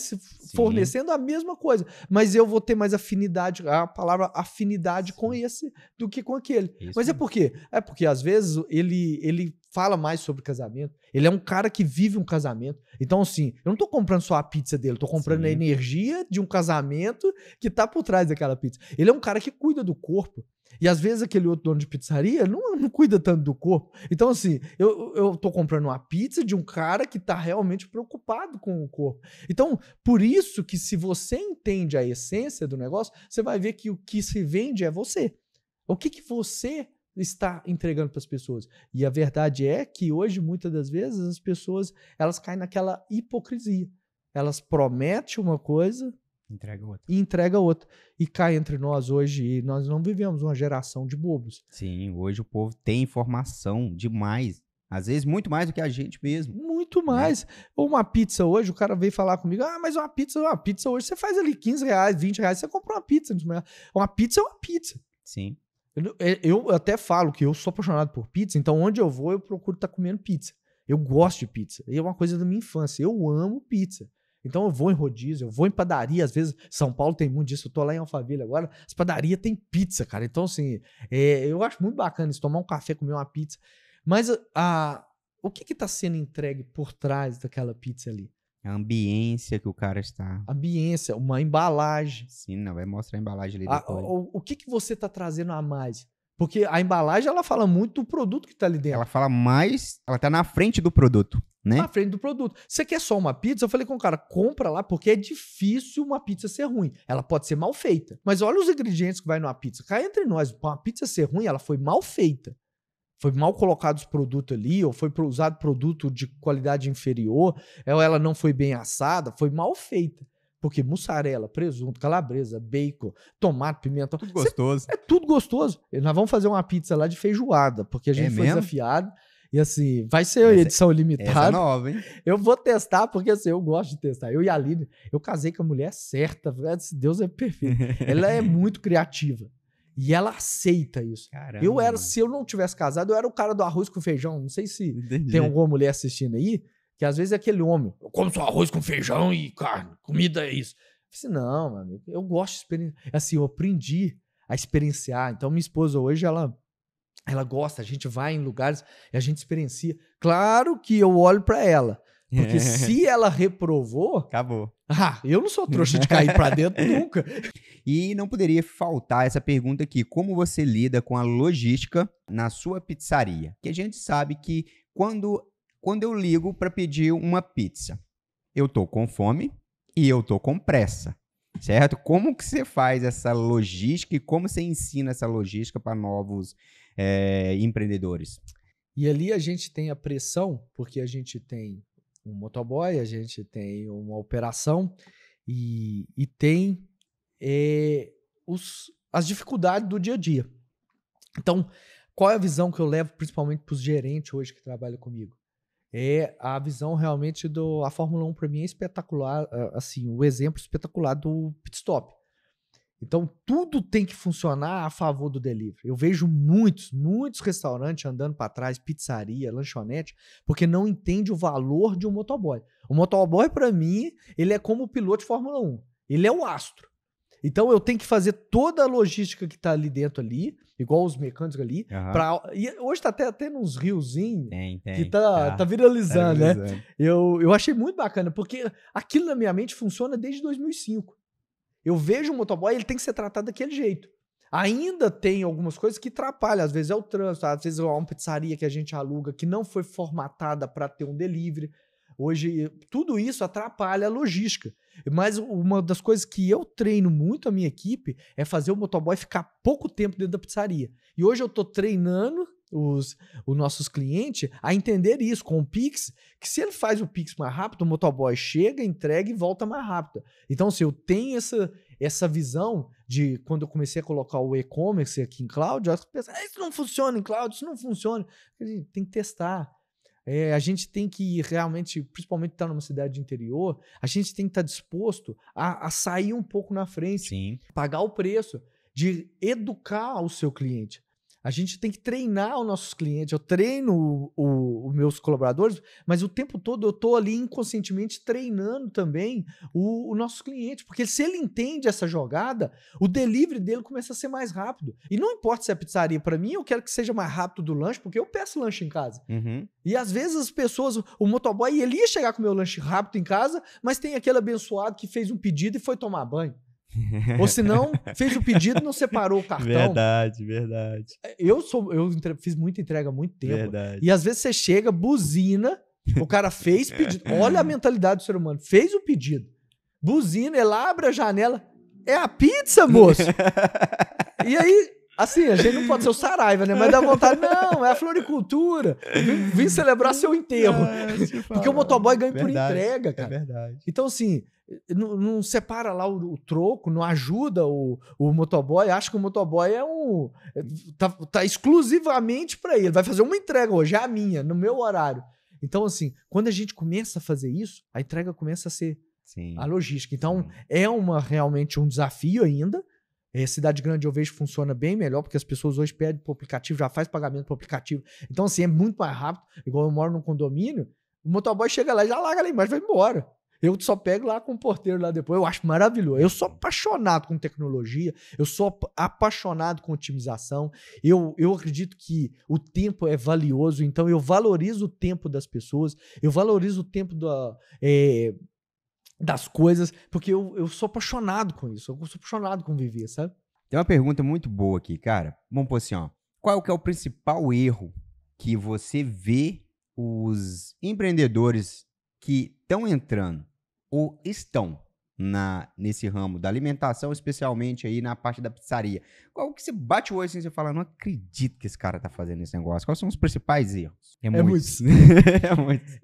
fornecendo a mesma coisa, mas eu vou ter mais afinidade, a palavra afinidade com esse do que com aquele. Isso. Mas é por quê? É porque às vezes ele fala mais sobre casamento, ele é um cara que vive um casamento. Então assim, eu não tô comprando só a pizza dele, tô comprando a energia de um casamento que tá por trás daquela pizza. Ele é um cara que cuida do corpo. E às vezes aquele outro dono de pizzaria não cuida tanto do corpo. Então, assim, eu tô comprando uma pizza de um cara que tá realmente preocupado com o corpo. Então, por isso que se você entende a essência do negócio, você vai ver que o que se vende é você. O que você está entregando para as pessoas. E a verdade é que hoje, muitas das vezes, as pessoas elas caem naquela hipocrisia. elas prometem uma coisa Entrega outra. e entregam outra. E cá entre nós hoje, nós não vivemos uma geração de bobos. Sim, hoje o povo tem informação demais. Às vezes muito mais do que a gente mesmo. Muito mais. Ou uma pizza hoje, o cara veio falar comigo, mas uma pizza hoje você faz ali R$15, R$20, você compra uma pizza. Uma pizza é uma pizza. Sim. Eu até falo que eu sou apaixonado por pizza, então onde eu vou eu procuro estar comendo pizza. Eu gosto de pizza. É uma coisa da minha infância. Eu amo pizza. Então eu vou em rodízio, eu vou em padaria, às vezes São Paulo tem muito disso, eu tô lá em Alphaville agora, as padarias tem pizza, cara. Então assim, eu acho muito bacana isso, tomar um café, comer uma pizza. Mas o que tá sendo entregue por trás daquela pizza ali? A ambiência que o cara está. Ambiência, uma embalagem. Sim, não, vai mostrar a embalagem ali depois. O que você tá trazendo a mais? Porque a embalagem, ela fala muito do produto que tá ali dentro. Ela fala mais, ela tá na frente do produto, né? Na frente do produto. Você quer só uma pizza? Eu falei com o cara, compra lá, porque é difícil uma pizza ser ruim. Ela pode ser mal feita. Mas olha os ingredientes que vai numa pizza. Cá entre nós, pra uma pizza ser ruim, ela foi mal feita. Foi mal colocado os produtos ali, ou foi usado produto de qualidade inferior, ou ela não foi bem assada, foi mal feita. Porque mussarela, presunto, calabresa, bacon, tomate, pimentão. Tudo gostoso. É tudo gostoso. E nós vamos fazer uma pizza lá de feijoada, porque a gente foi mesmo? desafiado. E assim, vai ser edição limitada. Essa é nova, hein? Eu vou testar, porque assim, eu gosto de testar. Eu e a Aline, eu casei com a mulher certa. Deus é perfeito. Ela é muito criativa. E ela aceita isso. Caramba. Se eu não tivesse casado, eu era o cara do arroz com feijão. Não sei se Entendi. tem alguma mulher assistindo aí, que às vezes é aquele homem. Eu como só arroz com feijão e carne. Comida é isso. Eu disse, não, meu amigo, eu gosto de experienciar. Assim, eu aprendi a experienciar. Então, minha esposa hoje, ela gosta. A gente vai em lugares e a gente experiencia. Claro que eu olho pra ela. Porque se ela reprovou... Acabou. Eu não sou trouxa de cair pra dentro nunca. E não poderia faltar essa pergunta aqui. Como você lida com a logística na sua pizzaria? Que a gente sabe que quando eu ligo para pedir uma pizza, eu tô com fome e eu tô com pressa, certo? Como que você faz essa logística e como você ensina essa logística para novos empreendedores? E ali a gente tem a pressão, porque a gente tem um motoboy, a gente tem uma operação e tem as dificuldades do dia a dia. Então, qual é a visão que eu levo principalmente para os gerentes hoje que trabalham comigo? É a visão realmente a Fórmula 1 para mim é espetacular, assim, o exemplo espetacular do pit stop. Então, tudo tem que funcionar a favor do delivery. Eu vejo muitos restaurantes andando para trás, pizzaria, lanchonete, porque não entende o valor de um motoboy. O motoboy, para mim, ele é como o piloto de Fórmula 1. Ele é o astro. Então, eu tenho que fazer toda a logística que está ali dentro, igual os mecânicos ali. Uhum. E hoje está até nos riozinhos que tá viralizando, né? Eu achei muito bacana, porque aquilo na minha mente funciona desde 2005. Eu vejo o motoboy, ele tem que ser tratado daquele jeito. Ainda tem algumas coisas que atrapalham. Às vezes é o trânsito, às vezes é uma pizzaria que a gente aluga que não foi formatada para ter um delivery. Hoje, tudo isso atrapalha a logística. Mas uma das coisas que eu treino muito a minha equipe é fazer o motoboy ficar pouco tempo dentro da pizzaria. E hoje eu estou treinando os nossos clientes a entender isso com o Pix, que se ele faz o Pix mais rápido, o motoboy chega, entrega e volta mais rápido. Então, se eu tenho essa visão de quando eu comecei a colocar o e-commerce aqui em cloud, eu pensei, isso não funciona em cloud, isso não funciona. A gente tem que testar. A gente tem que realmente, principalmente estar numa cidade de interior, a gente tem que estar disposto a sair um pouco na frente, Sim. Pagar o preço, de educar o seu cliente. A gente tem que treinar os nossos clientes. Eu treino os meus colaboradores, mas o tempo todo eu estou ali inconscientemente treinando também o nosso cliente. Porque se ele entende essa jogada, o delivery dele começa a ser mais rápido. E não importa se é pizzaria. Para mim, eu quero que seja mais rápido do lanche, porque eu peço lanche em casa. Uhum. E às vezes as pessoas, o motoboy, ele ia chegar com o meu lanche rápido em casa, mas tem aquele abençoado que fez um pedido e foi tomar banho. Ou se não, fez o pedido e não separou o cartão. Verdade. Eu fiz muita entrega há muito tempo. Verdade. E às vezes você chega, buzina, o cara fez pedido. Olha a mentalidade do ser humano. Fez o pedido. Buzina, ele abre a janela. É a pizza, moço! E aí, Assim, a gente não pode ser o Saraiva, né? Mas dá vontade, não, é a floricultura. Vim celebrar seu enterro. Porque o motoboy ganha por entrega, cara. É verdade. Então, assim, não separa lá o troco, não ajuda o motoboy, acha que o motoboy é tá exclusivamente para ele. Vai fazer uma entrega hoje, é a minha, no meu horário. Então, assim, quando a gente começa a fazer isso, a entrega começa a ser a logística. Então, é realmente um desafio ainda. Cidade grande eu vejo que funciona bem melhor, porque as pessoas hoje pedem pro aplicativo, já faz pagamento pro aplicativo. Então, assim, é muito mais rápido. Igual eu moro num condomínio, o motoboy chega lá e já larga lá embaixo e vai embora. Eu só pego lá com o porteiro lá depois. Eu acho maravilhoso. Eu sou apaixonado com tecnologia. Eu sou apaixonado com otimização. Eu acredito que o tempo é valioso. Então, eu valorizo o tempo das pessoas. Eu valorizo o tempo das coisas. Porque eu sou apaixonado com isso. Eu sou apaixonado com viver, sabe? Tem uma pergunta muito boa aqui, cara. Vamos pôr assim, ó. Qual que é o principal erro que você vê os empreendedores que estão entrando ou estão nesse ramo da alimentação, especialmente aí na parte da pizzaria? Qual que você bate o olho assim e você fala, não acredito que esse cara tá fazendo esse negócio? Quais são os principais erros? É muitos. É muitos.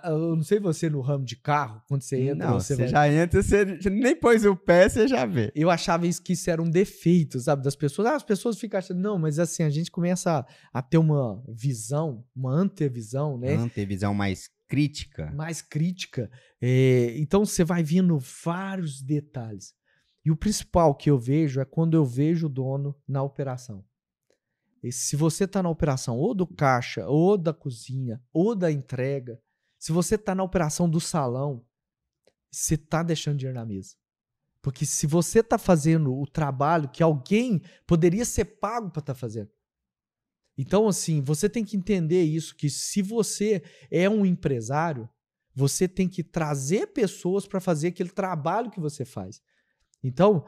Eu não sei você no ramo de carro, quando você entra... Não, você já entra, você nem pôs o pé, você já vê. Eu achava que isso era um defeito, sabe, das pessoas. As pessoas ficam achando, não, mas assim, a gente começa a ter uma visão, uma antevisão, né? Uma antevisão mais crítica. Mais crítica. Então, você vai vendo vários detalhes. E o principal que eu vejo é quando eu vejo o dono na operação. E se você está na operação ou do caixa, ou da cozinha, ou da entrega, se você está na operação do salão, você está deixando dinheiro na mesa. Porque se você está fazendo o trabalho que alguém poderia ser pago para estar fazendo. Então, assim, você tem que entender isso, que se você é um empresário, você tem que trazer pessoas para fazer aquele trabalho que você faz. Então,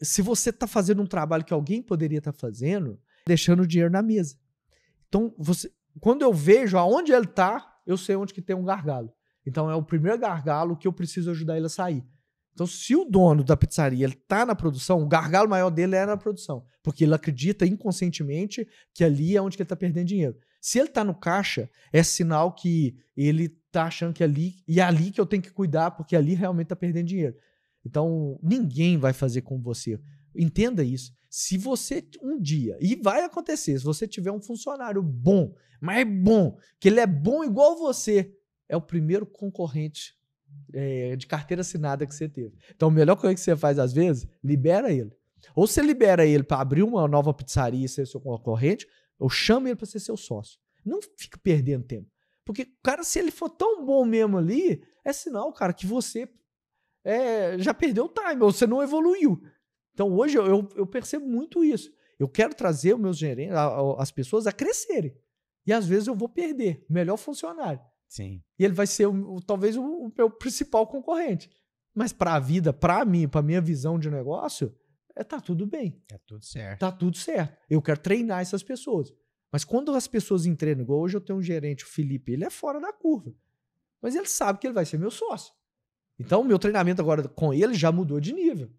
se você está fazendo um trabalho que alguém poderia estar fazendo, deixando dinheiro na mesa. Então, quando eu vejo aonde ele está, eu sei onde que tem um gargalo. Então, é o primeiro gargalo que eu preciso ajudar ele a sair. Então, se o dono da pizzaria está na produção, o gargalo maior dele é na produção. Porque ele acredita inconscientemente que ali é onde que ele está perdendo dinheiro. Se ele está no caixa, é sinal que ele está achando que é ali que eu tenho que cuidar, porque ali realmente está perdendo dinheiro. Então, ninguém vai fazer com você. Entenda isso. Se você um dia, e vai acontecer, se você tiver um funcionário bom, mas bom, que ele é bom igual você, é o primeiro concorrente de carteira assinada que você teve. Então, a melhor coisa que você faz, às vezes, libera ele. Ou você libera ele para abrir uma nova pizzaria e ser seu concorrente, ou chama ele para ser seu sócio. Não fica perdendo tempo. Porque, cara, se ele for tão bom mesmo ali, é sinal, cara, que você já perdeu o time, ou você não evoluiu. Então, hoje, eu percebo muito isso. Eu quero trazer os meus gerentes, as pessoas a crescerem. E, às vezes, eu vou perder o melhor funcionário. Sim. E ele vai ser, talvez, o meu principal concorrente. Mas para a vida, para mim, para a minha visão de negócio, tá tudo bem. Tá tudo certo. Tá tudo certo. Eu quero treinar essas pessoas. Mas quando as pessoas treinam, igual hoje eu tenho um gerente, o Felipe, ele é fora da curva. Mas ele sabe que ele vai ser meu sócio. Então, o meu treinamento agora com ele já mudou de nível.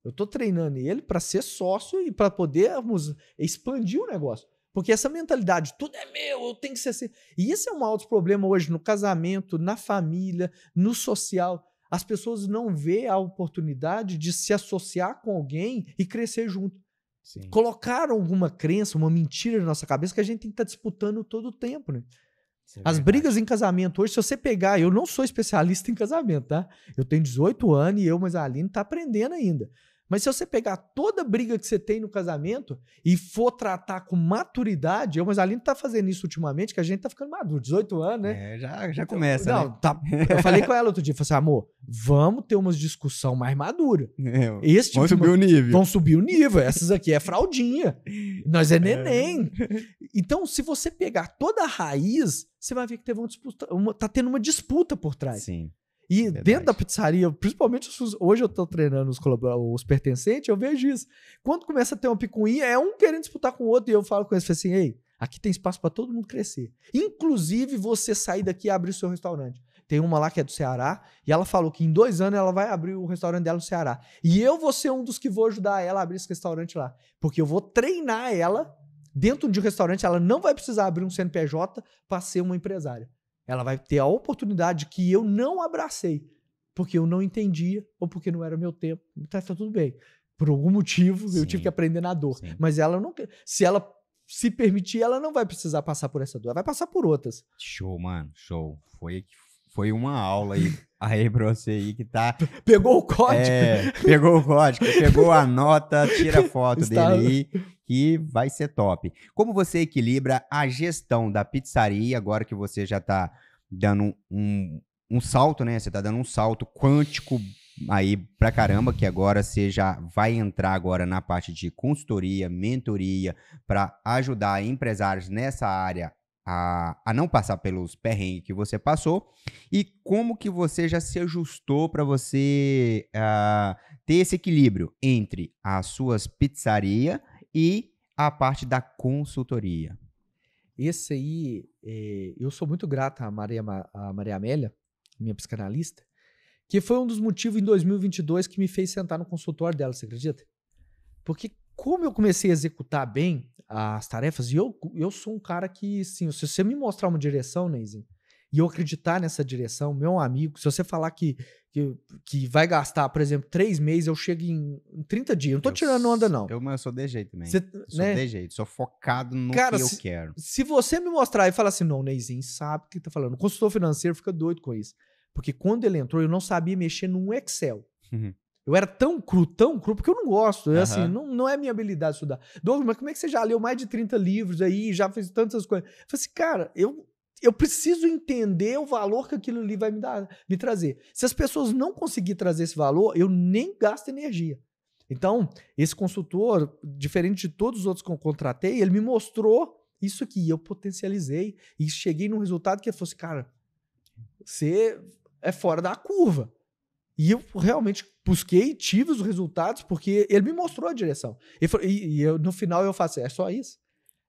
Eu tô treinando ele para ser sócio e para podermos expandir o negócio. Porque essa mentalidade, tudo é meu, eu tenho que ser assim. E isso é um alto problema hoje no casamento, na família, no social. As pessoas não vêem a oportunidade de se associar com alguém e crescer junto. Sim. Colocaram alguma crença, uma mentira na nossa cabeça que a gente tem que estar disputando todo o tempo, né? As brigas em casamento hoje, se você pegar, eu não sou especialista em casamento, tá? Eu tenho 18 anos e mas a Aline tá aprendendo ainda. Mas se você pegar toda briga que você tem no casamento e for tratar com maturidade, mas a Aline tá fazendo isso ultimamente, que a gente tá ficando maduro, 18 anos, né? Já começa, não, né? Eu falei com ela outro dia, falei assim, amor, vamos ter umas discussão mais madura. Vamos subir o nível. Vamos subir o nível. Essas aqui é fraldinha. Nós é neném. Então, se você pegar toda a raiz, você vai ver que teve tá tendo uma disputa por trás. Sim. E dentro da pizzaria, principalmente hoje eu tô treinando os pertencentes, eu vejo isso. Quando começa a ter uma picuinha, é um querendo disputar com o outro, e eu falo com eles assim, ei, aqui tem espaço para todo mundo crescer. Inclusive você sair daqui e abrir o seu restaurante. Tem uma lá que é do Ceará, e ela falou que em 2 anos ela vai abrir o restaurante dela no Ceará. E eu vou ser um dos que vou ajudar ela a abrir esse restaurante lá. Porque eu vou treinar ela dentro de um restaurante, ela não vai precisar abrir um CNPJ para ser uma empresária. Ela vai ter a oportunidade que eu não abracei, porque eu não entendia ou porque não era meu tempo. Tá tudo bem. Por algum motivo, eu tive que aprender na dor. Sim. Mas ela não... Se ela se permitir, ela não vai precisar passar por essa dor. Ela vai passar por outras. Show, mano. Show. Foi uma aula aí pra você aí que tá... Pegou o código? Pegou o código, pegou a nota, tira a foto dele aí, que vai ser top. Como você equilibra a gestão da pizzaria, agora que você já tá dando um salto, né? Você tá dando um salto quântico aí pra caramba, que agora você já vai entrar agora na parte de consultoria, mentoria, para ajudar empresários nessa área a não passar pelos perrengues que você passou, e como que você já se ajustou para você ter esse equilíbrio entre as suas pizzarias e a parte da consultoria. Esse aí, eu sou muito grato à Maria Amélia, minha psicanalista, que foi um dos motivos em 2022 que me fez sentar no consultório dela, você acredita? Porque como eu comecei a executar bem as tarefas, e eu sou um cara que, sim, se você me mostrar uma direção, Neizinho, e eu acreditar nessa direção, meu amigo, se você falar que vai gastar, por exemplo, 3 meses, eu chego em 30 dias. Eu não tô tirando onda, não. Eu sou de jeito também. Sou de jeito. Sou focado no cara, que eu quero. Se você me mostrar e falar assim, não, Neizinho sabe o que tá falando. O consultor financeiro fica doido com isso. Porque quando ele entrou, eu não sabia mexer num Excel. Eu era tão cru, porque eu não gosto. Assim, não é minha habilidade estudar. Douglas, mas como é que você já leu mais de 30 livros aí, já fez tantas coisas? Eu falei assim, cara, eu preciso entender o valor que aquilo ali vai me trazer. Se as pessoas não conseguirem trazer esse valor, eu nem gasto energia. Então, esse consultor, diferente de todos os outros que eu contratei, ele me mostrou isso aqui, eu potencializei e cheguei num resultado que ele falou assim, cara, você é fora da curva. E eu realmente busquei e tive os resultados porque ele me mostrou a direção. No final eu faço, é só isso?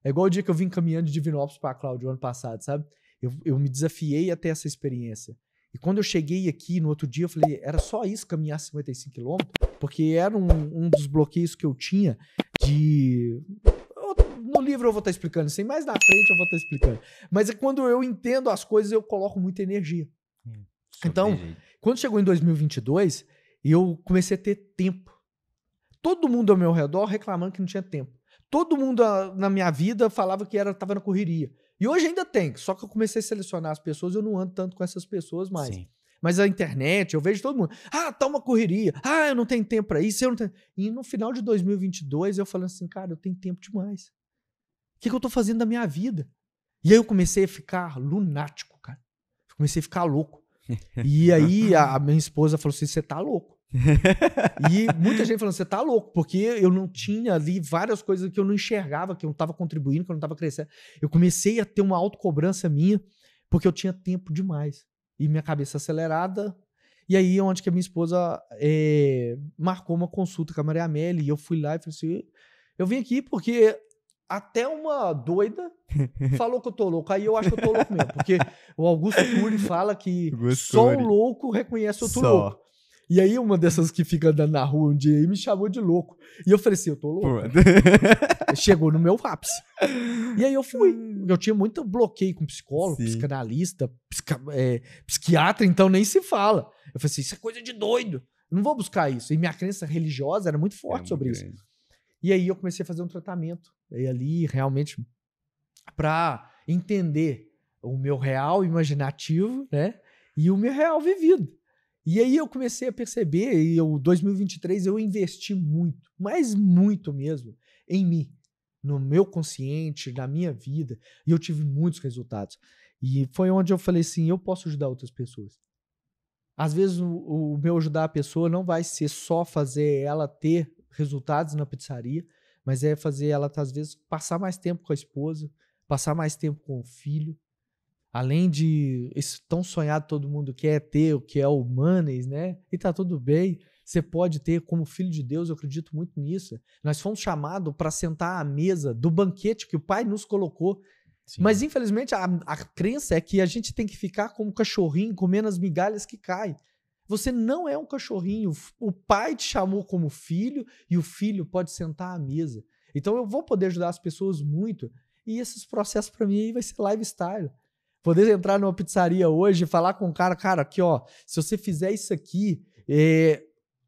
É igual o dia que eu vim caminhando de Divinópolis para Cláudio ano passado, sabe? Eu me desafiei a ter essa experiência. E quando eu cheguei aqui no outro dia, eu falei, era só isso caminhar 55 quilômetros? Porque era um dos bloqueios que eu tinha de... No livro eu vou estar explicando isso, mais na frente eu vou estar explicando. Mas é quando eu entendo as coisas, eu coloco muita energia. Então, quando chegou em 2022, eu comecei a ter tempo. Todo mundo ao meu redor reclamando que não tinha tempo. Todo mundo na minha vida falava que estava na correria. E hoje ainda tem, só que eu comecei a selecionar as pessoas, eu não ando tanto com essas pessoas mais. Sim. Mas a internet, eu vejo todo mundo, tá uma correria, eu não tenho tempo para isso, eu não tenho... E no final de 2022, eu falei assim, cara, eu tenho tempo demais. O que eu tô fazendo da minha vida? E aí eu comecei a ficar lunático, cara. Comecei a ficar louco. E aí a minha esposa falou assim, você tá louco. E muita gente falando, você tá louco, porque eu não tinha ali várias coisas que eu não enxergava, que eu não tava contribuindo, que eu não tava crescendo. Eu comecei a ter uma autocobrança minha, porque eu tinha tempo demais. E minha cabeça acelerada. E aí onde que a minha esposa marcou uma consulta com a Maria Amélia, e eu fui lá e falei assim, eu vim aqui porque até uma doida falou que eu tô louco. Aí eu acho que eu tô louco mesmo, porque o Augusto Cury fala que só um louco reconhece outro louco. E aí uma dessas que fica andando na rua um dia aí me chamou de louco. E eu falei assim, eu tô louco. Chegou no meu ápice. E aí eu fui. Eu tinha muito bloqueio com psicólogo, psicanalista, psiquiatra, então nem se fala. Eu falei assim, isso é coisa de doido. Eu não vou buscar isso. E minha crença religiosa era muito forte sobre isso. E aí eu comecei a fazer um tratamento. E ali, realmente, pra entender o meu real imaginativo, né? E o meu real vivido. E aí eu comecei a perceber, e em 2023 eu investi muito, mas muito mesmo, em mim, no meu consciente, na minha vida, e eu tive muitos resultados. E foi onde eu falei assim, eu posso ajudar outras pessoas. Às vezes o meu ajudar a pessoa não vai ser só fazer ela ter resultados na pizzaria, mas é fazer ela, às vezes, passar mais tempo com a esposa, passar mais tempo com o filho. Além de esse tão sonhado todo mundo quer ter, o que é o Manes, né? E tá tudo bem. Você pode ter, como filho de Deus, eu acredito muito nisso. Nós fomos chamados para sentar à mesa do banquete que o Pai nos colocou. Sim. Mas, infelizmente, a crença é que a gente tem que ficar como um cachorrinho comendo as migalhas que caem. Você não é um cachorrinho. O pai te chamou como filho e o filho pode sentar à mesa. Então, eu vou poder ajudar as pessoas muito. E esses processos, para mim, aí vai ser lifestyle. Poder entrar numa pizzaria hoje e falar com o cara, aqui, ó, se você fizer isso aqui,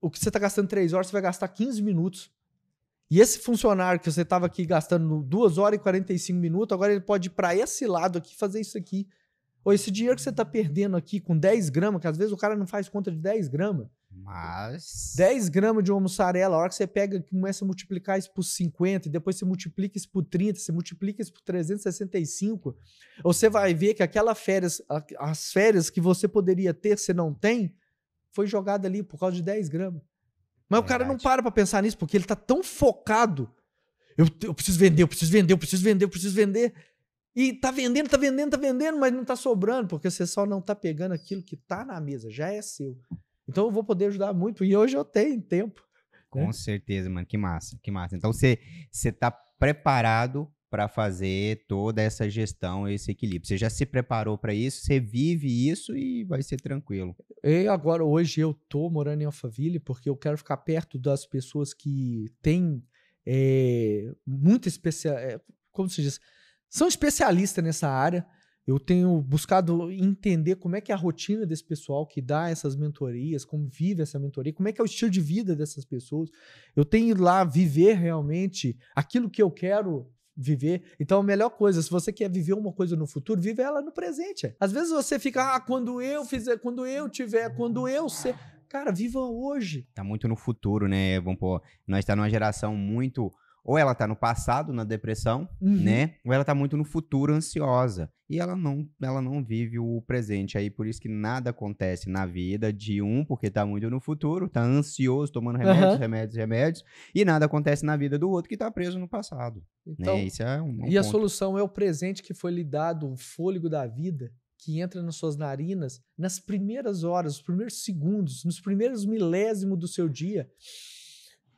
o que você tá gastando 3 horas, você vai gastar 15 minutos. E esse funcionário que você estava aqui gastando 2 horas e 45 minutos, agora ele pode ir para esse lado aqui e fazer isso aqui. Ou esse dinheiro que você está perdendo aqui com 10 gramas, que às vezes o cara não faz conta de 10 gramas. Mas... 10 gramas de uma mussarela, a hora que você pega, começa a multiplicar isso por 50, e depois você multiplica isso por 30, você multiplica isso por 365, você vai ver que as férias que você poderia ter, você não tem, foi jogada ali por causa de 10 gramas. Mas o cara não para pensar nisso, porque ele tá tão focado. Eu preciso vender, eu preciso vender, eu preciso vender, eu preciso vender. E tá vendendo, mas não tá sobrando, porque você só não tá pegando aquilo que tá na mesa, já é seu. Então eu vou poder ajudar muito, e hoje eu tenho tempo. Com certeza, mano, que massa, que massa. Então você tá preparado para fazer toda essa gestão, esse equilíbrio. Você já se preparou para isso, você vive isso e vai ser tranquilo. E agora, hoje, eu tô morando em Alphaville porque eu quero ficar perto das pessoas que têm muito como se diz? São especialistas nessa área. Eu tenho buscado entender como é que é a rotina desse pessoal que dá essas mentorias, como vive essa mentoria, como é que é o estilo de vida dessas pessoas. Eu tenho ido lá viver realmente aquilo que eu quero viver. Então, a melhor coisa, se você quer viver uma coisa no futuro, vive ela no presente. Às vezes você fica, quando eu fizer, quando eu tiver, quando eu ser... Cara, viva hoje. Tá muito no futuro, né? Vamos pôr, nós tá numa geração muito... Ou ela tá no passado, na depressão, né? Ou ela tá muito no futuro, ansiosa. E ela não vive o presente. Aí, por isso que nada acontece na vida de porque tá muito no futuro, tá ansioso, tomando remédios. E nada acontece na vida do outro que tá preso no passado. Então, né? Isso é um e ponto. a solução é o presente que foi lhe dado, o fôlego da vida, que entra nas suas narinas nas primeiras horas, nos primeiros segundos, nos primeiros milésimos do seu dia.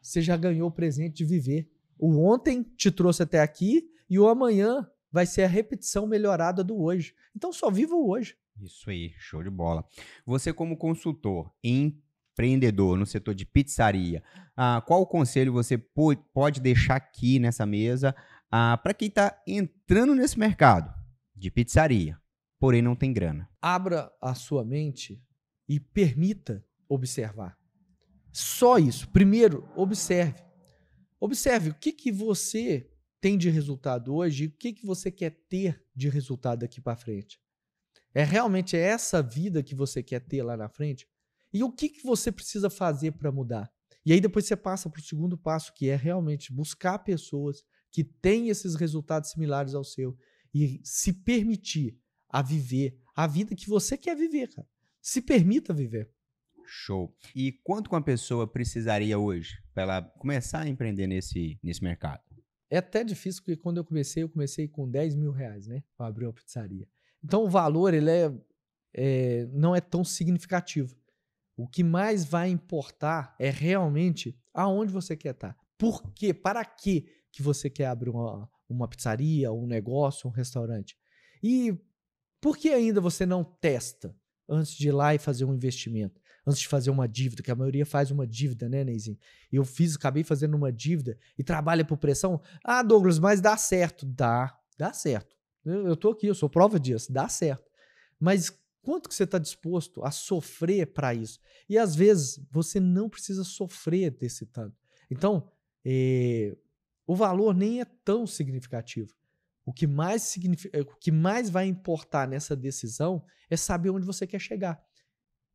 Você já ganhou o presente de viver. O ontem te trouxe até aqui e o amanhã vai ser a repetição melhorada do hoje. Então só viva o hoje. Isso aí, show de bola. Você como consultor, empreendedor no setor de pizzaria, qual o conselho você pode deixar aqui nessa mesa para quem está entrando nesse mercado de pizzaria, porém não tem grana? Abra a sua mente e permita observar. Só isso. Primeiro, observe. Observe o que você tem de resultado hoje e o que você quer ter de resultado daqui para frente. É realmente essa vida que você quer ter lá na frente? E o que você precisa fazer para mudar? E aí depois você passa para o segundo passo, que é realmente buscar pessoas que têm esses resultados similares ao seu e se permitir a viver a vida que você quer viver, cara. Se permita viver. Show. E quanto que uma pessoa precisaria hoje para ela começar a empreender nesse mercado? É até difícil, porque quando eu comecei com 10 mil reais, né? Para abrir uma pizzaria. Então o valor ele não é tão significativo. O que mais vai importar é realmente aonde você quer estar. Por quê? Para que você quer abrir uma pizzaria, um negócio, um restaurante? E por que ainda você não testa antes de ir lá e fazer um investimento? Antes de fazer uma dívida, que a maioria faz uma dívida, né, Neizinho? Eu acabei fazendo uma dívida e trabalha por pressão. Douglas, mas dá certo. Dá certo. Eu tô aqui, eu sou prova disso, dá certo. Mas quanto que você está disposto a sofrer para isso? E às vezes você não precisa sofrer desse tanto. Então, o valor nem é tão significativo. O que mais vai importar nessa decisão é saber onde você quer chegar.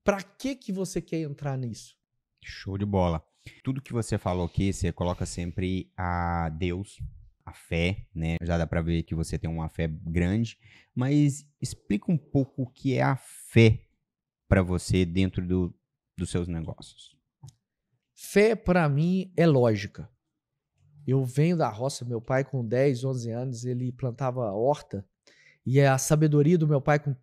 Para que você quer entrar nisso? Show de bola. Tudo que você falou aqui, você coloca sempre a Deus, a fé, né? Já dá para ver que você tem uma fé grande, mas explica um pouco o que é a fé para você dentro dos seus negócios. Fé, para mim, é lógica. Eu venho da roça, meu pai com 10, 11 anos, ele plantava horta. E a sabedoria do meu pai com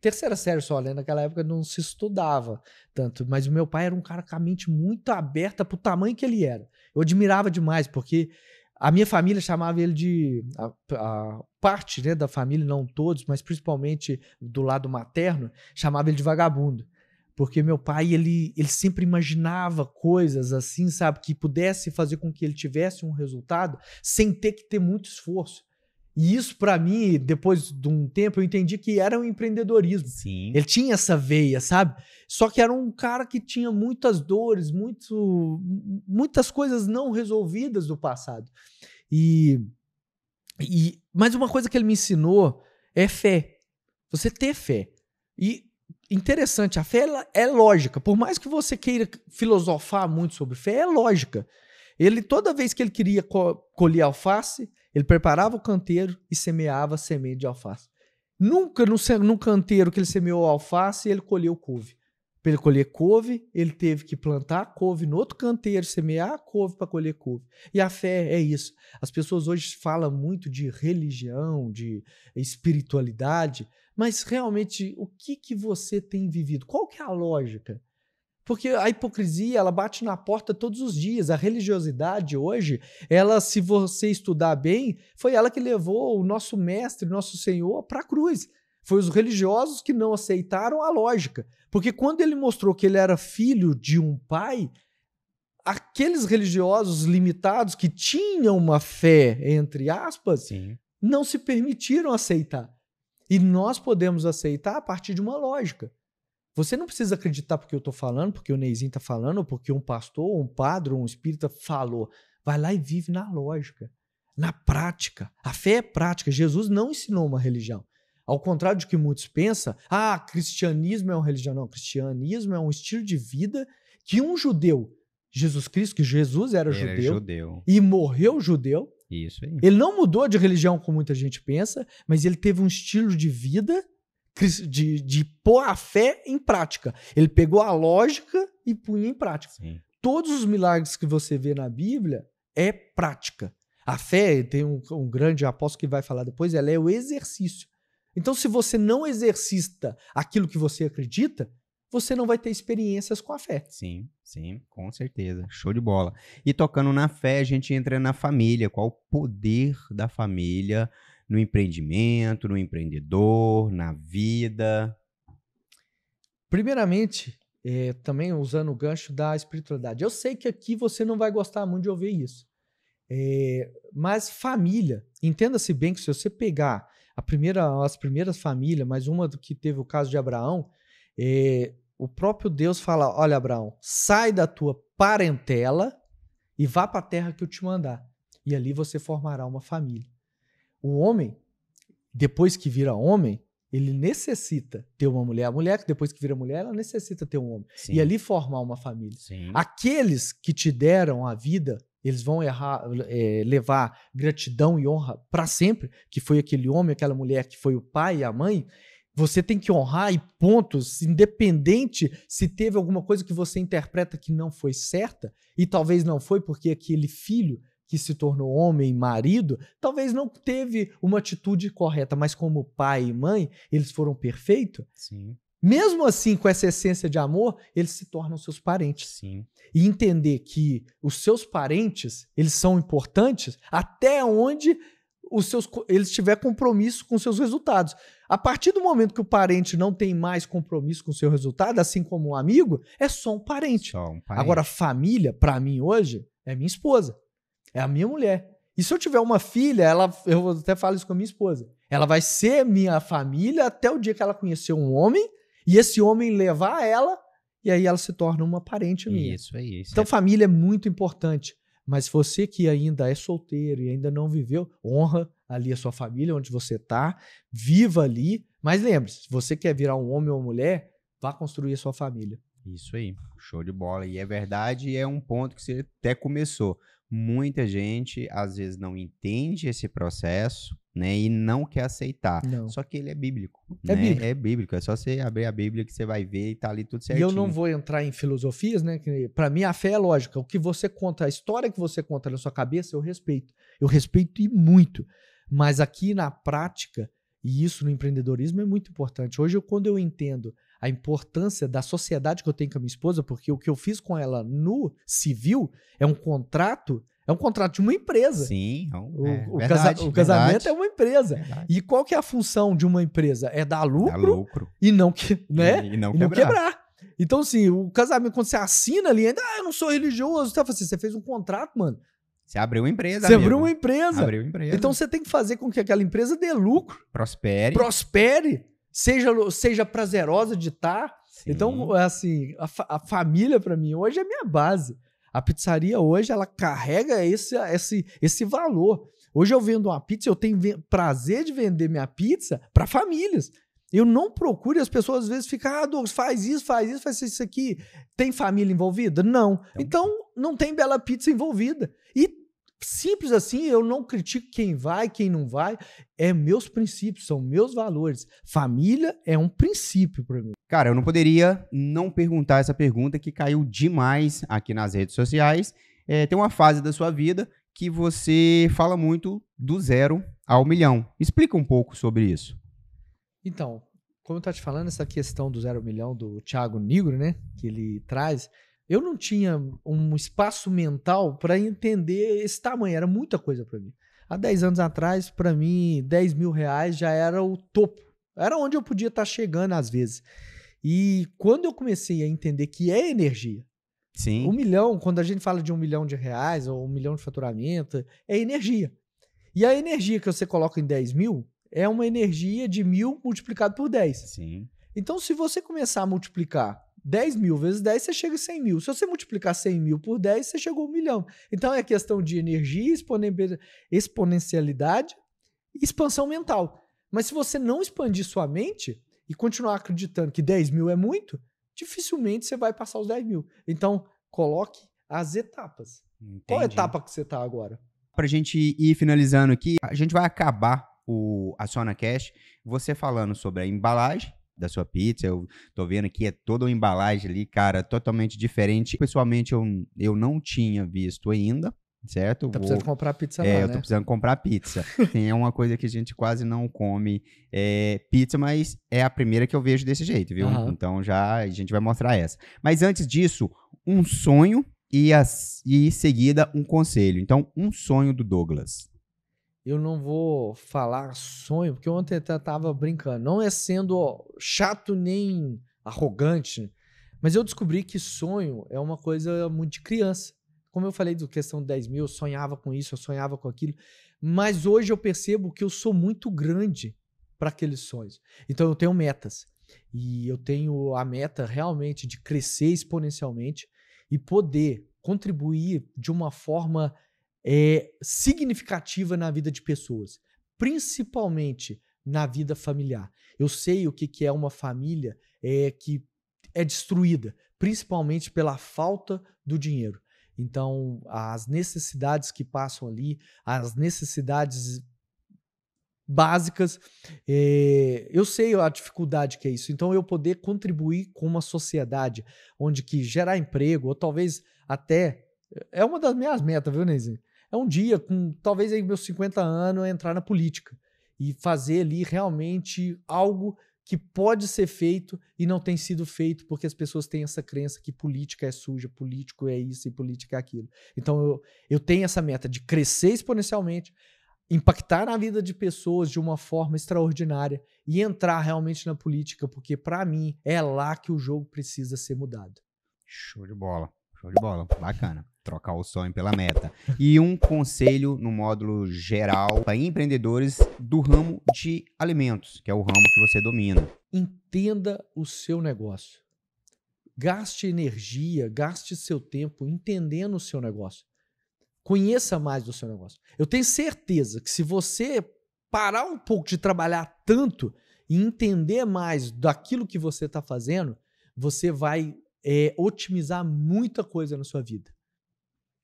terceira série só, né? Naquela época não se estudava tanto. Mas o meu pai era um cara com a mente muito aberta pro tamanho que ele era. Eu admirava demais, porque A minha família chamava ele de... A parte, né, da família, não todos, mas principalmente do lado materno, chamava ele de vagabundo. Porque meu pai, ele sempre imaginava coisas assim, sabe? Que pudesse fazer com que ele tivesse um resultado sem ter que ter muito esforço. E isso, para mim, depois de um tempo, eu entendi que era um empreendedorismo. Sim. Ele tinha essa veia, sabe? Só que era um cara que tinha muitas dores, muitas coisas não resolvidas do passado. Mas uma coisa que ele me ensinou é fé. Você ter fé. E interessante, a fé é lógica. Por mais que você queira filosofar muito sobre fé, é lógica. Ele, toda vez que ele queria colher alface, ele preparava o canteiro e semeava semente de alface. Nunca no canteiro que ele semeou alface, ele colheu couve. Para ele colher couve, ele teve que plantar couve no outro canteiro, semear couve para colher couve. E a fé é isso. As pessoas hoje falam muito de religião, de espiritualidade, mas realmente o que você tem vivido? Qual que é a lógica? Porque a hipocrisia, ela bate na porta todos os dias. A religiosidade hoje, ela, se você estudar bem, foi ela que levou o nosso mestre, nosso Senhor, para a cruz. Foi os religiosos que não aceitaram a lógica. Porque quando ele mostrou que ele era filho de um pai, aqueles religiosos limitados que tinham uma fé, entre aspas, Sim. não se permitiram aceitar. E nós podemos aceitar a partir de uma lógica. Você não precisa acreditar porque eu estou falando, porque o Neizinho está falando, ou porque um pastor, um padre, um espírita falou. Vai lá e vive na lógica, na prática. A fé é prática. Jesus não ensinou uma religião. Ao contrário de que muitos pensam, cristianismo é uma religião. Não, cristianismo é um estilo de vida que um judeu, Jesus Cristo, que Jesus era judeu e morreu judeu. Isso aí. Ele não mudou de religião como muita gente pensa, mas ele teve um estilo de vida de pôr a fé em prática. Ele pegou a lógica e punha em prática. Sim. Todos os milagres que você vê na Bíblia é prática. A fé, tem um grande apóstolo que vai falar depois, ela é o exercício. Então, se você não exercita aquilo que você acredita, você não vai ter experiências com a fé. Sim, sim, com certeza. Show de bola. E tocando na fé, a gente entra na família. Qual o poder da família no empreendimento, no empreendedor, na vida? Primeiramente, também usando o gancho da espiritualidade. Eu sei que aqui você não vai gostar muito de ouvir isso. Mas família, entenda-se bem que se você pegar as primeiras famílias, mas uma que teve o caso de Abraão, o próprio Deus fala, olha Abraão, sai da tua parentela e vá para a terra que eu te mandar. E ali você formará uma família. O homem, depois que vira homem, ele necessita ter uma mulher. A mulher, depois que vira mulher, ela necessita ter um homem. Sim. E ali formar uma família. Sim. Aqueles que te deram a vida, eles vão levar gratidão e honra para sempre, que foi aquele homem, aquela mulher que foi o pai e a mãe. Você tem que honrar e pontos, independente se teve alguma coisa que você interpreta que não foi certa, e talvez não foi porque aquele filho que se tornou homem e marido, talvez não teve uma atitude correta, mas como pai e mãe, eles foram perfeitos. Sim. Mesmo assim, com essa essência de amor, eles se tornam seus parentes. Sim. E entender que os seus parentes, eles são importantes até onde eles tiverem compromisso com seus resultados. A partir do momento que o parente não tem mais compromisso com o seu resultado, assim como um amigo, é só um parente. Só um parente. Agora, família, para mim hoje, é minha esposa. É a minha mulher. E se eu tiver uma filha, eu até falo isso com a minha esposa, ela vai ser minha família até o dia que ela conhecer um homem e esse homem levar ela e aí ela se torna uma parente minha. Isso aí. Então, família é muito importante. Mas você que ainda é solteiro e ainda não viveu, honra ali a sua família, onde você está, viva ali. Mas lembre-se, se você quer virar um homem ou uma mulher, vá construir a sua família. Isso aí, show de bola. E é verdade, e é um ponto que você até começou. Muita gente, às vezes, não entende esse processo, né, e não quer aceitar. Não. Só que ele é bíblico. É né? bíblico. É bíblico. É só você abrir a Bíblia que você vai ver e tá ali tudo certinho. E eu não vou entrar em filosofias, né? Para mim, a fé é lógica. O que você conta, a história que você conta na sua cabeça, eu respeito. Eu respeito e muito. Mas aqui na prática, e isso no empreendedorismo é muito importante. Hoje, quando eu entendo a importância da sociedade que eu tenho com a minha esposa, porque o que eu fiz com ela no civil é um contrato É um contrato de uma empresa. Sim, O verdade, casamento é uma empresa. verdade. E qual que é a função de uma empresa? É dar Dá lucro lucro. e não, né? E não E não quebrar. quebrar. Então, assim, o casamento, quando você assina ali, ainda, eu não sou religioso. Você fala assim, você fez um contrato, mano. Você abriu uma empresa, Você amigo. abriu uma empresa. Abriu uma empresa. Então, você tem que fazer com que aquela empresa dê lucro, prospere. seja prazerosa de estar. Sim. Então, assim, a família, pra mim, hoje é minha base. A pizzaria hoje, ela carrega esse valor. Hoje eu vendo uma pizza, eu tenho prazer de vender minha pizza para famílias. Eu não procuro, as pessoas às vezes ficam, Douglas, faz isso aqui. Tem família envolvida? Não. Então, não tem Bela Pizza envolvida. E simples assim, eu não critico quem vai, quem não vai. É meus princípios, são meus valores. Família é um princípio para mim. Cara, eu não poderia não perguntar essa pergunta que caiu demais aqui nas redes sociais. Tem uma fase da sua vida que você fala muito do 0 ao milhão. Explica um pouco sobre isso. Então, como eu tô te falando, essa questão do 0 ao milhão do Thiago Nigro, né, que ele traz, eu não tinha um espaço mental para entender esse tamanho, era muita coisa para mim. Há 10 anos atrás, para mim, 10 mil reais já era o topo, era onde eu podia estar chegando às vezes. E quando eu comecei a entender que é energia, Sim. 1 milhão, quando a gente fala de 1 milhão de reais ou 1 milhão de faturamento, é energia. E a energia que você coloca em 10 mil é uma energia de 1.000 multiplicado por 10. Sim. Então, se você começar a multiplicar 10 mil vezes 10, você chega a 100 mil. Se você multiplicar 100 mil por 10, você chegou a 1 milhão. Então, é questão de energia, exponencialidade e expansão mental. Mas se você não expandir sua mente e continuar acreditando que 10 mil é muito, dificilmente você vai passar os 10 mil. Então, coloque as etapas. Entendi. Qual etapa que você está agora? Para a gente ir finalizando aqui, a gente vai acabar a SonaCast, você falando sobre a embalagem da sua pizza. Eu tô vendo aqui, é toda uma embalagem ali, cara, totalmente diferente. Pessoalmente, eu não tinha visto ainda, certo? Tá precisando comprar pizza lá, eu né? tô precisando comprar pizza. É uma coisa que a gente quase não come pizza, mas é a primeira que eu vejo desse jeito, viu? Aham. Então já a gente vai mostrar essa. Mas antes disso, um sonho e em seguida um conselho. Então, um sonho do Douglas. Eu não vou falar sonho, porque ontem eu tava brincando. Não é sendo chato nem arrogante, mas eu descobri que sonho é uma coisa muito de criança. Como eu falei da questão de 10 mil, eu sonhava com isso, eu sonhava com aquilo. Mas hoje eu percebo que eu sou muito grande para aqueles sonhos. Então eu tenho metas. E eu tenho a meta realmente de crescer exponencialmente e poder contribuir de uma forma significativa na vida de pessoas, principalmente na vida familiar. Eu sei o que é uma família que é destruída, principalmente pela falta do dinheiro. Então, as necessidades que passam ali, as necessidades básicas, eu sei a dificuldade que é isso. Então, eu poder contribuir com uma sociedade onde que gerar emprego, ou talvez até... É uma das minhas metas, viu, Neizinho? É um dia, com talvez aí meus 50 anos, eu entrar na política e fazer ali realmente algo que pode ser feito e não tem sido feito porque as pessoas têm essa crença que política é suja, político é isso e política é aquilo. Então eu tenho essa meta de crescer exponencialmente, impactar na vida de pessoas de uma forma extraordinária e entrar realmente na política, porque para mim é lá que o jogo precisa ser mudado. Show de bola. Show de bola. Bacana. Trocar o sonho pela meta. E um conselho no módulo geral para empreendedores do ramo de alimentos, que é o ramo que você domina. Entenda o seu negócio. Gaste energia, gaste seu tempo entendendo o seu negócio. Conheça mais do seu negócio. Eu tenho certeza que se você parar um pouco de trabalhar tanto e entender mais daquilo que você está fazendo, você vai otimizar muita coisa na sua vida.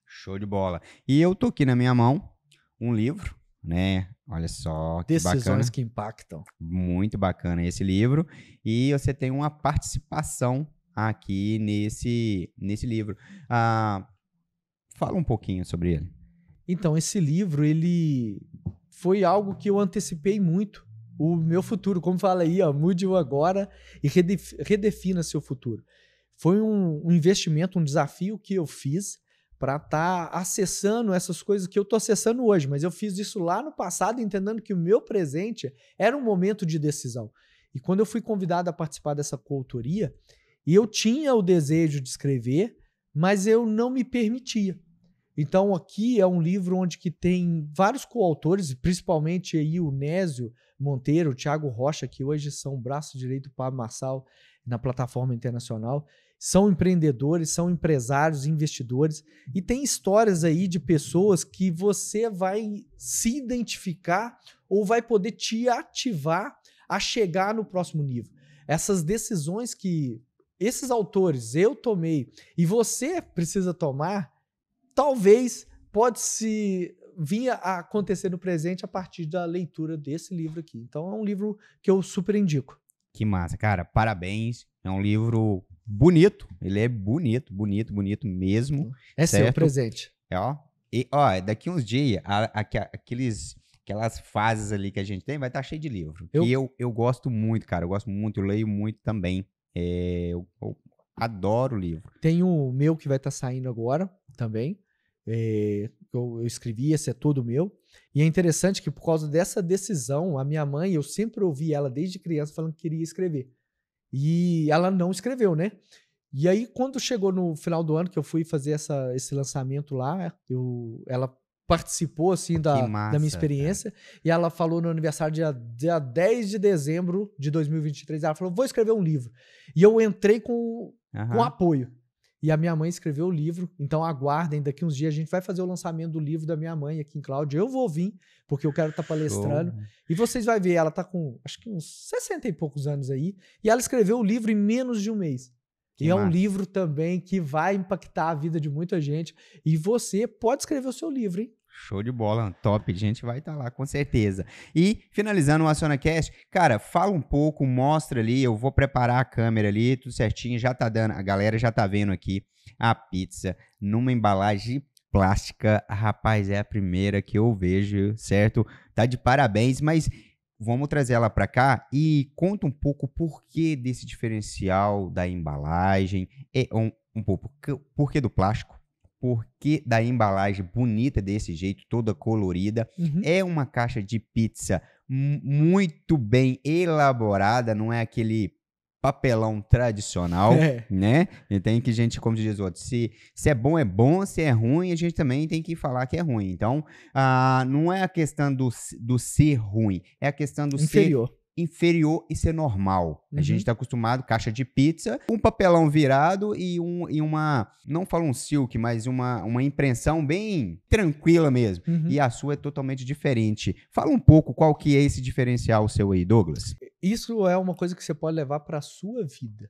Show de bola. E eu tô aqui na minha mão um livro, né? Olha só que Decisões bacana. que impactam. Muito bacana esse livro. E você tem uma participação aqui nesse livro. Fala um pouquinho sobre ele. Então, esse livro, ele foi algo que eu antecipei muito. O meu futuro, como fala aí, mude-o agora e redefina seu futuro. Foi um investimento, um desafio que eu fiz para estar acessando essas coisas que eu estou acessando hoje, mas eu fiz isso lá no passado, entendendo que o meu presente era um momento de decisão. E quando eu fui convidado a participar dessa coautoria, eu tinha o desejo de escrever, mas eu não me permitia. Então aqui é um livro onde que tem vários coautores, principalmente aí o Nésio Monteiro, o Thiago Rocha, que hoje são o braço direito do Pablo Marçal na plataforma internacional. São empreendedores, são empresários, investidores, e tem histórias aí de pessoas que você vai se identificar ou vai poder te ativar a chegar no próximo nível. Essas decisões que esses autores, eu tomei, e você precisa tomar, talvez pode se vir a acontecer no presente a partir da leitura desse livro aqui. Então é um livro que eu super indico. Que massa, cara, parabéns. É um livro bonito, ele é bonito mesmo. É certo? seu presente. Daqui uns dias, aquelas fases ali que a gente tem, vai estar cheio de livro. Eu gosto muito, cara, eu leio muito também. Eu adoro livro. Tem o meu que vai estar saindo agora também. Eu escrevi, esse é todo meu. E é interessante que por causa dessa decisão, a minha mãe, eu sempre ouvi ela desde criança falando que queria escrever. E ela não escreveu, né? E aí, quando chegou no final do ano, que eu fui fazer esse lançamento lá, ela participou, assim, da minha experiência. Cara. E ela falou no aniversário, dia 10 de dezembro de 2023, ela falou, vou escrever um livro. E eu entrei com apoio. E a minha mãe escreveu o livro, então aguardem, daqui uns dias a gente vai fazer o lançamento do livro da minha mãe aqui em Cláudia. Eu vou vir, porque eu quero estar palestrando. Show. E vocês vão ver, ela está com, acho que uns 60 e poucos anos aí, e ela escreveu o livro em menos de um mês. Que é um livro também que vai impactar a vida de muita gente. E você pode escrever o seu livro, hein? Show de bola, top, a gente vai estar lá com certeza. E finalizando o AcionaCast, cara, fala um pouco, mostra ali, eu vou preparar a câmera ali, tudo certinho, já tá dando, a galera já tá vendo aqui a pizza numa embalagem plástica, rapaz, é a primeira que eu vejo, certo? Tá de parabéns, mas vamos trazer ela para cá e conta um pouco o porquê desse diferencial da embalagem, um pouco porquê do plástico. Porque da embalagem bonita desse jeito, toda colorida. É uma caixa de pizza muito bem elaborada, não é aquele papelão tradicional, né? E tem que como diz o outro, se é bom, se é ruim, a gente também tem que falar que é ruim. Então, não é a questão do ser ruim, é a questão do ser inferior e ser normal. A gente está acostumado, caixa de pizza, um papelão virado e uma, não falo um silk, mas uma impressão bem tranquila mesmo. E a sua é totalmente diferente. Fala um pouco qual que é esse diferencial seu aí, Douglas. Isso é uma coisa que você pode levar para a sua vida.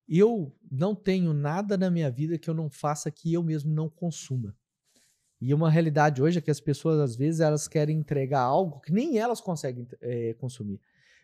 Eu não tenho nada na minha vida que eu não faça que eu mesmo não consuma. E uma realidade hoje é que as pessoas, às vezes, elas querem entregar algo que nem elas conseguem consumir.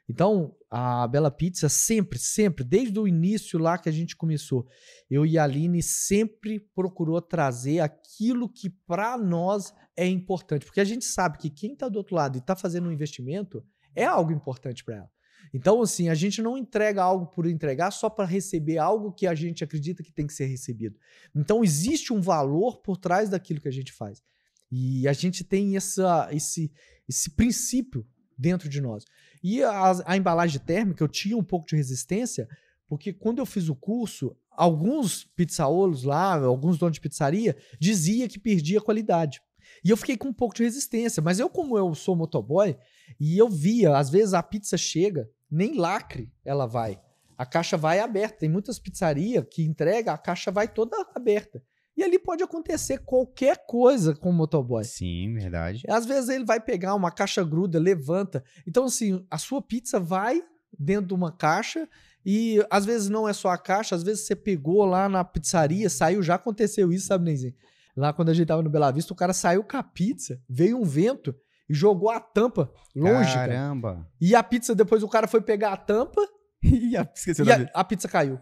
Então, a Bela Pizza sempre, desde o início lá que a gente começou, eu e a Aline sempre procurou trazer aquilo que para nós é importante. Porque a gente sabe que quem está do outro lado e está fazendo um investimento é algo importante para ela. Então, assim, a gente não entrega algo por entregar só para receber algo que a gente acredita que tem que ser recebido. Então, existe um valor por trás daquilo que a gente faz. E a gente tem esse princípio dentro de nós. E a embalagem térmica, eu tinha um pouco de resistência, porque quando eu fiz o curso, alguns pizzaolos lá, alguns donos de pizzaria, dizia que perdia qualidade. E eu fiquei com um pouco de resistência. Mas como eu sou motoboy, e eu via, às vezes a pizza chega, nem lacre ela vai. A caixa vai aberta. Tem muitas pizzarias que entregam, a caixa vai toda aberta. E ali pode acontecer qualquer coisa com o motoboy. Sim, verdade. Às vezes ele vai pegar uma caixa gruda, levanta. Então, assim, a sua pizza vai dentro de uma caixa e às vezes não é só a caixa, às vezes você pegou lá na pizzaria, saiu, já aconteceu isso, sabe, Nenzinho? Lá quando a gente tava no Bela Vista, o cara saiu com a pizza, veio um vento e jogou a tampa longe. Caramba! Cara. E a pizza, depois o cara foi pegar a tampa e a pizza caiu.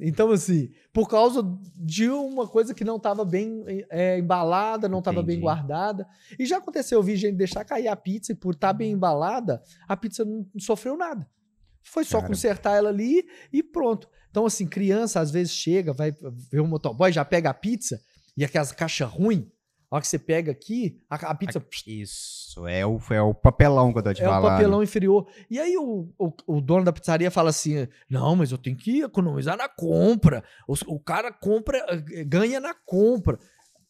Então, assim, por causa de uma coisa que não estava bem embalada, não estava bem guardada. E já aconteceu, eu vi gente deixar cair a pizza e por estar bem embalada, a pizza não sofreu nada. Foi só consertar ela ali e pronto. Então, assim, criança às vezes chega, vai ver um motoboy, já pega a pizza E aquelas caixas ruins, a hora que você pega aqui, a pizza... Isso, é o papelão que eu tô te falando. É o papelão inferior. E aí o dono da pizzaria fala assim, não, mas eu tenho que economizar na compra. O cara compra, ganha na compra.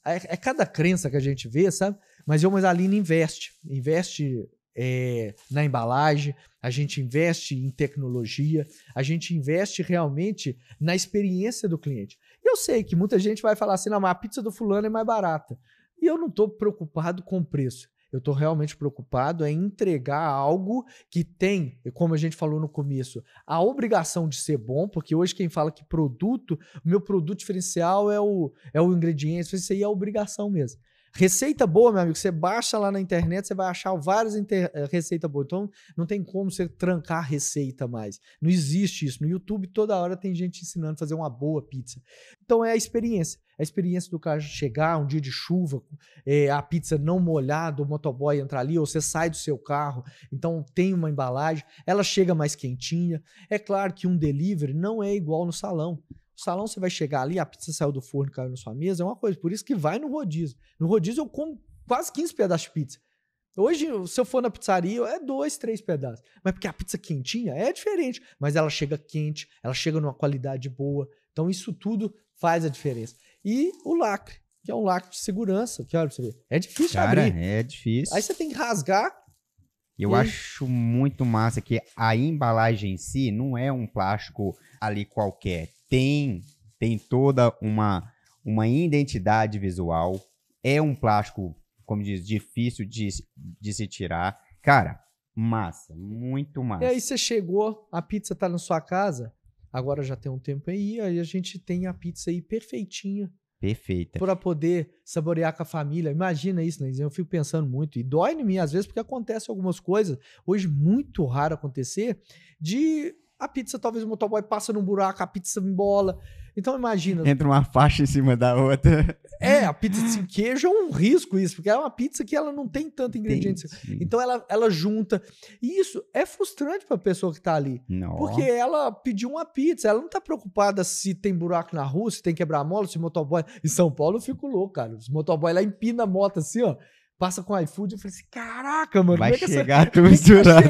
É cada crença que a gente vê, sabe? Mas eu, a Aline investe na embalagem, a gente investe em tecnologia, a gente investe realmente na experiência do cliente. E eu sei que muita gente vai falar assim, não, mas a pizza do fulano é mais barata. E eu não estou preocupado com o preço. Eu estou realmente preocupado em entregar algo que tem, como a gente falou no começo, a obrigação de ser bom, porque hoje quem fala que o meu produto diferencial é o ingrediente, isso aí é obrigação mesmo. Receita boa, meu amigo, você baixa lá na internet, você vai achar várias receitas boas. Então, não tem como você trancar a receita mais. Não existe isso. No YouTube, toda hora tem gente ensinando a fazer uma boa pizza. Então, é a experiência. A experiência do cara chegar um dia de chuva, a pizza não molhada, o motoboy entrar ali, ou você sai do seu carro, então tem uma embalagem, ela chega mais quentinha. É claro que um delivery não é igual no salão. O salão você vai chegar ali, a pizza saiu do forno e caiu na sua mesa, é uma coisa. Por isso que vai no rodízio. No rodízio eu como quase 15 pedaços de pizza. Hoje, se eu for na pizzaria, é 2, 3 pedaços. Mas porque a pizza quentinha é diferente. Mas ela chega quente, ela chega numa qualidade boa. Então isso tudo faz a diferença. E o lacre, que é um lacre de segurança. Que olha pra você ver. É difícil abrir. É difícil. Aí você tem que rasgar. Eu acho muito massa que a embalagem em si não é um plástico ali qualquer. Tem toda uma identidade visual. É um plástico, como diz, difícil de se tirar. Cara, massa, muito massa. E aí você chegou, a pizza tá na sua casa, agora já tem um tempo aí a gente tem a pizza aí perfeitinha. Perfeita. Para poder saborear com a família. Imagina isso, né? Eu fico pensando muito. E dói em mim, às vezes, porque acontece algumas coisas, hoje muito raro acontecer, de a pizza, talvez o motoboy passa num buraco, a pizza embola. Então, imagina. Entra uma faixa em cima da outra. A pizza sem queijo é um risco isso, porque é uma pizza que ela não tem tanto ingrediente. Então, ela junta. E isso é frustrante para a pessoa que está ali. Não. Porque ela pediu uma pizza, ela não está preocupada se tem buraco na rua, se tem quebra-mola, se motoboy... Em São Paulo eu fico louco, cara. Os motoboy lá empina a moto assim, ó. Passa com iFood, eu falei assim, caraca, mano. Vai chegar tudo misturado.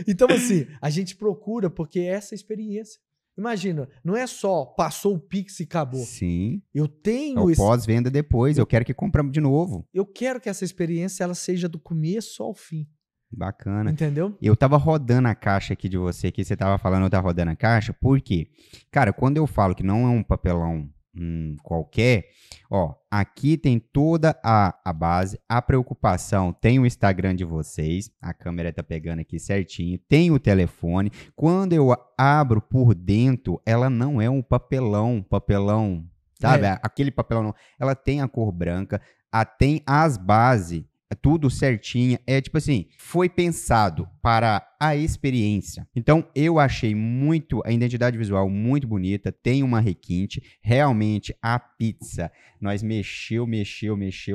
Então, assim, a gente procura, porque é essa experiência. Imagina, não é só passou o Pix e acabou. Sim. Eu tenho esse... pós-venda depois, eu quero que compramos de novo. Eu quero que essa experiência ela seja do começo ao fim. Bacana. Entendeu? Eu tava rodando a caixa aqui de você, que você tava falando, eu tava rodando a caixa, por quê? Cara, quando eu falo que não é um papelão qualquer, ó, aqui tem toda a base, a preocupação, tem o Instagram de vocês, a câmera tá pegando aqui certinho, tem o telefone, quando eu abro por dentro, ela não é um papelão, sabe? Aquele papelão não, ela tem a cor branca, tem as bases, tudo certinho, tipo assim, foi pensado para a experiência. Então, eu achei a identidade visual muito bonita, tem uma requinte, realmente a pizza, nós mexeu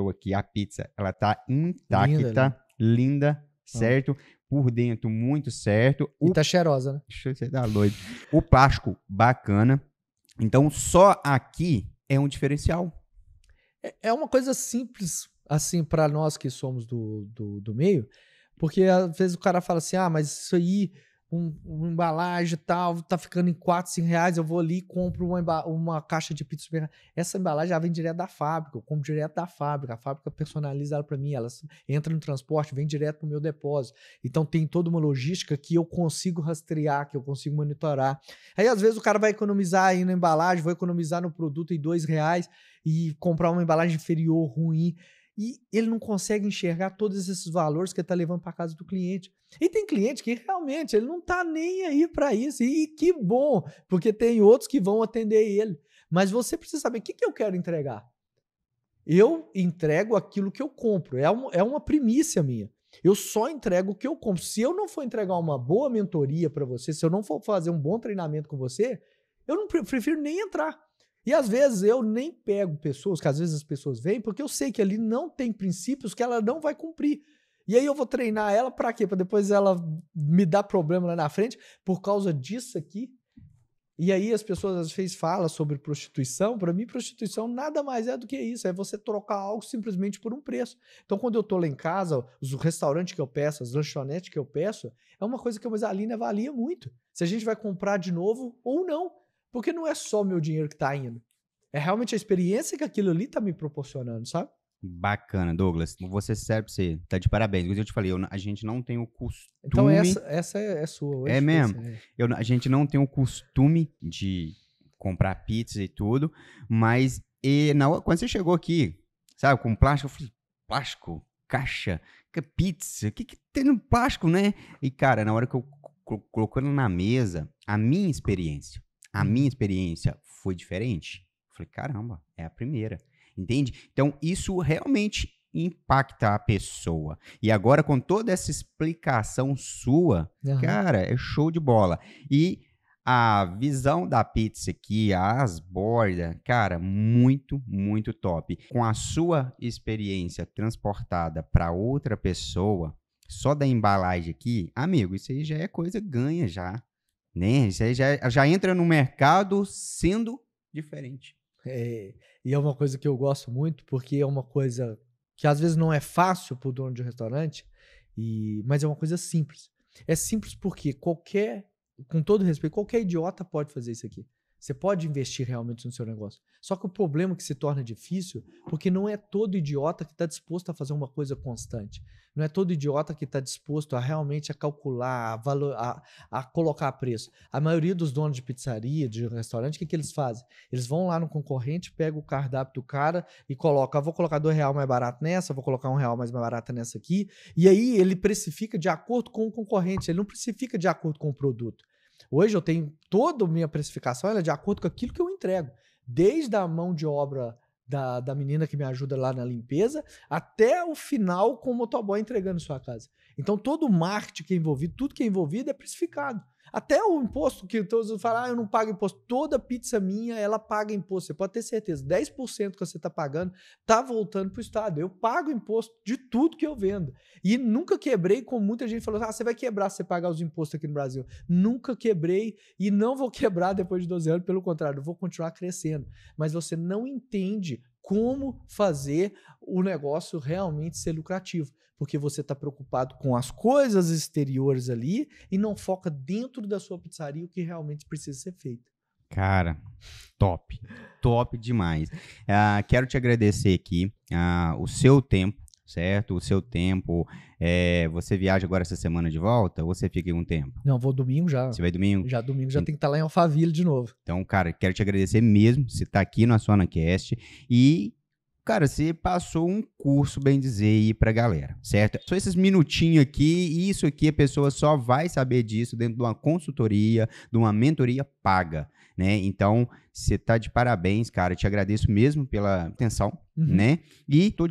aqui, a pizza, ela tá intacta, linda, certo? Por dentro, muito certo. E tá cheirosa, né? Você tá doido. O plástico, bacana. Então, só aqui é um diferencial. É uma coisa simples, assim, para nós que somos do meio, porque às vezes o cara fala assim, mas isso aí, uma embalagem e tal, tá ficando em 4, 5 reais, eu vou ali e compro uma caixa de pizza. Essa embalagem já vem direto da fábrica, eu compro direto da fábrica, a fábrica personaliza ela para mim, ela entra no transporte, vem direto pro meu depósito. Então tem toda uma logística que eu consigo rastrear, que eu consigo monitorar. Aí às vezes o cara vai economizar aí na embalagem, vou economizar no produto em 2 reais e comprar uma embalagem inferior, ruim. E ele não consegue enxergar todos esses valores que ele está levando para casa do cliente. E tem cliente que realmente ele não está nem aí para isso. E que bom, porque tem outros que vão atender ele. Mas você precisa saber o que eu quero entregar. Eu entrego aquilo que eu compro. É uma primícia minha. Eu só entrego o que eu compro. Se eu não for entregar uma boa mentoria para você, se eu não for fazer um bom treinamento com você, eu não prefiro nem entrar. E às vezes eu nem pego pessoas, que às vezes as pessoas vêm, porque eu sei que ali não tem princípios que ela não vai cumprir. E aí eu vou treinar ela para quê? Para depois ela me dar problema lá na frente por causa disso aqui. E aí as pessoas às vezes falam sobre prostituição. Para mim, prostituição nada mais é do que isso. É você trocar algo simplesmente por um preço. Então, quando eu tô lá em casa, os restaurantes que eu peço, as lanchonetes que eu peço, é uma coisa que a Mesalina avalia muito. Se a gente vai comprar de novo ou não. Porque não é só o meu dinheiro que tá indo. É realmente a experiência que aquilo ali tá me proporcionando, sabe? Bacana, Douglas. Você serve, você tá de parabéns. Como eu te falei, a gente não tem o costume. Então essa é sua hoje. É mesmo. A gente não tem o costume de comprar pizza e tudo, mas quando você chegou aqui, sabe, com plástico, eu falei, plástico? Caixa? Que pizza? O que tem no plástico, né? E, cara, na hora que eu colocando na mesa, a minha experiência foi diferente. Eu falei, caramba, é a primeira. Entende? Então, isso realmente impacta a pessoa. E agora, com toda essa explicação sua, cara, é show de bola. E a visão da pizza aqui, as bordas, cara, muito, muito top. Com a sua experiência transportada para outra pessoa, só da embalagem aqui, amigo, isso aí já é coisa ganha já, né? Isso aí já entra no mercado sendo diferente. E é uma coisa que eu gosto muito, porque é uma coisa que às vezes não é fácil para o dono de um restaurante, mas é uma coisa simples. É simples porque com todo respeito, qualquer idiota pode fazer isso aqui. Você pode investir realmente no seu negócio. Só que o problema é que se torna difícil, porque não é todo idiota que está disposto a fazer uma coisa constante. Não é todo idiota que está disposto a realmente calcular, a colocar preço. A maioria dos donos de pizzaria, de restaurante, o que eles fazem? Eles vão lá no concorrente, pegam o cardápio do cara e colocam, vou colocar R$2 mais barato nessa, vou colocar R$1 mais barato nessa aqui. E aí ele precifica de acordo com o concorrente, ele não precifica de acordo com o produto. Hoje eu tenho toda a minha precificação, ela é de acordo com aquilo que eu entrego. Desde a mão de obra da menina que me ajuda lá na limpeza, até o final com o motoboy entregando sua casa. Então todo o marketing que é envolvido, tudo que é envolvido é precificado. Até o imposto que todos falam, eu não pago imposto. Toda pizza minha, ela paga imposto. Você pode ter certeza, 10% que você está pagando está voltando para o Estado. Eu pago imposto de tudo que eu vendo. E nunca quebrei, como muita gente falou, você vai quebrar se você pagar os impostos aqui no Brasil. Nunca quebrei e não vou quebrar depois de 12 anos, pelo contrário, eu vou continuar crescendo. Mas você não entende como fazer o negócio realmente ser lucrativo, porque você está preocupado com as coisas exteriores ali e não foca dentro da sua pizzaria o que realmente precisa ser feito. Cara, top demais. Quero te agradecer aqui o seu tempo, certo? O seu tempo. Você viaja agora essa semana de volta ou você fica em um tempo? Não, vou domingo já. Você vai domingo? Já domingo já tem que estar lá em Alphaville de novo. Então, cara, quero te agradecer mesmo. Você está aqui no AsuanaCast e, cara, você passou um curso, bem dizer, aí pra galera, certo? Só esses minutinhos aqui, e isso aqui a pessoa só vai saber disso dentro de uma consultoria, de uma mentoria paga, né? Então, você tá de parabéns, cara. Te agradeço mesmo pela atenção, né? E tô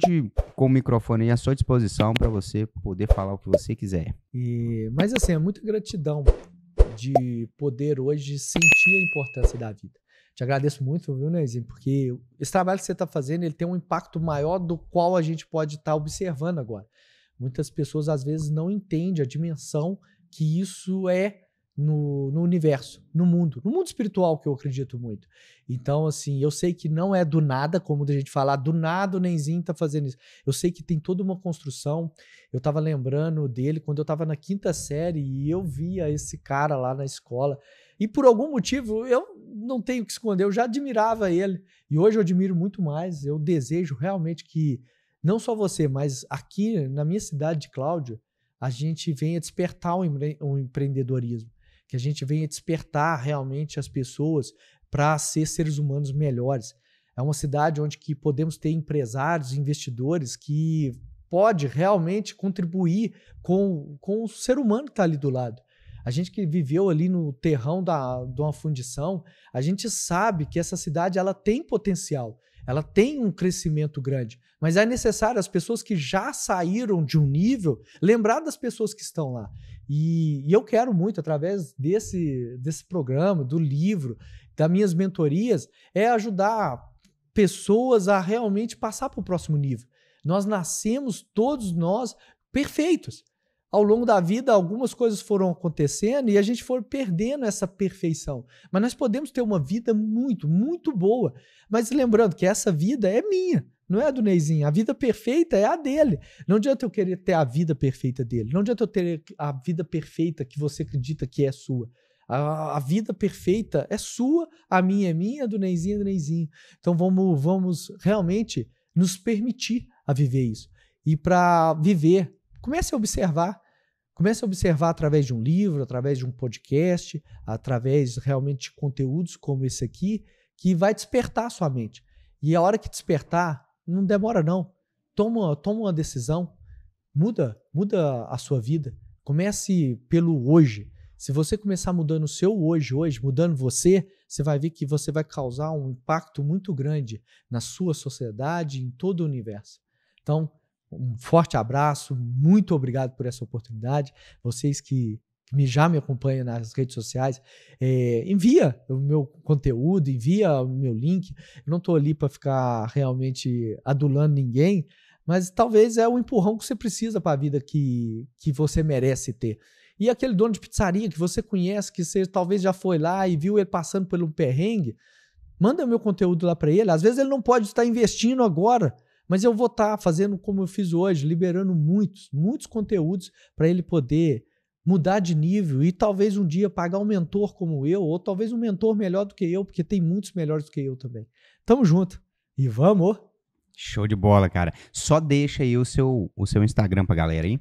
com o microfone aí à sua disposição para você poder falar o que você quiser. Mas assim, é muita gratidão de poder hoje sentir a importância da vida. Te agradeço muito, viu, Neizinho? Porque esse trabalho que você está fazendo, ele tem um impacto maior do qual a gente pode estar observando agora. Muitas pessoas, às vezes, não entendem a dimensão que isso é no universo, no mundo espiritual, que eu acredito muito. Então, assim, eu sei que não é do nada, como a gente falar, do nada o Neizinho tá fazendo isso. Eu sei que tem toda uma construção. Eu tava lembrando dele quando eu tava na 5ª série e eu via esse cara lá na escola. E por algum motivo, eu não tenho o que esconder, eu já admirava ele. E hoje eu admiro muito mais. Eu desejo realmente que, não só você, mas aqui na minha cidade de Cláudia, a gente venha despertar o empreendedorismo. Que a gente venha despertar realmente as pessoas para ser seres humanos melhores. É uma cidade onde que podemos ter empresários, investidores que pode realmente contribuir com o ser humano que está ali do lado. A gente que viveu ali no terrão de uma fundição, a gente sabe que essa cidade ela tem potencial, ela tem um crescimento grande, mas é necessário as pessoas que já saíram de um nível lembrar das pessoas que estão lá. E eu quero muito, através desse programa, do livro, das minhas mentorias, ajudar pessoas a realmente passar para o próximo nível. Nós nascemos, todos nós, perfeitos. ao longo da vida, algumas coisas foram acontecendo e a gente foi perdendo essa perfeição. Mas nós podemos ter uma vida muito, muito boa. Mas lembrando que essa vida é minha, não é a do Neizinho. A vida perfeita é a dele. Não adianta eu querer ter a vida perfeita dele. Não adianta eu ter a vida perfeita que você acredita que é sua. A vida perfeita é sua, a minha é minha, a do Neizinho é do Neizinho. Então vamos realmente nos permitir a viver isso. E para viver, comece a observar através de um livro, através de um podcast, através realmente de conteúdos como esse aqui, que vai despertar a sua mente. E a hora que despertar, não demora não. Toma uma decisão, muda a sua vida. Comece pelo hoje. Se você começar mudando o seu hoje, mudando você vai ver que você vai causar um impacto muito grande na sua sociedade, em todo o universo. Então, um forte abraço, muito obrigado por essa oportunidade. Vocês que já me acompanham nas redes sociais, envia o meu conteúdo, envia o meu link. Eu não estou ali para ficar realmente adulando ninguém, mas talvez é o empurrão que você precisa para a vida que você merece ter. E aquele dono de pizzaria que você conhece, que você talvez já foi lá e viu ele passando pelo perrengue, manda meu conteúdo lá para ele. Às vezes ele não pode estar investindo agora, mas eu vou estar fazendo como eu fiz hoje, liberando muitos conteúdos para ele poder mudar de nível e talvez um dia pagar um mentor como eu, ou talvez um mentor melhor do que eu, porque tem muitos melhores do que eu também. Tamo junto. E vamos! Show de bola, cara. Só deixa aí o seu Instagram pra galera, hein?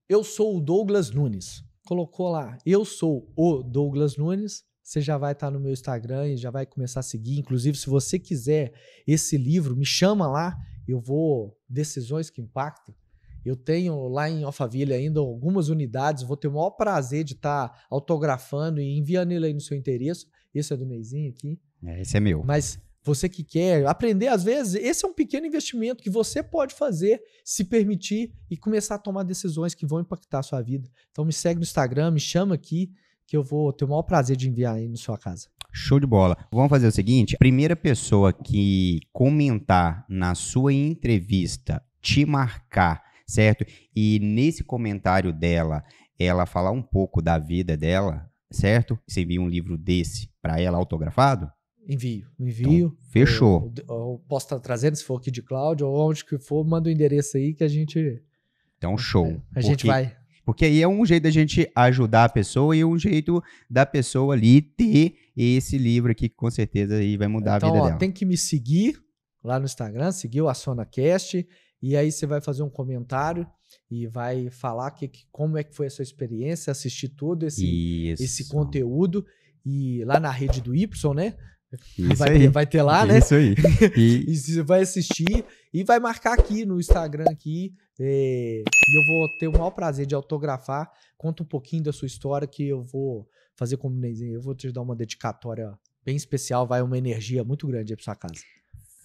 Eu sou o Douglas Nunes. Colocou lá, eu sou o Douglas Nunes. Você já vai estar no meu Instagram e já vai começar a seguir. Inclusive, se você quiser esse livro, me chama lá. Eu vou... Decisões que Impactam. Eu tenho lá em Alphaville ainda algumas unidades. Vou ter o maior prazer de estar autografando e enviando ele aí no seu endereço. Esse é do Neizinho aqui. Esse é meu. Mas você que quer aprender, às vezes, esse é um pequeno investimento que você pode fazer, se permitir e começar a tomar decisões que vão impactar a sua vida. Então me segue no Instagram, me chama aqui, que eu vou ter o maior prazer de enviar aí na sua casa. Show de bola. Vamos fazer o seguinte, a primeira pessoa que comentar na sua entrevista, te marcar, certo? E nesse comentário dela, ela falar um pouco da vida dela, certo? Você envia um livro desse para ela autografado? Envio. Então, fechou. Eu posso estar trazendo, se for aqui de Cláudio, ou onde que for, manda o endereço aí que a gente... Então, show. A gente vai... Porque aí é um jeito da gente ajudar a pessoa e um jeito da pessoa ali ter esse livro aqui que com certeza aí vai mudar a vida dela. Tem que me seguir lá no Instagram, seguir o AcionaCast, e aí você vai fazer um comentário e vai falar como é que foi a sua experiência, assistir todo esse conteúdo, e lá na rede do Y, né? Vai ter lá, né? Isso aí. E você vai assistir e vai marcar aqui no Instagram aqui. E eu vou ter o maior prazer de autografar. Conta um pouquinho da sua história que eu vou fazer como Neizinho. Eu vou te dar uma dedicatória bem especial. Vai uma energia muito grande aí pra sua casa.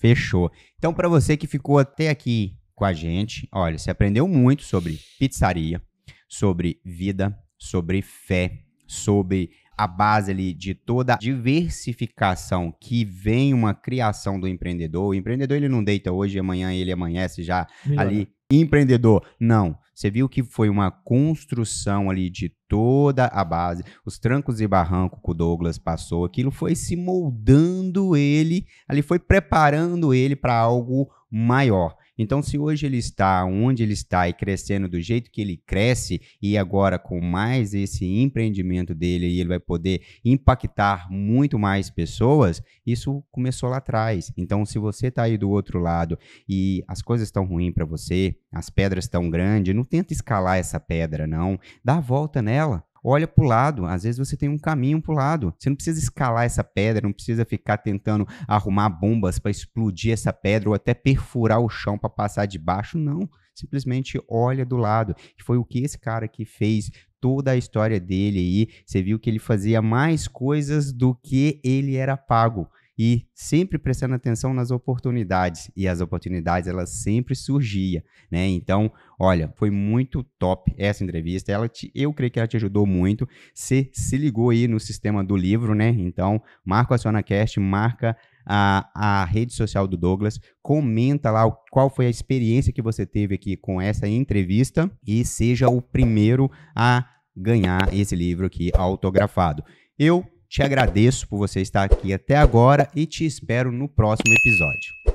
Fechou. Então, para você que ficou até aqui com a gente, olha, você aprendeu muito sobre pizzaria, sobre vida, sobre fé, sobre a base ali de toda a diversificação que vem uma criação do empreendedor. O empreendedor, ele não deita hoje e amanhã ele amanhece já ali empreendedor. Não. Você viu que foi uma construção ali de toda a base, os trancos e barrancos que o Douglas passou, aquilo foi se moldando ele, ali foi preparando ele para algo maior. Então, se hoje ele está onde ele está e crescendo do jeito que ele cresce, e agora com mais esse empreendimento dele, ele vai poder impactar muito mais pessoas, isso começou lá atrás. Então, se você está aí do outro lado e as coisas estão ruins para você, as pedras estão grandes, não tenta escalar essa pedra, não. Dá a volta nela. Olha para o lado, às vezes você tem um caminho para o lado. Você não precisa escalar essa pedra, não precisa ficar tentando arrumar bombas para explodir essa pedra ou até perfurar o chão para passar debaixo, não. Simplesmente olha do lado. Foi o que esse cara aqui fez, toda a história dele aí. Você viu que ele fazia mais coisas do que ele era pago. E sempre prestando atenção nas oportunidades. E as oportunidades, elas sempre surgiam, né? Então, olha, foi muito top essa entrevista. Eu creio que ela te ajudou muito. Você se ligou aí no sistema do livro, né? Então, marca o AcionaCast, marca a rede social do Douglas, comenta lá qual foi a experiência que você teve aqui com essa entrevista e seja o primeiro a ganhar esse livro aqui autografado. Eu te agradeço por você estar aqui até agora e te espero no próximo episódio.